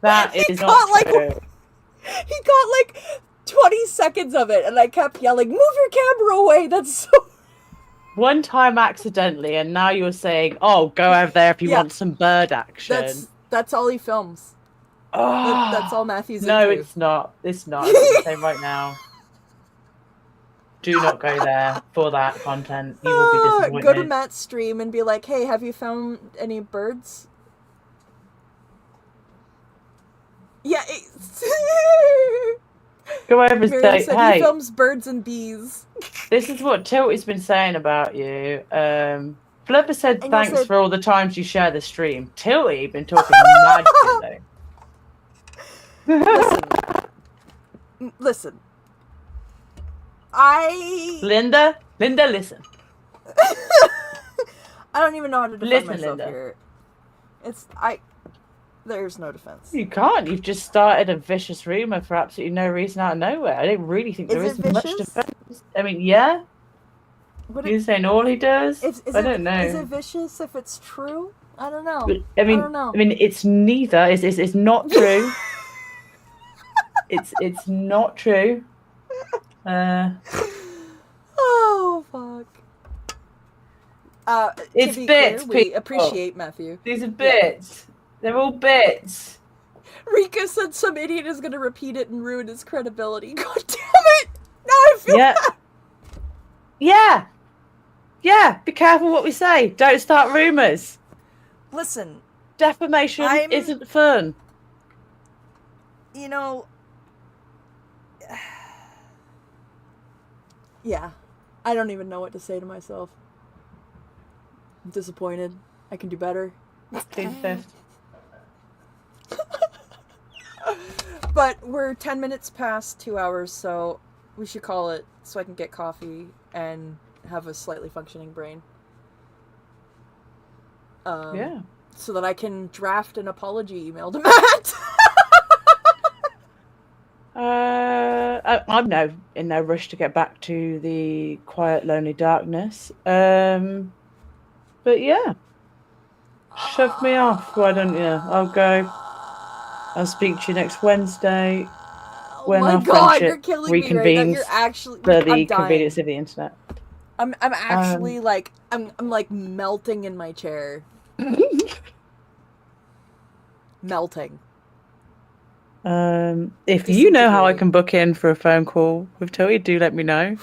That He is got, not like, true. He got 20 seconds of it, and I kept yelling, "Move your camera away!" That's so. One time accidentally, and now you're saying, "Oh, go over there if you Yeah. want some bird action." That's all he films. Oh, That's all Matthew's no, into. it's not. It's not. I'm going to say right now. Do not go there for that content. You will be disappointed. Go to Matt's stream and be like, "Hey, have you found any birds?" Yeah. Go over and Miriam say, said "Hey, he films birds and bees. this is what Tilty's been saying about you." Fluffer said, And you "Thanks said- for all the times you share the stream." Tilty been talking mad shit though. Listen. Linda, listen. I don't even know how to defend Listen, myself Linda. here. There's no defense. You can't. You've just started a vicious rumor for absolutely no reason out of nowhere. I don't really think there Is is it much vicious? defense. I mean, yeah. You're saying all he does? I don't know. Is it vicious if it's true? I don't know. But, I don't know. I mean, it's neither. It's not true. It's not true. Oh fuck. It's to be bits, clear, we people. appreciate Matthew. These are bits. They're all bits. Rika said some idiot is gonna repeat it and ruin his credibility. God damn it! Now I feel bad. Yeah. Be careful what we say. Don't start rumors. Listen, Defamation isn't fun. Yeah. I don't even know what to say to myself. I'm disappointed. I can do better. Plead fifth. But we're 10 minutes past 2 hours, so we should call it so I can get coffee and have a slightly functioning brain. Yeah. So that I can draft an apology email to Matt. I'm in no rush to get back to the quiet, lonely darkness. But yeah. Shove me off, why don't you? I'll go. I'll speak to you next Wednesday when our you're friendship killing me right now. reconvenes You're actually for I'm the dying. convenience of the internet. I'm actually I'm melting in my chair. Melting. If you know how I can book in for a phone call with Tilty, do let me know.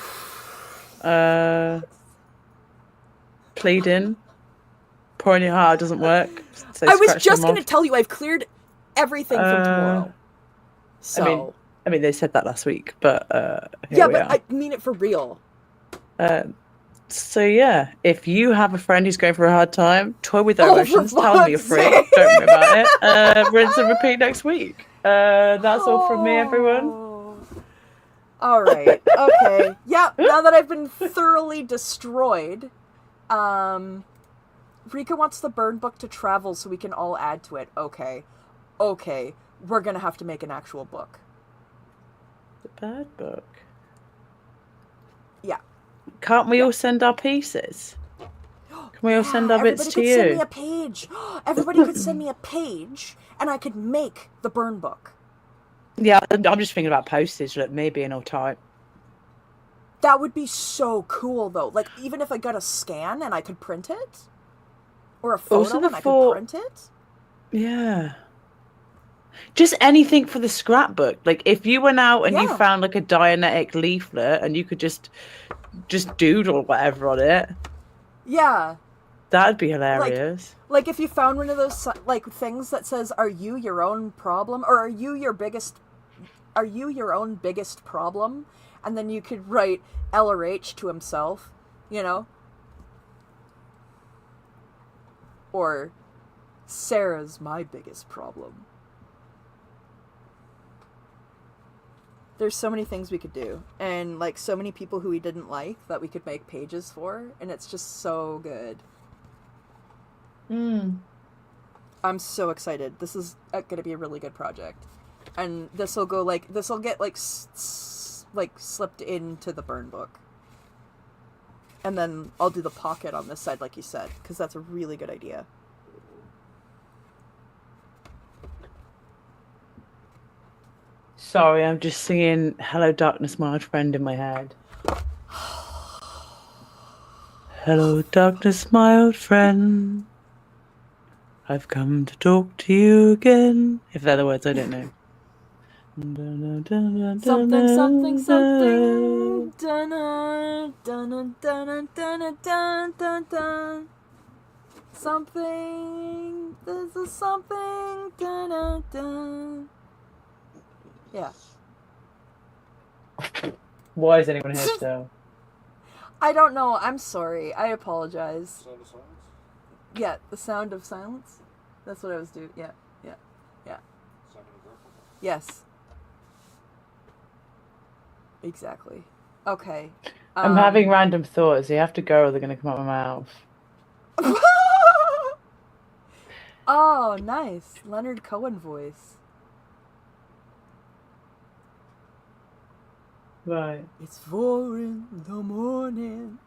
Pleading. Pouring your heart doesn't work. So I was scratch just them going to off. tell you I've cleared everything from tomorrow. So. I mean, they said that last week, but Yeah, we but are. I mean it for real. So yeah, if you have a friend who's going through a hard time, toy with their Oh, for emotions. Tell them you're fuck's free. sake. Don't worry about it. Rinse and repeat next week. That's all from me, everyone. Oh. All right. Okay. Yep. Now that I've been thoroughly destroyed, Rika wants the burn book to travel so we can all add to it. Okay. Okay. We're gonna have to make an actual book. The bird book. Yeah. Can't we all send our pieces? Can we all send our bits to Everybody could send me you? a page. Everybody could send me a page, and I could make the burn book. Yeah, I'm just thinking about postage. Look, me being all tight. That would be so cool, though. Like, even if I got a scan and I could print it, or a photo Also the and I could thought- print it. Yeah. Just anything for the scrapbook. Like if you went out and you Yeah. found like a Dianetic leaflet and you could just doodle whatever on it, Yeah. that'd be hilarious. Like if you found one of those like things that says, "Are you your own problem?" or "Are you your own biggest problem?" and then you could write L or H to himself, you know? Or Sarah's my biggest problem. There's so many things we could do, and like so many people who we didn't like that we could make pages for, and it's just so good. I'm so excited. This is going to be a really good project. And this will get like slipped into the burn book. And then I'll do the pocket on this side like you said, because that's a really good idea. Sorry, I'm just singing Hello Darkness, my old friend in my head. Hello Darkness, my old friend. I've come to talk to you again. If they're the words, I don't know. Something, something, something. Dun dun dun dun dun dun dun. Something. This is something. Dun dun dun. Yeah. Why is anyone here still? I don't know. I'm sorry. I apologize. Sound of silence? Yeah, the sound of silence. That's what I was doing. Yeah, yeah, yeah. Sound of purple. Yes. Exactly. Okay. I'm having random thoughts. They have to go or they're going to come out of my mouth. Oh, nice. Leonard Cohen voice. Right. It's 4 in the morning.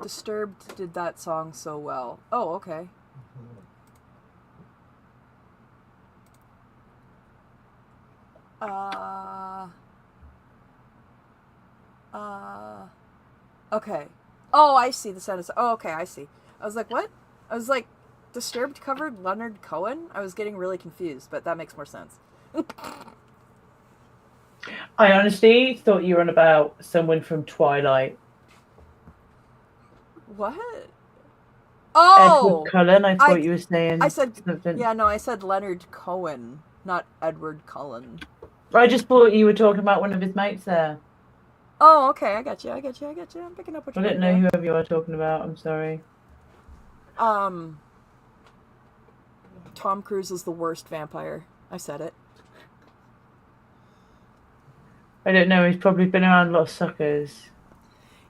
Disturbed did that song so well. Oh, okay. Okay. Oh, I see the sound of... Oh, okay, I see. I was like, what? I was like, Disturbed covered Leonard Cohen? I was getting really confused, but that makes more sense. I honestly thought you were on about someone from Twilight. What? Oh! Edward Cullen, I thought you were saying I said... something. Yeah, no, I said Leonard Cohen, not Edward Cullen. I just thought you were talking about one of his mates there. Oh, okay, I got you. I'm picking up what I you're didn't know whoever you were talking about. I'm sorry. Tom Cruise is the worst vampire. I said it. I don't know. He's probably been around a lot of suckers.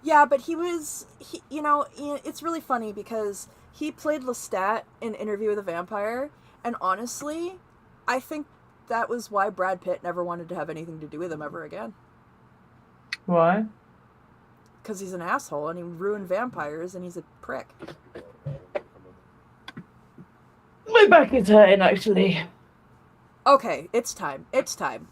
Yeah, but it's really funny because he played Lestat in Interview with a Vampire, and honestly, I think that was why Brad Pitt never wanted to have anything to do with him ever again. Why? Because he's an asshole and he ruined vampires and he's a prick. My back is hurting, actually. Okay, it's time.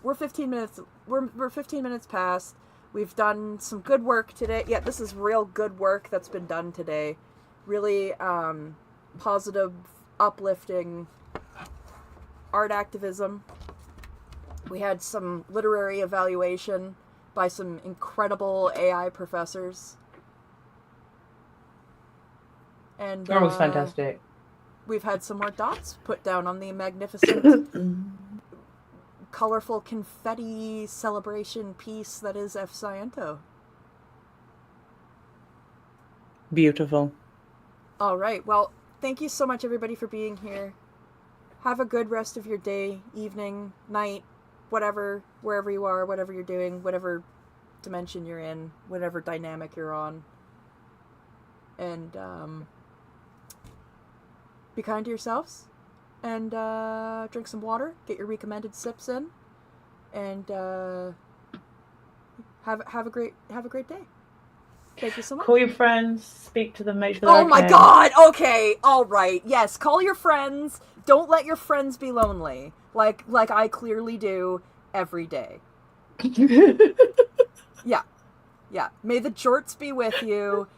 We're 15 minutes. We're 15 minutes past. We've done some good work today. Yeah, this is real good work that's been done today. Really positive, uplifting art activism. We had some literary evaluation by some incredible AI professors. And That was fantastic. We've had some more dots put down on the magnificent colorful confetti celebration piece that is F. Sciento. Beautiful. All right. Well, thank you so much, everybody, for being here. Have a good rest of your day, evening, night, whatever, wherever you are, whatever you're doing, whatever dimension you're in, whatever dynamic you're on. And be kind to yourselves. And drink some water. Get your recommended sips in. And have a great day. Thank you so much. Call your friends, speak to them, make sure Oh they're my okay. god! Okay, all right. Yes, call your friends. Don't let your friends be lonely. Like I clearly do every day. Yeah. May the jorts be with you.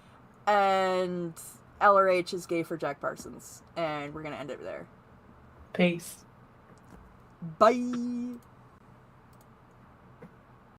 And LRH is gay for Jack Parsons. And we're gonna end it there. Peace. Bye.